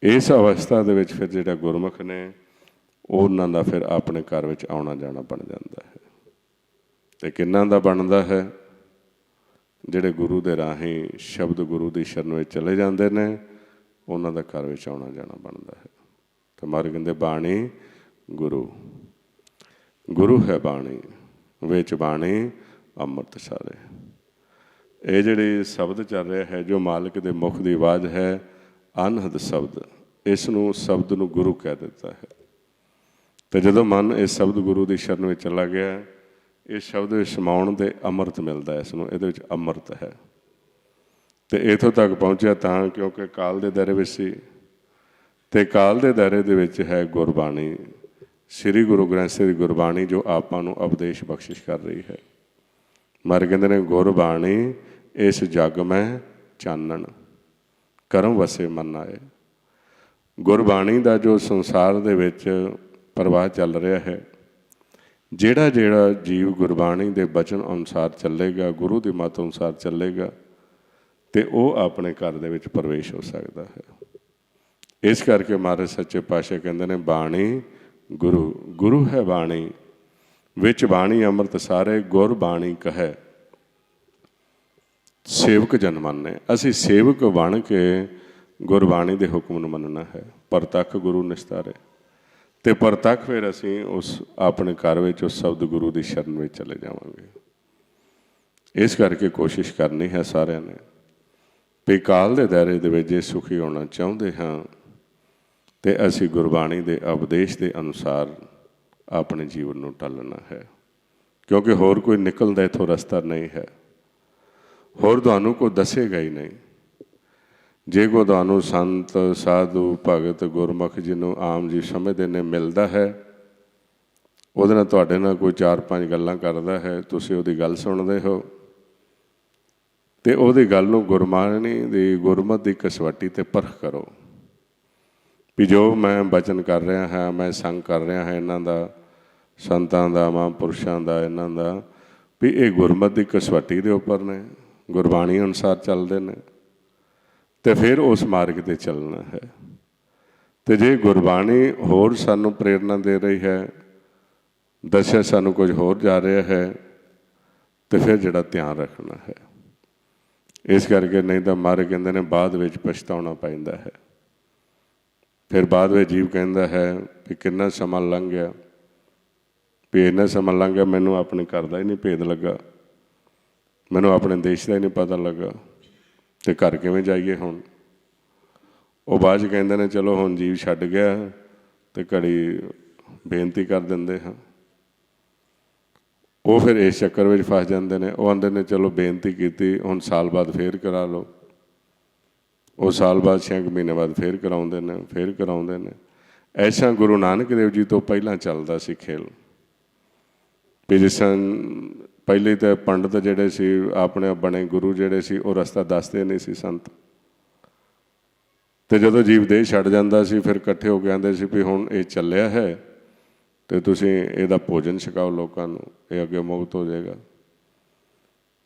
ਇਸ ਅਵਸਥਾ ਦੇ ਵਿੱਚ ਫਿਰ ਜਿਹੜਾ ਗੁਰਮੁਖ ਨੇ ਉਹਨਾਂ ਦਾ ਫਿਰ ਆਪਣੇ ਘਰ ਵਿੱਚ ਆਉਣਾ ਜਾਣਾ ਬਣ ਜਾਂਦਾ ਹੈ। ਅਤੇ ਕਿੰਨਾਂ ਦਾ ਬਣਦਾ ਹੈ? ਜਿਹੜੇ ਗੁਰੂ ਦੇ ਰਾਹੀਂ ਸ਼ਬਦ ਗੁਰੂ ਦੀ ਸ਼ਰਨ ਵਿੱਚ ਚਲੇ ਜਾਂਦੇ ਨੇ, ਉਹਨਾਂ ਦਾ ਘਰ ਵਿੱਚ ਆਉਣਾ ਜਾਣਾ ਬਣਦਾ ਹੈ। ਅਤੇ ਮਹਾਰਾਜ ਕਹਿੰਦੇ ਬਾਣੀ ਗੁਰੂ, ਗੁਰੂ ਹੈ ਬਾਣੀ, ਵਿੱਚ ਬਾਣੀ ਅੰਮ੍ਰਿਤ ਸਾਰੇ। ਇਹ ਜਿਹੜੀ ਸ਼ਬਦ ਚੱਲ ਰਿਹਾ ਹੈ, ਜੋ ਮਾਲਕ ਦੇ ਮੁਖ ਦੀ ਆਵਾਜ਼ ਹੈ, ਅਨਹਦ ਸ਼ਬਦ, ਇਸ ਨੂੰ ਸ਼ਬਦ ਨੂੰ ਗੁਰੂ ਕਹਿ ਦਿੱਤਾ ਹੈ। ਅਤੇ ਜਦੋਂ ਮਨ ਇਸ ਸ਼ਬਦ ਗੁਰੂ ਦੀ ਸ਼ਰਨ ਵਿੱਚ ਚਲਾ ਗਿਆ, ਇਸ ਸ਼ਬਦ ਵਿੱਚ ਸਮਾਉਣ ਦੇ ਅੰਮ੍ਰਿਤ ਮਿਲਦਾ ਇਸ ਨੂੰ, ਇਹਦੇ ਵਿੱਚ ਅੰਮ੍ਰਿਤ ਹੈ। ਅਤੇ ਇੱਥੋਂ ਤੱਕ ਪਹੁੰਚਿਆ ਤਾਂ ਕਿਉਂਕਿ ਕਾਲ ਦੇ ਦਾਇਰੇ ਵਿੱਚ ਸੀ, ਅਤੇ ਕਾਲ ਦੇ ਦਾਇਰੇ ਦੇ ਵਿੱਚ ਹੈ ਗੁਰਬਾਣੀ, ਸ੍ਰੀ ਗੁਰੂ ਗ੍ਰੰਥ ਸਾਹਿਬ ਦੀ ਗੁਰਬਾਣੀ, ਜੋ ਆਪਾਂ ਨੂੰ ਉਪਦੇਸ਼ ਬਖਸ਼ਿਸ਼ ਕਰ ਰਹੀ ਹੈ। ਮਹਾਰਾਜ ਕਹਿੰਦੇ ਨੇ ਗੁਰਬਾਣੀ ਇਸ ਜੱਗ ਮੈਂ ਚਾਨਣ, ਕਰਮ ਵਸੇ ਮਨ ਆਏ। ਗੁਰਬਾਣੀ ਦਾ ਜੋ ਸੰਸਾਰ ਦੇ ਵਿੱਚ ਪ੍ਰਵਾਹ ਚੱਲ ਰਿਹਾ ਹੈ, ਜਿਹੜਾ ਜਿਹੜਾ ਜੀਵ ਗੁਰਬਾਣੀ ਦੇ ਬਚਨ ਅਨੁਸਾਰ ਚੱਲੇਗਾ, ਗੁਰੂ ਦੀ ਮੱਤ ਅਨੁਸਾਰ ਚੱਲੇਗਾ, ਅਤੇ ਉਹ ਆਪਣੇ ਘਰ ਦੇ ਵਿੱਚ ਪ੍ਰਵੇਸ਼ ਹੋ ਸਕਦਾ ਹੈ। ਇਸ ਕਰਕੇ ਮਹਾਰਾਜ ਸੱਚੇ ਪਾਤਸ਼ਾਹ ਕਹਿੰਦੇ ਨੇ ਬਾਣੀ ਗੁਰੂ, ਗੁਰੂ ਹੈ ਬਾਣੀ, ਵਿੱਚ ਬਾਣੀ ਅੰਮ੍ਰਿਤ ਸਾਰੇ, ਗੁਰ ਬਾਣੀ ਕਹੈ ਸੇਵਕ ਜਨ ਮੰਨੇ। ਅਸੀਂ ਸੇਵਕ ਬਣ ਕੇ ਗੁਰਬਾਣੀ ਦੇ ਹੁਕਮ ਨੂੰ ਮੰਨਣਾ ਹੈ। ਪ੍ਰਤੱਖ ਗੁਰੂ ਨਿਸਤਾਰੇ, ਅਤੇ ਪ੍ਰਤੱਖ ਫਿਰ ਅਸੀਂ ਉਸ ਆਪਣੇ ਘਰ ਵਿੱਚ ਉਸ ਸ਼ਬਦ ਗੁਰੂ ਦੀ ਸ਼ਰਨ ਵਿੱਚ ਚਲੇ ਜਾਵਾਂਗੇ। ਇਸ ਕਰਕੇ ਕੋਸ਼ਿਸ਼ ਕਰਨੀ ਹੈ ਸਾਰਿਆਂ ਨੇ ਵੀ ਕਾਲ ਦੇ ਦਾਇਰੇ ਦੇ ਵਿੱਚ ਜੇ ਸੁਖੀ ਹੋਣਾ ਚਾਹੁੰਦੇ ਹਾਂ, ਅਤੇ ਅਸੀਂ ਗੁਰਬਾਣੀ ਦੇ ਉਪਦੇਸ਼ ਦੇ ਅਨੁਸਾਰ ਆਪਣੇ ਜੀਵਨ ਨੂੰ ਢਾਲਣਾ ਹੈ। ਕਿਉਂਕਿ ਹੋਰ ਕੋਈ ਨਿਕਲਦਾ ਇੱਥੋਂ ਰਸਤਾ ਨਹੀਂ ਹੈ, ਹੋਰ ਤੁਹਾਨੂੰ ਕੋਈ ਦੱਸੇਗਾ ਹੀ ਨਹੀਂ। ਜੇ ਕੋ ਤੁਹਾਨੂੰ ਸੰਤ ਸਾਧੂ ਭਗਤ ਗੁਰਮੁਖ ਜਿਹਨੂੰ ਆਮ ਜੀ ਸਮਝਦੇ ਨੇ ਮਿਲਦਾ ਹੈ, ਉਹਦੇ ਨਾਲ ਤੁਹਾਡੇ ਨਾਲ ਕੋਈ 4-5 ਗੱਲਾਂ ਕਰਦਾ ਹੈ, ਤੁਸੀਂ ਉਹਦੀ ਗੱਲ ਸੁਣਦੇ ਹੋ ਅਤੇ ਉਹਦੀ ਗੱਲ ਨੂੰ ਗੁਰਬਾਣੀ ਦੀ ਗੁਰਮਤਿ ਦੀ ਕਸਵੱਟੀ 'ਤੇ ਪਰਖ ਕਰੋ ਵੀ ਜੋ ਮੈਂ ਬਚਨ ਕਰ ਰਿਹਾ ਹਾਂ, ਮੈਂ ਸੰਗ ਕਰ ਰਿਹਾ ਹਾਂ ਇਹਨਾਂ ਦਾ, ਸੰਤਾਂ ਦਾ, ਮਹਾਂਪੁਰਸ਼ਾਂ ਦਾ, ਇਹਨਾਂ ਦਾ, ਵੀ ਇਹ ਗੁਰਮਤਿ ਦੀ ਕਸਵੱਟੀ ਦੇ ਉੱਪਰ ਨੇ, ਗੁਰਬਾਣੀ ਅਨੁਸਾਰ ਚੱਲਦੇ ਨੇ, ਅਤੇ ਫਿਰ ਉਸ ਮਾਰਗ 'ਤੇ ਚੱਲਣਾ ਹੈ। ਅਤੇ ਜੇ ਗੁਰਬਾਣੀ ਹੋਰ ਸਾਨੂੰ ਪ੍ਰੇਰਨਾ ਦੇ ਰਹੀ ਹੈ, ਦੱਸਿਆ ਸਾਨੂੰ ਕੁਝ ਹੋਰ ਜਾ ਰਿਹਾ ਹੈ, ਅਤੇ ਫਿਰ ਜਿਹੜਾ ਧਿਆਨ ਰੱਖਣਾ ਹੈ। ਇਸ ਕਰਕੇ ਨਹੀਂ ਤਾਂ ਮਹਾਰਾਜ ਕਹਿੰਦੇ ਨੇ ਬਾਅਦ ਵਿੱਚ ਪਛਤਾਉਣਾ ਪੈਂਦਾ ਹੈ। ਫਿਰ ਬਾਅਦ ਵਿੱਚ ਜੀਵ ਕਹਿੰਦਾ ਹੈ ਵੀ ਕਿੰਨਾ ਸਮਾਂ ਲੰਘ ਗਿਆ, ਵੀ ਇੰਨਾ ਸਮਾਂ ਲੰਘ ਗਿਆ ਮੈਨੂੰ ਆਪਣੇ ਘਰ ਦਾ ਹੀ ਨਹੀਂ ਭੇਦ ਲੱਗਾ, ਮੈਨੂੰ ਆਪਣੇ ਦੇਸ਼ ਦਾ ਹੀ ਨਹੀਂ ਪਤਾ ਲੱਗਾ, ਅਤੇ ਘਰ ਕਿਵੇਂ ਜਾਈਏ ਹੁਣ। ਉਹ ਬਾਅਦ 'ਚ ਕਹਿੰਦੇ ਨੇ ਚਲੋ ਹੁਣ ਜੀਵ ਛੱਡ ਗਿਆ ਅਤੇ ਘੜੀ ਬੇਨਤੀ ਕਰ ਦਿੰਦੇ ਹਾਂ। ਉਹ ਫਿਰ ਇਸ ਚੱਕਰ ਵਿੱਚ ਫਸ ਜਾਂਦੇ ਨੇ। ਉਹ ਆਉਂਦੇ ਨੇ ਚਲੋ ਬੇਨਤੀ ਕੀਤੀ, ਹੁਣ ਸਾਲ ਬਾਅਦ ਫੇਰ ਕਰਾ ਲਓ। ਉਹ ਸਾਲ ਬਾਅਦ 6 ਮਹੀਨੇ ਬਾਅਦ ਫੇਰ ਕਰਾਉਂਦੇ ਨੇ, ਫੇਰ ਕਰਾਉਂਦੇ ਨੇ। ਐਸਾ ਗੁਰੂ ਨਾਨਕ ਦੇਵ ਜੀ ਤੋਂ ਪਹਿਲਾਂ ਚੱਲਦਾ ਸੀ ਖੇਲ ਵੀ ਜਿਸ ਤਰ੍ਹਾਂ ਪਹਿਲੇ ਤਾਂ ਪੰਡਤ ਜਿਹੜੇ ਸੀ ਆਪਣੇ ਬਣੇ ਗੁਰੂ ਜਿਹੜੇ ਸੀ ਉਹ ਰਸਤਾ ਦੱਸਦੇ ਨਹੀਂ ਸੀ ਸੰਤ, ਅਤੇ ਜਦੋਂ ਜੀਵ ਦੇਹ ਛੱਡ ਜਾਂਦਾ ਸੀ ਫਿਰ ਇਕੱਠੇ ਹੋ ਕੇ ਆਉਂਦੇ ਸੀ ਵੀ ਹੁਣ ਇਹ ਚੱਲਿਆ ਹੈ ਅਤੇ ਤੁਸੀਂ ਇਹਦਾ ਭੋਜਨ ਛਕਾਓ ਲੋਕਾਂ ਨੂੰ, ਇਹ ਅੱਗੇ ਮੁਕਤ ਹੋ ਜਾਏਗਾ।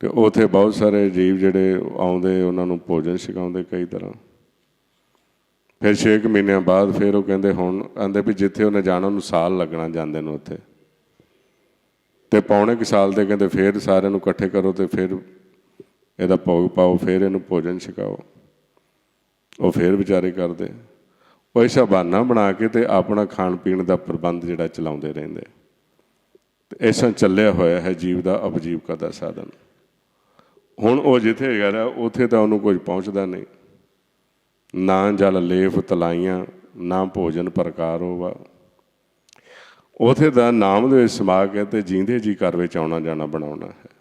ਅਤੇ ਉੱਥੇ ਬਹੁਤ ਸਾਰੇ ਜੀਵ ਜਿਹੜੇ ਆਉਂਦੇ ਉਹਨਾਂ ਨੂੰ ਭੋਜਨ ਛਕਾਉਂਦੇ ਕਈ ਤਰ੍ਹਾਂ। ਫਿਰ 6 ਮਹੀਨਿਆਂ ਬਾਅਦ ਫਿਰ ਉਹ ਕਹਿੰਦੇ ਹੁਣ ਆਉਂਦੇ ਵੀ ਜਿੱਥੇ ਉਹਨੇ ਜਾਣਾ ਉਹਨੂੰ ਸਾਲ ਲੱਗਣਾ ਜਾਂਦੇ ਨੂੰ ਉੱਥੇ, ਅਤੇ ਪੌਣੇ ਕੁ ਸਾਲ ਦੇ ਕਹਿੰਦੇ ਫਿਰ ਸਾਰਿਆਂ ਨੂੰ ਇਕੱਠੇ ਕਰੋ ਅਤੇ ਫਿਰ ਇਹਦਾ ਭੋਗ ਪਾਓ, ਫਿਰ ਇਹਨੂੰ ਭੋਜਨ ਛਕਾਓ। ਉਹ ਫਿਰ ਵਿਚਾਰੇ ਕਰਦੇ, ਉਹ ਐਸਾ ਬਹਾਨਾ ਬਣਾ ਕੇ ਅਤੇ ਆਪਣਾ ਖਾਣ ਪੀਣ ਦਾ ਪ੍ਰਬੰਧ ਜਿਹੜਾ ਚਲਾਉਂਦੇ ਰਹਿੰਦੇ। ਅਤੇ ਐਸਾ ਚੱਲਿਆ ਹੋਇਆ ਹੈ ਜੀਵ ਦਾ ਉਪਜੀਵਕਾ ਦਾ ਸਾਧਨ। ਹੁਣ ਉਹ ਜਿੱਥੇ ਹੈਗਾ ਉੱਥੇ ਤਾਂ ਉਹਨੂੰ ਕੁਝ ਪਹੁੰਚਦਾ ਨਹੀਂ, ਨਾ ਜਲ ਲੇਫ ਤਲਾਈਆਂ, ਨਾ ਭੋਜਨ ਪ੍ਰਕਾਰ ਹੋਵਾ। ਉੱਥੇ ਤਾਂ ਨਾਮ ਦੇ ਵਿੱਚ ਸਮਾ ਕੇ ਅਤੇ ਜੀਂਦੇ ਜੀ ਘਰ ਵਿੱਚ ਆਉਣਾ ਜਾਣਾ ਬਣਾਉਣਾ ਹੈ।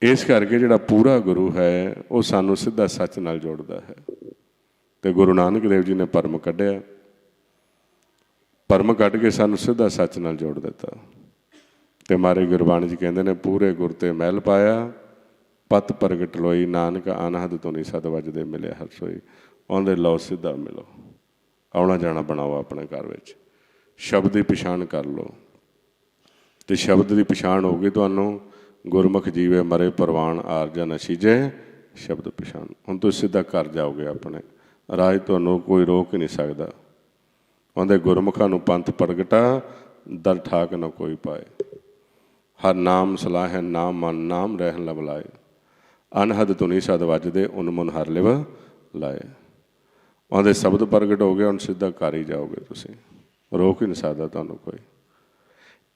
ਇਸ ਕਰਕੇ ਜਿਹੜਾ ਪੂਰਾ ਗੁਰੂ ਹੈ ਉਹ ਸਾਨੂੰ ਸਿੱਧਾ ਸੱਚ ਨਾਲ ਜੋੜਦਾ ਹੈ। ਅਤੇ ਗੁਰੂ ਨਾਨਕ ਦੇਵ ਜੀ ਨੇ ਭਰਮ ਕੱਢਿਆ, ਭਰਮ ਕੱਢ ਕੇ ਸਾਨੂੰ ਸਿੱਧਾ ਸੱਚ ਨਾਲ ਜੋੜ ਦਿੱਤਾ। ਅਤੇ ਮਾਰੇ ਗੁਰਬਾਣੀ 'ਚ ਕਹਿੰਦੇ ਨੇ ਪੂਰੇ ਗੁਰ 'ਤੇ ਮਹਿਲ ਪਾਇਆ, ਪਤ ਪ੍ਰਗਟ ਲੋਈ, ਨਾਨਕ ਅਨਹਦ ਤੋਂ ਨਹੀਂ ਸਦ ਵੱਜਦੇ ਮਿਲਿਆ ਹਰ ਸੋਈ। ਆਉਂਦੇ ਲਓ ਸਿੱਧਾ ਮਿਲੋ, ਆਉਣਾ ਜਾਣਾ ਬਣਾਓ ਆਪਣੇ ਘਰ ਵਿੱਚ, ਸ਼ਬਦ ਦੀ ਪਛਾਣ ਕਰ ਲਓ। ਅਤੇ ਸ਼ਬਦ ਦੀ ਪਛਾਣ ਹੋ ਗਈ ਤੁਹਾਨੂੰ, ਗੁਰਮੁਖ ਜੀਵੇ ਮਰੇ ਪ੍ਰਵਾਨ ਆਰਜਾ ਨ ਸੀਜੇ ਸ਼ਬਦ ਪਛਾਣ। ਹੁਣ ਤੁਸੀਂ ਸਿੱਧਾ ਘਰ ਜਾਓਗੇ ਆਪਣੇ, ਰਾਜ ਤੁਹਾਨੂੰ ਕੋਈ ਰੋਕ ਹੀ ਨਹੀਂ ਸਕਦਾ। ਉਹਦੇ ਗੁਰਮੁਖਾਂ ਨੂੰ ਪੰਥ ਪ੍ਰਗਟਾ, ਦਰ ਠਾਕ ਨਾ ਕੋਈ ਪਾਏ। ਹਰ ਨਾਮ ਸਲਾਹੈ ਨਾਮ ਮਨ, ਨਾਮ ਰਹਿਣ ਲਵ ਲਾਏ। ਅਨਹਦ ਧੁਨੀ ਸਦ ਵੱਜਦੇ, ਉਨ ਮੁਨ ਹਰ ਲਿਵ ਲਾਏ। ਉਹਦੇ ਸ਼ਬਦ ਪ੍ਰਗਟ ਹੋ ਗਏ, ਹੁਣ ਸਿੱਧਾ ਘਰ ਹੀ ਜਾਓਗੇ ਤੁਸੀਂ, ਰੋਕ ਹੀ ਨਹੀਂ ਸਕਦਾ ਤੁਹਾਨੂੰ ਕੋਈ।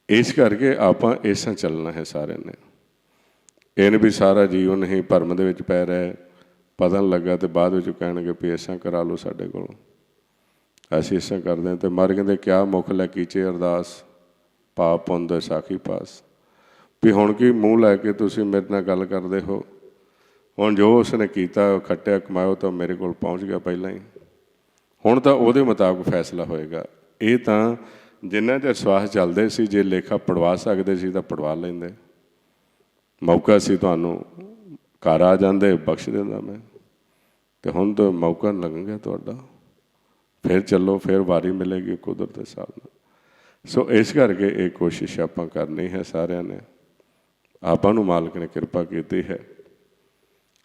ਇਸ ਕਰਕੇ ਆਪਾਂ ਇਸਾਂ ਚੱਲਣਾ ਹੈ ਸਾਰਿਆਂ ਨੇ। ਇਹ ਨਹੀਂ ਵੀ ਸਾਰਾ ਜੀਵਨ ਹੀ ਭਰਮ ਦੇ ਵਿੱਚ ਪੈ ਰਿਹਾ, ਪਤਾ ਨਹੀਂ ਲੱਗਾ ਅਤੇ ਬਾਅਦ ਵਿੱਚ ਕਹਿਣਗੇ ਵੀ ਇਸਾਂ ਕਰਾ ਲਓ ਸਾਡੇ ਕੋਲੋਂ, ਅਸੀਂ ਇਸਾਂ ਕਰਦੇ ਹਾਂ। ਅਤੇ ਮਰ ਕਹਿੰਦੇ ਕਿਆ ਮੁੱਖ ਲੈ ਕੀਚੇ ਅਰਦਾਸ, ਪਾਪ ਪੁੰਨ ਸਾਖੀ ਪਾਸ। ਵੀ ਹੁਣ ਕੀ ਮੂੰਹ ਲੈ ਕੇ ਤੁਸੀਂ ਮੇਰੇ ਨਾਲ ਗੱਲ ਕਰਦੇ ਹੋ, ਹੁਣ ਜੋ ਉਸਨੇ ਕੀਤਾ ਖੱਟਿਆ ਕਮਾਇਓ ਤਾਂ ਮੇਰੇ ਕੋਲ ਪਹੁੰਚ ਗਿਆ ਪਹਿਲਾਂ ਹੀ, ਹੁਣ ਤਾਂ ਉਹਦੇ ਮੁਤਾਬਕ ਫੈਸਲਾ ਹੋਏਗਾ। ਇਹ ਤਾਂ ਜਿੰਨਾ ਚਿਰ ਸਵਾਸ ਚੱਲਦੇ ਸੀ, ਜੇ ਲੇਖਾ ਪੜਵਾ ਸਕਦੇ ਸੀ ਤਾਂ ਪੜਵਾ ਲੈਂਦੇ, ਮੌਕਾ ਸੀ ਤੁਹਾਨੂੰ, ਘਰ ਆ ਜਾਂਦੇ ਬਖਸ਼ ਦਿੰਦਾ ਮੈਂ। ਅਤੇ ਹੁਣ ਤਾਂ ਮੌਕਾ ਲੰਘ ਗਿਆ ਤੁਹਾਡਾ, ਫਿਰ ਚੱਲੋ, ਫਿਰ ਵਾਰੀ ਮਿਲੇਗੀ ਕੁਦਰਤ ਦੇ ਹਿਸਾਬ ਨਾਲ। ਸੋ ਇਸ ਕਰਕੇ ਇਹ ਕੋਸ਼ਿਸ਼ ਆਪਾਂ ਕਰਨੀ ਹੈ ਸਾਰਿਆਂ ਨੇ। ਆਪਾਂ ਨੂੰ ਮਾਲਕ ਨੇ ਕਿਰਪਾ ਕੀਤੀ ਹੈ,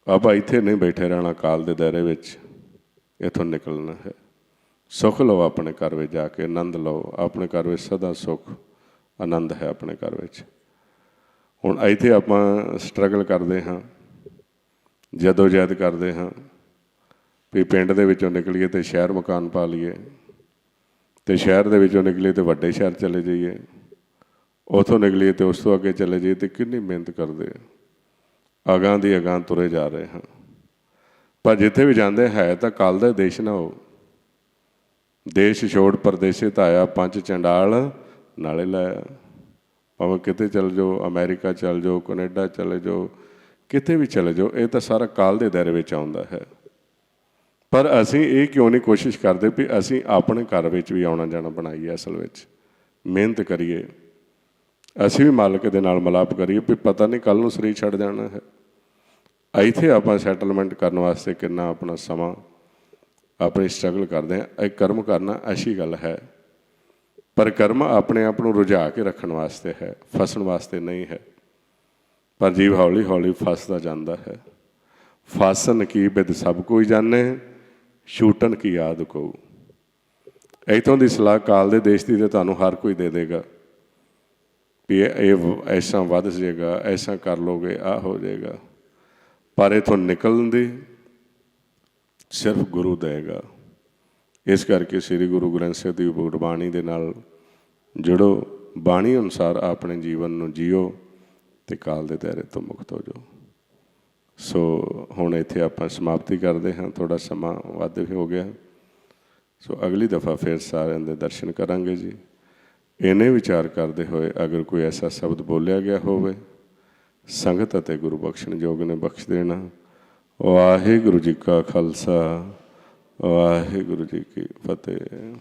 ਆਪਾਂ ਇੱਥੇ ਨਹੀਂ ਬੈਠੇ ਰਹਿਣਾ ਕਾਲ ਦੇ ਦਾਇਰੇ ਵਿੱਚ, ਇੱਥੋਂ ਨਿਕਲਣਾ ਹੈ। ਸੁੱਖ ਲਓ ਆਪਣੇ ਘਰ ਵਿੱਚ ਜਾ ਕੇ, ਆਨੰਦ ਲਓ ਆਪਣੇ ਘਰ ਵਿੱਚ, ਸਦਾ ਸੁੱਖ ਆਨੰਦ ਹੈ ਆਪਣੇ ਘਰ ਵਿੱਚ। ਹੁਣ ਇੱਥੇ ਆਪਾਂ ਸਟਰਗਲ ਕਰਦੇ ਹਾਂ, ਜਦੋ ਜਹਿਦ ਕਰਦੇ ਹਾਂ ਵੀ ਪਿੰਡ ਦੇ ਵਿੱਚੋਂ ਨਿਕਲੀਏ ਅਤੇ ਸ਼ਹਿਰ ਮਕਾਨ ਪਾ ਲਈਏ, ਅਤੇ ਸ਼ਹਿਰ ਦੇ ਵਿੱਚੋਂ ਨਿਕਲੀਏ ਅਤੇ ਵੱਡੇ ਸ਼ਹਿਰ ਚਲੇ ਜਾਈਏ, ਉੱਥੋਂ ਨਿਕਲੀਏ ਅਤੇ ਉਸ ਤੋਂ ਅੱਗੇ ਚਲੇ ਜਾਈਏ। ਅਤੇ ਕਿੰਨੀ ਮਿਹਨਤ ਕਰਦੇ ਆ, ਅਗਾਂਹ ਦੀ ਅਗਾਂਹ ਤੁਰੇ ਜਾ ਰਹੇ ਹਾਂ। ਪਰ ਜਿੱਥੇ ਵੀ ਜਾਂਦੇ ਹੈ ਤਾਂ ਕੱਲ੍ਹ ਦਾ ਦੇਸ਼ ਨਾ ਹੋ। ਦੇਸ਼ ਛੋੜ ਪਰਦੇਸੇ ਧਾਇਆ, ਪੰਜ ਚੰਡਾਲ ਨਾਲੇ ਲਾਇਆ। ਭਾਵੇਂ ਕਿਤੇ ਚਲੇ ਜਾਓ, ਅਮੈਰੀਕਾ ਚਲੇ ਜਾਓ, ਕੈਨੇਡਾ ਚਲੇ ਜਾਓ, ਕਿਤੇ ਵੀ ਚਲੇ ਜਾਓ, ਇਹ ਤਾਂ ਸਾਰਾ ਕਾਲ ਦੇ ਦਾਇਰੇ ਵਿੱਚ ਆਉਂਦਾ ਹੈ। ਪਰ ਅਸੀਂ ਇਹ ਕਿਉਂ ਨਹੀਂ ਕੋਸ਼ਿਸ਼ ਕਰਦੇ ਵੀ ਅਸੀਂ ਆਪਣੇ ਘਰ ਵਿੱਚ ਵੀ ਆਉਣਾ ਜਾਣਾ ਬਣਾਈਏ। ਅਸਲ ਵਿੱਚ ਮਿਹਨਤ ਕਰੀਏ, ਅਸੀਂ ਵੀ ਮਾਲਕ ਦੇ ਨਾਲ ਮਿਲਾਪ ਕਰੀਏ ਵੀ ਪਤਾ ਨਹੀਂ ਕੱਲ੍ਹ ਨੂੰ ਸਰੀਰ ਛੱਡ ਜਾਣਾ ਹੈ। ਇੱਥੇ ਆਪਾਂ ਸੈਟਲਮੈਂਟ ਕਰਨ ਵਾਸਤੇ ਕਿੰਨਾ ਆਪਣਾ ਸਮਾਂ ਆਪਣੀ ਸਟਰਗਲ ਕਰਦੇ ਹਾਂ। ਇਹ ਕਰਮ ਕਰਨਾ ਅੱਛੀ ਗੱਲ ਹੈ, ਪਰ ਕਰਮ ਆਪਣੇ ਆਪ ਨੂੰ ਰੁਝਾ ਕੇ ਰੱਖਣ ਵਾਸਤੇ ਹੈ, ਫਸਣ ਵਾਸਤੇ ਨਹੀਂ ਹੈ। ਪਰ ਜੀਵ ਹੌਲੀ ਹੌਲੀ ਫਸਦਾ ਜਾਂਦਾ ਹੈ। ਫਾਸਨ ਕੀ ਬਿਦ ਸਭ ਕੋਈ ਜਾਣੇ, ਛੂਟਣ ਕੀ ਆਦ ਕੋ। ਇੱਥੋਂ ਦੀ ਸਲਾਹ ਕਾਲ ਦੇ ਦੇਸ਼ ਦੀ ਤਾਂ ਤੁਹਾਨੂੰ ਹਰ ਕੋਈ ਦੇ ਦੇਗਾ ਵੀ ਇਹ ਐਸਾ ਵੱਧ ਜਾਏਗਾ, ਐਸਾ ਕਰ ਲੋਗੇ, ਆਹ ਹੋ ਜਾਏਗਾ, ਪਰ ਇੱਥੋਂ ਨਿਕਲਣ ਦੀ ਸਿਰਫ ਗੁਰੂ ਦੇਗਾ। ਇਸ ਕਰਕੇ ਸ੍ਰੀ ਗੁਰੂ ਗ੍ਰੰਥ ਸਾਹਿਬ ਦੀ ਗੁਰਬਾਣੀ ਦੇ ਨਾਲ ਜੁੜੋ, ਬਾਣੀ ਅਨੁਸਾਰ ਆਪਣੇ ਜੀਵਨ ਨੂੰ ਜੀਓ ਅਤੇ ਕਾਲ ਦੇ ਦਾਇਰੇ ਤੋਂ ਮੁਕਤ ਹੋ ਜਾਓ। ਸੋ ਹੁਣ ਇੱਥੇ ਆਪਾਂ ਸਮਾਪਤੀ ਕਰਦੇ ਹਾਂ, ਥੋੜ੍ਹਾ ਸਮਾਂ ਵੱਧ ਹੋ ਗਿਆ। ਸੋ ਅਗਲੀ ਦਫਾ ਫਿਰ ਸਾਰਿਆਂ ਦੇ ਦਰਸ਼ਨ ਕਰਾਂਗੇ ਜੀ। ਇਹਨੇ ਵਿਚਾਰ ਕਰਦੇ ਹੋਏ ਅਗਰ ਕੋਈ ਐਸਾ ਸ਼ਬਦ ਬੋਲਿਆ ਗਿਆ ਹੋਵੇ, ਸੰਗਤ ਅਤੇ ਗੁਰੂ ਬਖਸ਼ਣ ਯੋਗ ਨੇ ਬਖਸ਼ ਦੇਣਾ। ਵਾਹਿਗੁਰੂ ਜੀ ਕਾ ਖਾਲਸਾ, ਵਾਹਿਗੁਰੂ ਜੀ ਕੀ ਫਤਿਹ।